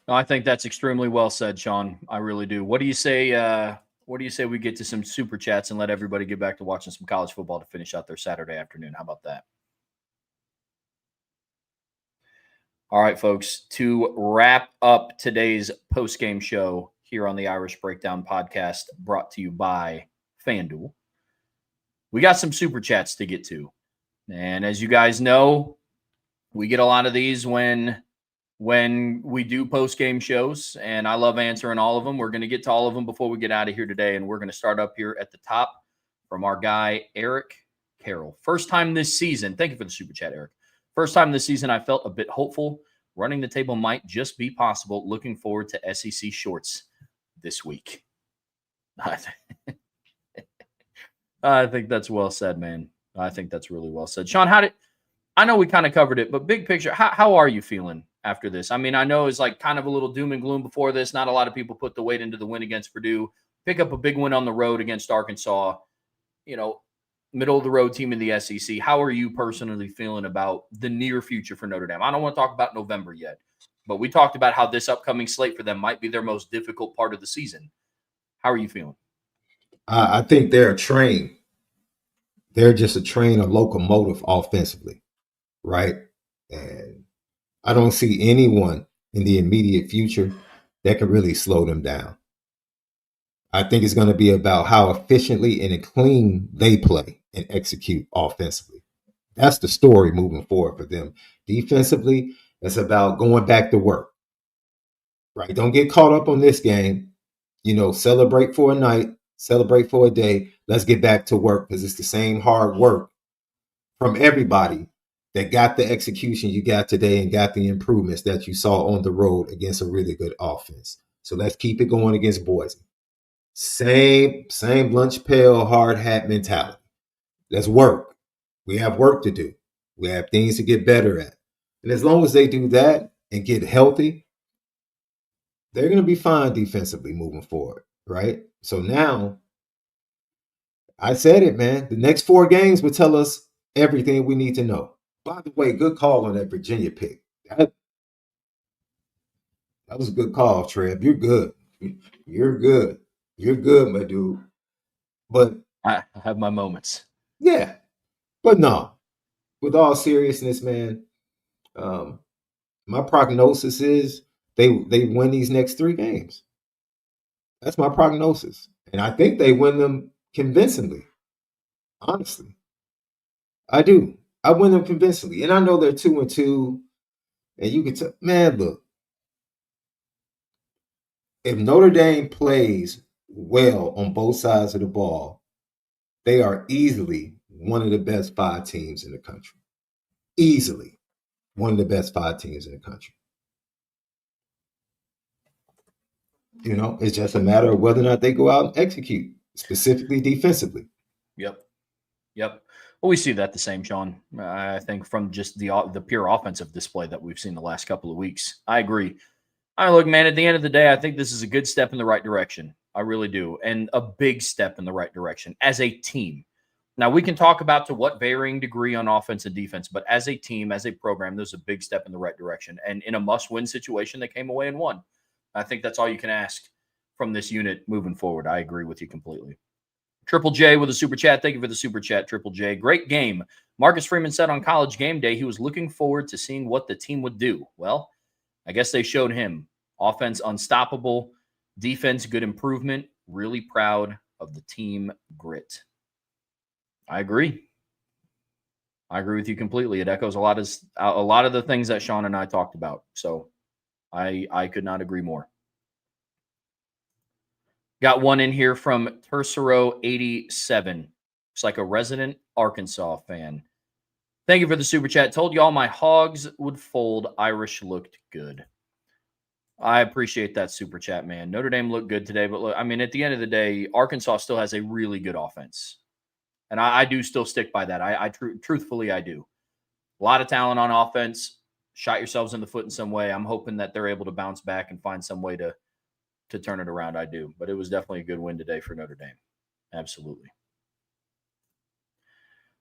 No, I think that's extremely well said, Sean. I really do. What do you say? What do you say we get to some super chats and let everybody get back to watching some college football to finish out their Saturday afternoon? How about that? All right, folks. To wrap up today's post-game show here on the Irish Breakdown podcast, brought to you by FanDuel, we got some super chats to get to, and as you guys know, we get a lot of these when we do post-game shows, and I love answering all of them. We're going to get to all of them before we get out of here today, and we're going to start up here at the top from our guy, Eric Carroll. First time this season, thank you for the super chat, Eric. First time this season, I felt a bit hopeful. Running the table might just be possible. Looking forward to SEC shorts this week. I think that's well said, man. I think that's really well said. Sean, I know we kind of covered it, but big picture, how are you feeling after this? I mean, I know it's like kind of a little doom and gloom before this. Not a lot of people put the weight into the win against Purdue. Pick up a big win on the road against Arkansas. You know, middle of the road team in the SEC. How are you personally feeling about the near future for Notre Dame? I don't want to talk about November yet, but we talked about how this upcoming slate for them might be their most difficult part of the season. How are you feeling? I think they're a train. They're just a train, a locomotive offensively, right? And I don't see anyone in the immediate future that can really slow them down. I think it's going to be about how efficiently and clean they play and execute offensively. That's the story moving forward for them. Defensively, it's about going back to work, right? Don't get caught up on this game. You know, celebrate for a night, celebrate for a day. Let's get back to work because it's the same hard work from everybody that got the execution you got today and got the improvements that you saw on the road against a really good offense. So let's keep it going against Boise. Same lunch pail, hard hat mentality. Let's work. We have work to do. We have things to get better at. And as long as they do that and get healthy, they're going to be fine defensively moving forward, right? So now, I said it, man. The next 4 games will tell us everything we need to know. By the way, good call on that Virginia pick. That was a good call, Trev. You're good. You're good. You're good, my dude. But I have my moments. Yeah. But no, with all seriousness, man, my prognosis is they win these next 3 games. That's my prognosis. And I think they win them convincingly. Honestly. I do. I win them convincingly. And I know they're 2-2. And you can tell, man, look. If Notre Dame plays well on both sides of the ball, they are easily one of the best 5 teams in the country. Easily one of the best 5 teams in the country. You know, it's just a matter of whether or not they go out and execute, specifically defensively. Yep. Well, we see that the same, Sean. I think from just the pure offensive display that we've seen the last couple of weeks. I agree. Look, man, at the end of the day, I think this is a good step in the right direction. I really do. And a big step in the right direction as a team. Now, we can talk about to what varying degree on offense and defense, but as a team, as a program, there's a big step in the right direction. And in a must-win situation, they came away and won. I think that's all you can ask from this unit moving forward. I agree with you completely. Triple J with a super chat. Thank you for the super chat, Triple J. Great game. Marcus Freeman said on College Game Day he was looking forward to seeing what the team would do. Well, I guess they showed him. Offense unstoppable. Defense good improvement. Really proud of the team grit. I agree. I agree with you completely. It echoes a lot of the things that Sean and I talked about. So I could not agree more. Got one in here from Tercero87. It's like a resident Arkansas fan. Thank you for the super chat. Told y'all my hogs would fold. Irish looked good. I appreciate that super chat, man. Notre Dame looked good today, but look, I mean, at the end of the day, Arkansas still has a really good offense. And I do still stick by that. Truthfully, I do. A lot of talent on offense. Shot yourselves in the foot in some way. I'm hoping that they're able to bounce back and find some way to turn it around. I do. But it was definitely a good win today for Notre Dame. Absolutely.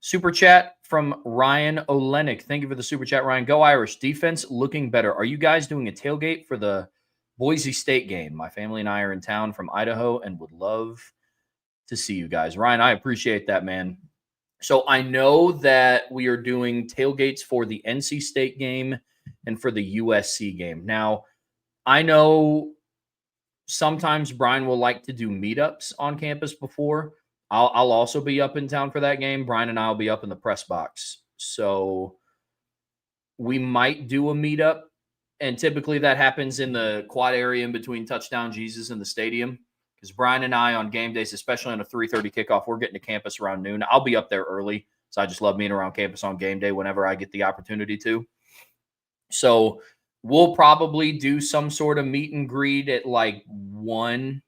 Super chat from Ryan Olenek. Thank you for the super chat, Ryan. Go Irish. Defense looking better. Are you guys doing a tailgate for the Boise State game? My family and I are in town from Idaho and would love to see you guys. Ryan, I appreciate that, man. So I know that we are doing tailgates for the NC State game and for the USC game. Now, I know sometimes Brian will like to do meetups on campus before. I'll also be up in town for that game. Brian and I will be up in the press box. So we might do a meetup. And typically that happens in the quad area in between Touchdown Jesus and the stadium. Because Brian and I on game days, especially on a 3:30 kickoff, we're getting to campus around noon. I'll be up there early. So I just love being around campus on game day whenever I get the opportunity to. So we'll probably do some sort of meet and greet at like 1.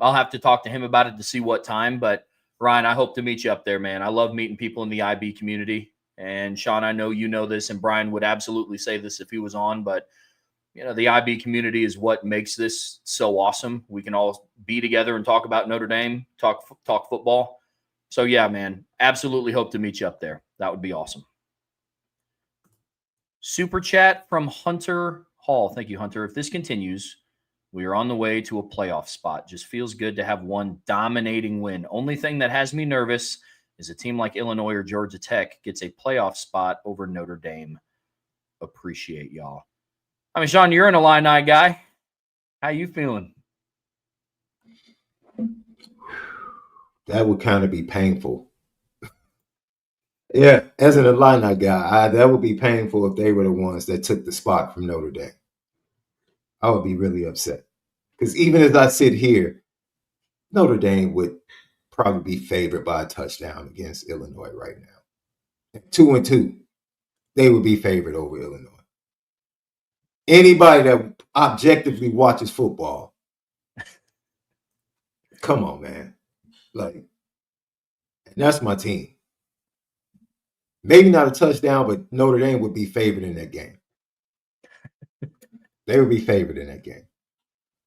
I'll have to talk to him about it to see what time. But Ryan, I hope to meet you up there, man. I love meeting people in the IB community. And Sean, I know you know this, and Brian would absolutely say this if he was on, but you know, the IB community is what makes this so awesome. We can all be together and talk about Notre Dame, talk football. So yeah, man, absolutely hope to meet you up there. That would be awesome. Super chat from Hunter Hall. Thank you, Hunter. If this continues, we are on the way to a playoff spot. Just feels good to have one dominating win. Only thing that has me nervous is a team like Illinois or Georgia Tech gets a playoff spot over Notre Dame. Appreciate y'all. I mean, Sean, you're an Illini guy. How you feeling? That would kind of be painful. Yeah, as an Illini guy, that would be painful if they were the ones that took the spot from Notre Dame. I would be really upset. Because even as I sit here, Notre Dame would probably be favored by a touchdown against Illinois right now. 2-2, they would be favored over Illinois. Anybody that objectively watches football, come on, man. Like, that's my team. Maybe not a touchdown, but Notre Dame would be favored in that game. They would be favored in that game.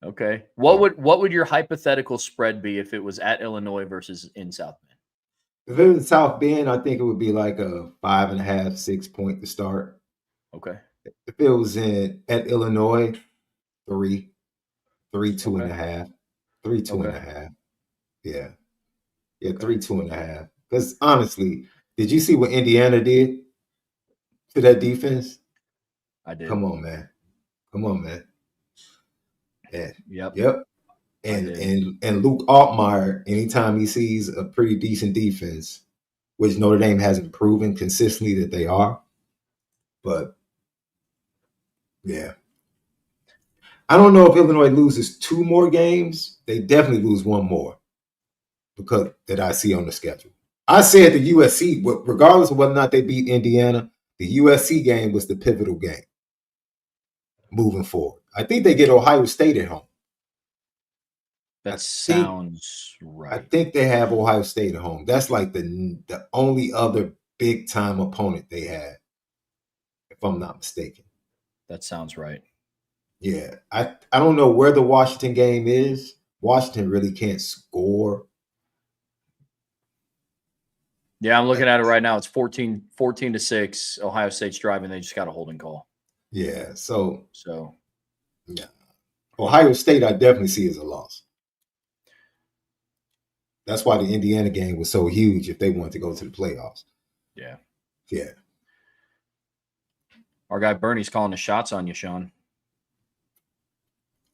Okay. What would your hypothetical spread be if it was at Illinois versus in South Bend? If it was in South Bend, I think it would be like a 5.5, 6 point to start. Okay. If it was at Illinois, 3, 2.5, 3, 2.5. Yeah. Yeah, 3, 2.5. Because honestly, did you see what Indiana did to that defense? I did. Come on, man. Yeah. Yep. And Luke Altmaier, anytime he sees a pretty decent defense, which Notre Dame hasn't proven consistently that they are, but yeah. I don't know if Illinois loses 2 more games. They definitely lose 1 more because that I see on the schedule. I said the USC, regardless of whether or not they beat Indiana, the USC game was the pivotal game moving forward. I think they get Ohio State at home. That sounds right. I think they have Ohio State at home. That's like the only other big time opponent they had, if I'm not mistaken. That sounds right. Yeah. I don't know where the Washington game is. Washington really can't score. Yeah, I'm looking at it right now. It's 14-6. Ohio State's driving. They just got a holding call. Yeah. So yeah. Ohio State, I definitely see as a loss. That's why the Indiana game was so huge if they wanted to go to the playoffs. Yeah. Yeah. Our guy Bernie's calling the shots on you, Sean.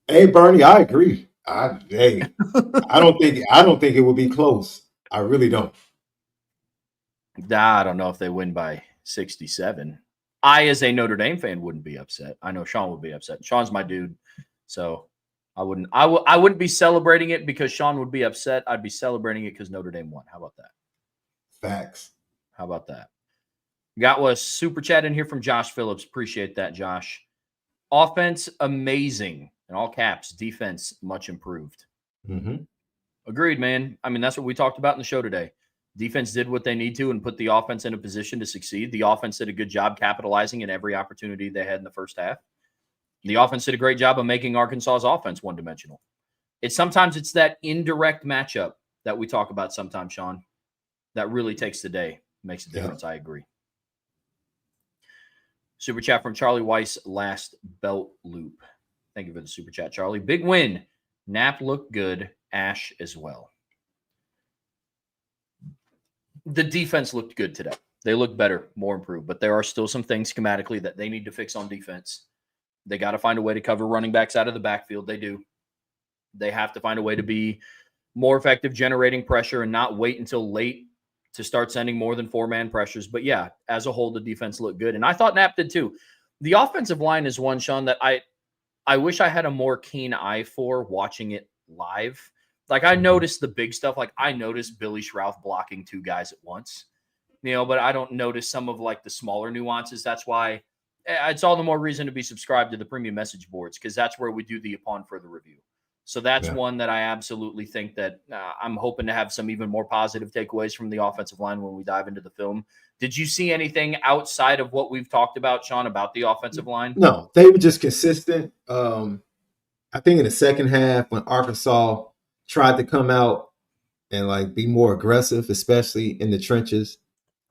Hey, Bernie, I agree. I don't think it will be close. I really don't. I don't know if they win by 67. I, as a Notre Dame fan, wouldn't be upset. I know Sean would be upset. Sean's my dude, so I wouldn't be celebrating it because Sean would be upset. I'd be celebrating it because Notre Dame won. How about that? Facts. How about that? Got a super chat in here from Josh Phillips. Appreciate that, Josh. Offense, amazing. In all caps. Defense, much improved. Mm-hmm. Agreed, man. I mean, that's what we talked about in the show today. Defense did what they need to and put the offense in a position to succeed. The offense did a good job capitalizing in every opportunity they had in the first half. The offense did a great job of making Arkansas's offense one-dimensional. Sometimes it's that indirect matchup that we talk about sometimes, Sean, that really takes the day. Makes a difference. I agree. Super chat from Charlie Weiss, last belt loop. Thank you for the super chat, Charlie. Big win. Knapp looked good. Ash as well. The defense looked good today. They look better, more improved, but there are still some things schematically that they need to fix on defense. They got to find a way to cover running backs out of the backfield. They do. They have to find a way to be more effective generating pressure and not wait until late to start sending more than 4-man pressures. But yeah, as a whole, the defense looked good. And I thought Knapp did too. The offensive line is one, Sean, that I wish I had a more keen eye for watching it live. Like I noticed the big stuff. Like I noticed Billy Schrauth blocking 2 guys at once, but I don't notice some of like the smaller nuances. That's why it's all the more reason to be subscribed to the premium message boards, because that's where we do the upon further review. So that's one that I absolutely think that I'm hoping to have some even more positive takeaways from the offensive line when we dive into the film. Did you see anything outside of what we've talked about, Sean, about the offensive line? No, they were just consistent. I think in the second half when Arkansas tried to come out and like be more aggressive, especially in the trenches,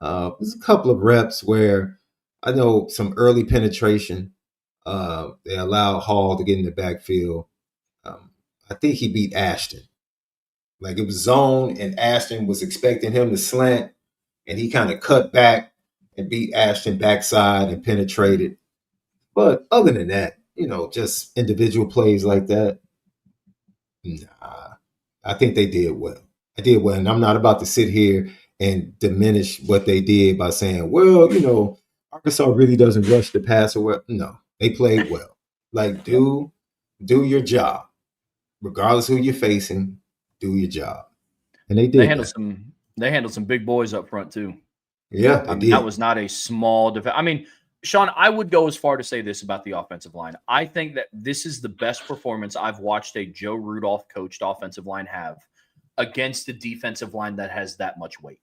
there's a couple of reps where I know some early penetration. They allowed Hall to get in the backfield. I think he beat Ashton. Like it was zone, and Ashton was expecting him to slant, and he kind of cut back and beat Ashton backside and penetrated. But other than that, just individual plays like that, nah, I think they did well. I did well, and I'm not about to sit here and diminish what they did by saying, well, Arkansas really doesn't rush the passer well. No, they played well. Like, do your job. Regardless who you're facing, do your job. And they did. They handled some big boys up front too. Yeah, they did. That was not a small defense. I mean, Sean, I would go as far to say this about the offensive line. I think that this is the best performance I've watched a Joe Rudolph coached offensive line have against a defensive line that has that much weight.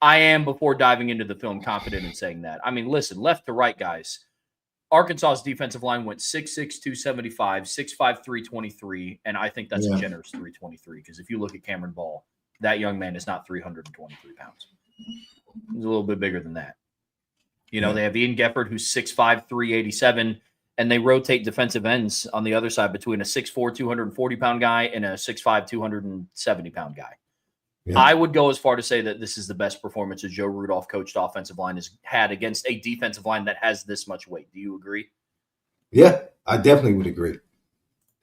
I am, before diving into the film, confident in saying that. I mean, listen, left to right, guys. Arkansas's defensive line went 6'6", 275, 6'5", 323, and I think that's a generous 323, because if you look at Cameron Ball, that young man is not 323 pounds. He's a little bit bigger than that. They have Ian Gefford, who's 6'5", 387, and they rotate defensive ends on the other side between a 6'4", 240-pound guy and a 6'5", 270-pound guy. Yeah. I would go as far to say that this is the best performance a Joe Rudolph coached offensive line has had against a defensive line that has this much weight. Do you agree? Yeah, I definitely would agree.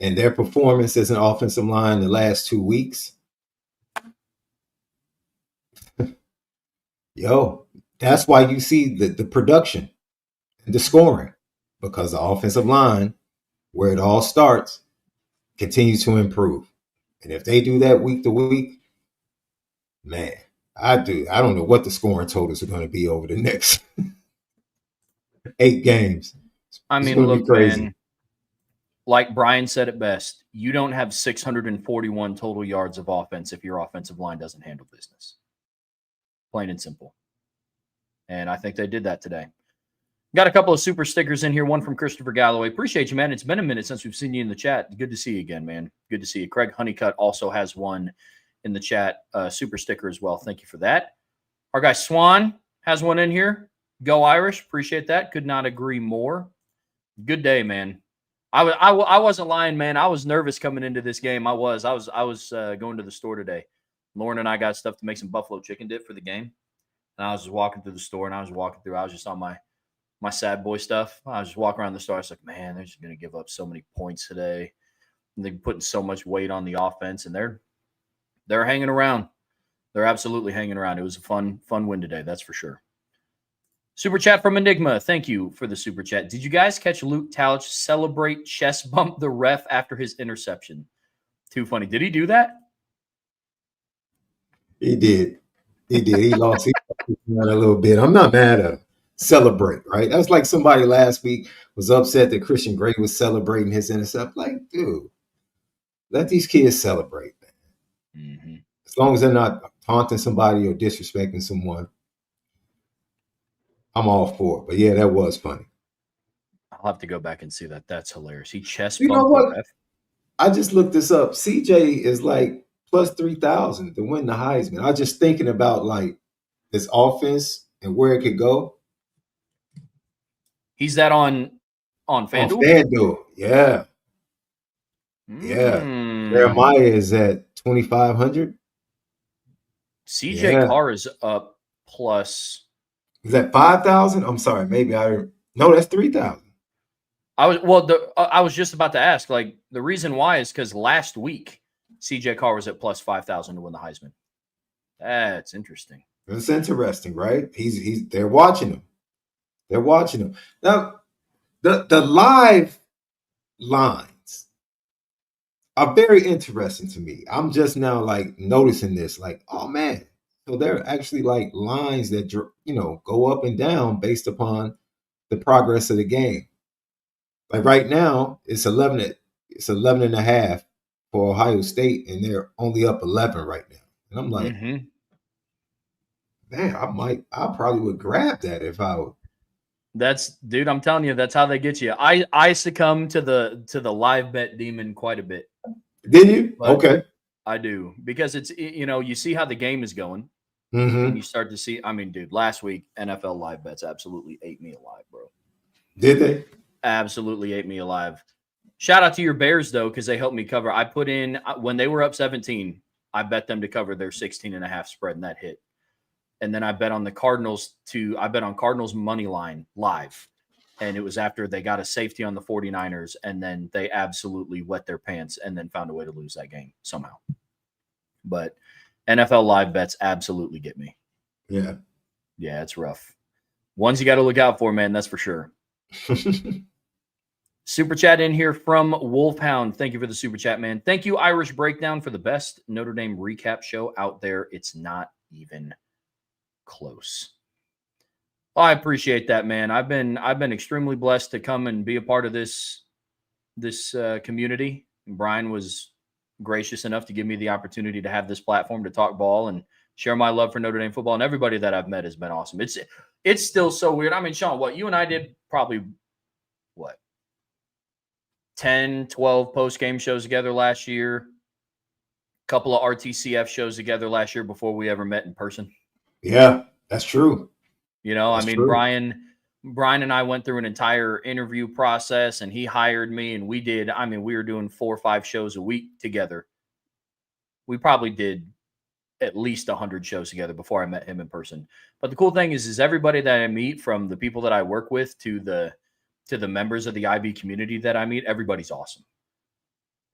And their performance as an offensive line the last 2 weeks, that's why you see the production and the scoring, because the offensive line, where it all starts, continues to improve. And if they do that week to week, man, I don't know what the scoring totals are going to be over the next 8 games. I mean, look, man, like Brian said it best, you don't have 641 total yards of offense if your offensive line doesn't handle business. Plain and simple. And I think they did that today. Got a couple of super stickers in here. One from Christopher Galloway. Appreciate you, man. It's been a minute since we've seen you in the chat. Good to see you again, man. Good to see you. Craig Honeycutt also has one in the chat, super sticker as well. Thank you for that. Our guy Swan has one in here. Go Irish. Appreciate that. Could not agree more. Good day, man. I wasn't lying, man. I was nervous coming into this game. I was going to the store today. Lauren and I got stuff to make some buffalo chicken dip for the game. And I was just walking through the store, and I was just on my sad boy stuff. I was just walking around the store. I was like, man, they're just going to give up so many points today. And they're putting so much weight on the offense, and they're hanging around. They're absolutely hanging around. It was a fun win today, that's for sure. Super chat from Enigma. Thank you for the super chat. Did you guys catch Luke Talich celebrate chest bump the ref after his interception? Too funny. Did he do that? He did. He lost a little bit. I'm not mad at him. Celebrate, right? That's like somebody last week was upset that Christian Gray was celebrating his intercept. Like, dude, let these kids celebrate, man. Mm-hmm. As long as they're not taunting somebody or disrespecting someone, I'm all for it. But yeah, that was funny. I'll have to go back and see that. That's hilarious. He chest bumped. You know what? I just looked this up. CJ is like plus 3,000 to win the Heisman. I was just thinking about like this offense and where it could go? He's that on On FanDuel? FanDuel, yeah. Yeah. Jeremiah is at 2,500. CJ Yeah. Carr is up plus. Is that 5,000? I'm sorry. Maybe no, that's 3,000. I was just about to ask, like, the reason why is because last week CJ Carr was at plus 5,000 to win the Heisman. That's interesting. It's interesting, right? They're watching him. They're watching him. Now, the live lines are very interesting to me. I'm just now like noticing this, like, oh man. So they're actually like lines that go up and down based upon the progress of the game. Like right now, it's 11 and a half for Ohio State, and they're only up 11 right now. And I'm like, man, I probably would grab that if I would. Dude, I'm telling you, that's how they get you. I succumb to the live bet demon quite a bit. Did you? Okay. I do, because it's, you see how the game is going. And you start to see, I mean, dude, last week, NFL live bets absolutely ate me alive, bro. Did they? Absolutely ate me alive. Shout out to your Bears, though, because they helped me cover. I put in, when they were up 17, I bet them to cover their 16.5 spread, and that hit. And then I bet on Cardinals money line live. And it was after they got a safety on the 49ers, and then they absolutely wet their pants and then found a way to lose that game somehow. But NFL live bets absolutely get me. Yeah. Yeah, it's rough. Ones you got to look out for, man, that's for sure. Super chat in here from Wolfhound. Thank you for the super chat, man. Thank you, Irish Breakdown, for the best Notre Dame recap show out there. It's not even close. Well, I appreciate that, man. I've been extremely blessed to come and be a part of this community. Brian was gracious enough to give me the opportunity to have this platform to talk ball and share my love for Notre Dame football. And everybody that I've met has been awesome. It's still so weird. I mean, Sean, what you and I did probably 10, 12 post-game shows together last year, a couple of RTCF shows together last year before we ever met in person. Yeah, that's true. That's true. Brian and I went through an entire interview process, and he hired me, and we were doing 4 or 5 shows a week together. We probably did at least 100 shows together before I met him in person. But the cool thing is everybody that I meet, from the people that I work with to the members of the IB community that I meet, everybody's awesome.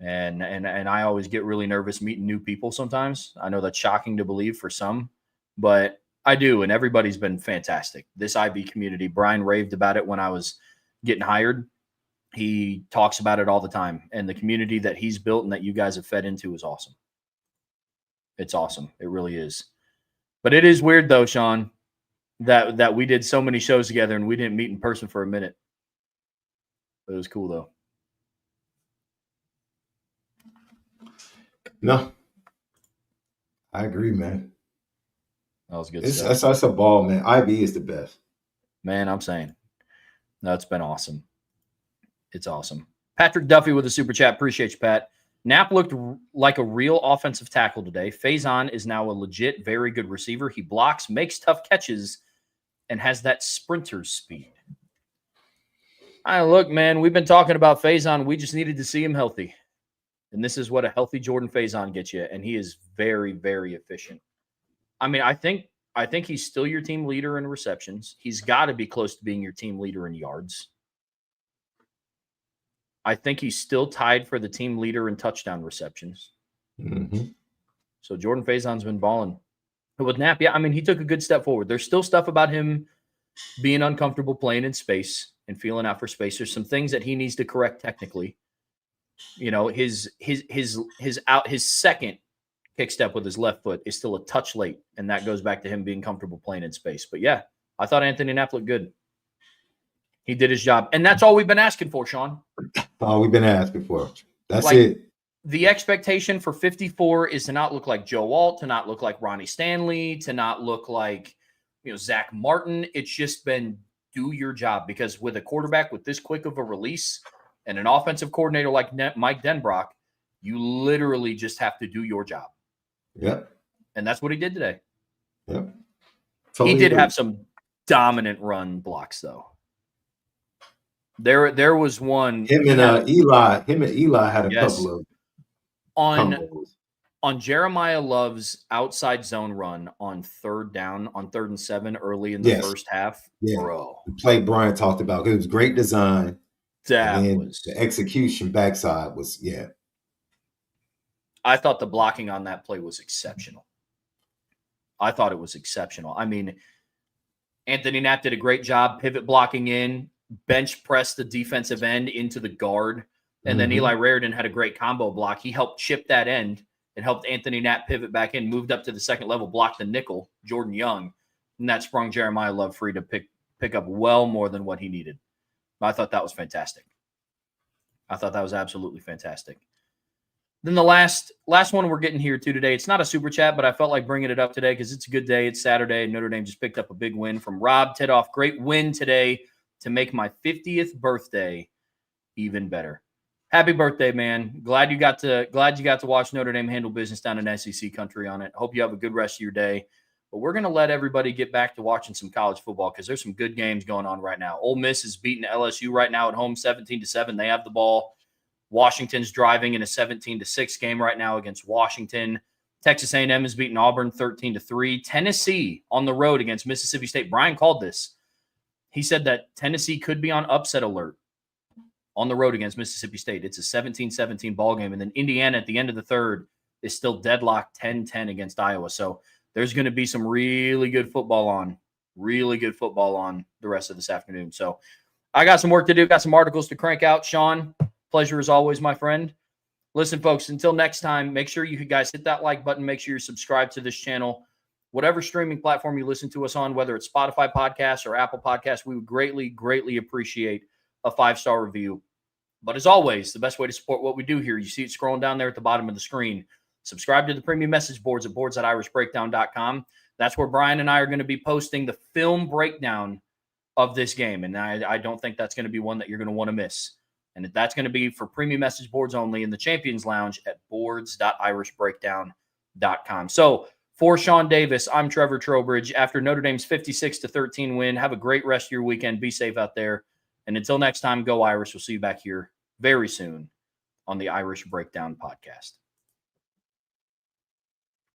And I always get really nervous meeting new people sometimes. I know that's shocking to believe for some, but I do, and everybody's been fantastic. This IB community, Brian raved about it when I was getting hired. He talks about it all the time, and the community that he's built and that you guys have fed into is awesome. It's awesome. It really is. But it is weird, though, Sean, that we did so many shows together and we didn't meet in person for a minute. It was cool, though. No, I agree, man. That was good stuff. That's a ball, man. IB is the best. Man, I'm saying. No, it's been awesome. It's awesome. Patrick Duffy with a super chat. Appreciate you, Pat. Knapp looked like a real offensive tackle today. Faison is now a legit, very good receiver. He blocks, makes tough catches, and has that sprinter's speed. Look, man, we've been talking about Faison. We just needed to see him healthy. And this is what a healthy Jordan Faison gets you. And he is very, very efficient. I mean, I think he's still your team leader in receptions. He's got to be close to being your team leader in yards. I think he's still tied for the team leader in touchdown receptions. Mm-hmm. So Jordan Faison's been balling. But with Knapp, yeah, I mean, he took a good step forward. There's still stuff about him being uncomfortable playing in space and feeling out for space. There's some things that he needs to correct technically. You know, his second kick step with his left foot is still a touch late, and that goes back to him being comfortable playing in space. But yeah, I thought Anthony Knapp looked good. He did his job, and that's all we've been asking for, Sean. All we've been asking for. That's it. The expectation for 54 is to not look like Joe Alt, to not look like Ronnie Stanley, to not look like, Zach Martin. It's just been do your job, because with a quarterback with this quick of a release and an offensive coordinator like Mike Denbrock, you literally just have to do your job. Yep. And that's what he did today. Yep. Totally he did agree. have some dominant run blocks, though. There was one. Him and Eli had a Yes. couple of on combos. on Jeremiah Love's outside zone run on third down, on 3rd and 7 early in the Yes. first half, Yeah. bro. The play Brian talked about. It was great design. That and then was. the execution backside was, I thought the blocking on that play was exceptional. I thought it was exceptional. I mean, Anthony Knapp did a great job pivot blocking in, bench press the defensive end into the guard, and then Eli Raridan had a great combo block. He helped chip that end and helped Anthony Knapp pivot back in, moved up to the second level, blocked the nickel, Jordan Young, and that sprung Jeremiah Love free to pick up well more than what he needed. I thought that was fantastic. I thought that was absolutely fantastic. Then the last one we're getting here to today, it's not a super chat, but I felt like bringing it up today because it's a good day. It's Saturday, and Notre Dame just picked up a big win from Rob Tidoff. Great win today to make my 50th birthday even better. Happy birthday, man. Glad you got to watch Notre Dame handle business down in SEC country on it. Hope you have a good rest of your day. But we're going to let everybody get back to watching some college football because there's some good games going on right now. Ole Miss is beating LSU right now at home 17-7. They have the ball. Washington's driving in a 17-6 game right now against Washington. Texas A&M is beating Auburn 13-3. Tennessee on the road against Mississippi State. Brian called this. He said that Tennessee could be on upset alert on the road against Mississippi State. It's a 17-17 ball game. And then Indiana at the end of the third is still deadlocked 10-10 against Iowa. So there's going to be some really good football on the rest of this afternoon. So I got some work to do. Got some articles to crank out. Sean, pleasure as always, my friend. Listen, folks, until next time, make sure you guys hit that like button. Make sure you're subscribed to this channel. Whatever streaming platform you listen to us on, whether it's Spotify podcasts or Apple podcasts, we would greatly, greatly appreciate a 5-star review. But as always, the best way to support what we do here, you see it scrolling down there at the bottom of the screen. Subscribe to the premium message boards at boards.irishbreakdown.com. That's where Brian and I are going to be posting the film breakdown of this game. And I don't think that's going to be one that you're going to want to miss. And that's going to be for premium message boards only in the Champions Lounge at boards.irishbreakdown.com. So for Sean Davis, I'm Trevor Trowbridge. After Notre Dame's 56-13 win, have a great rest of your weekend. Be safe out there. And until next time, go Irish. We'll see you back here very soon on the Irish Breakdown Podcast.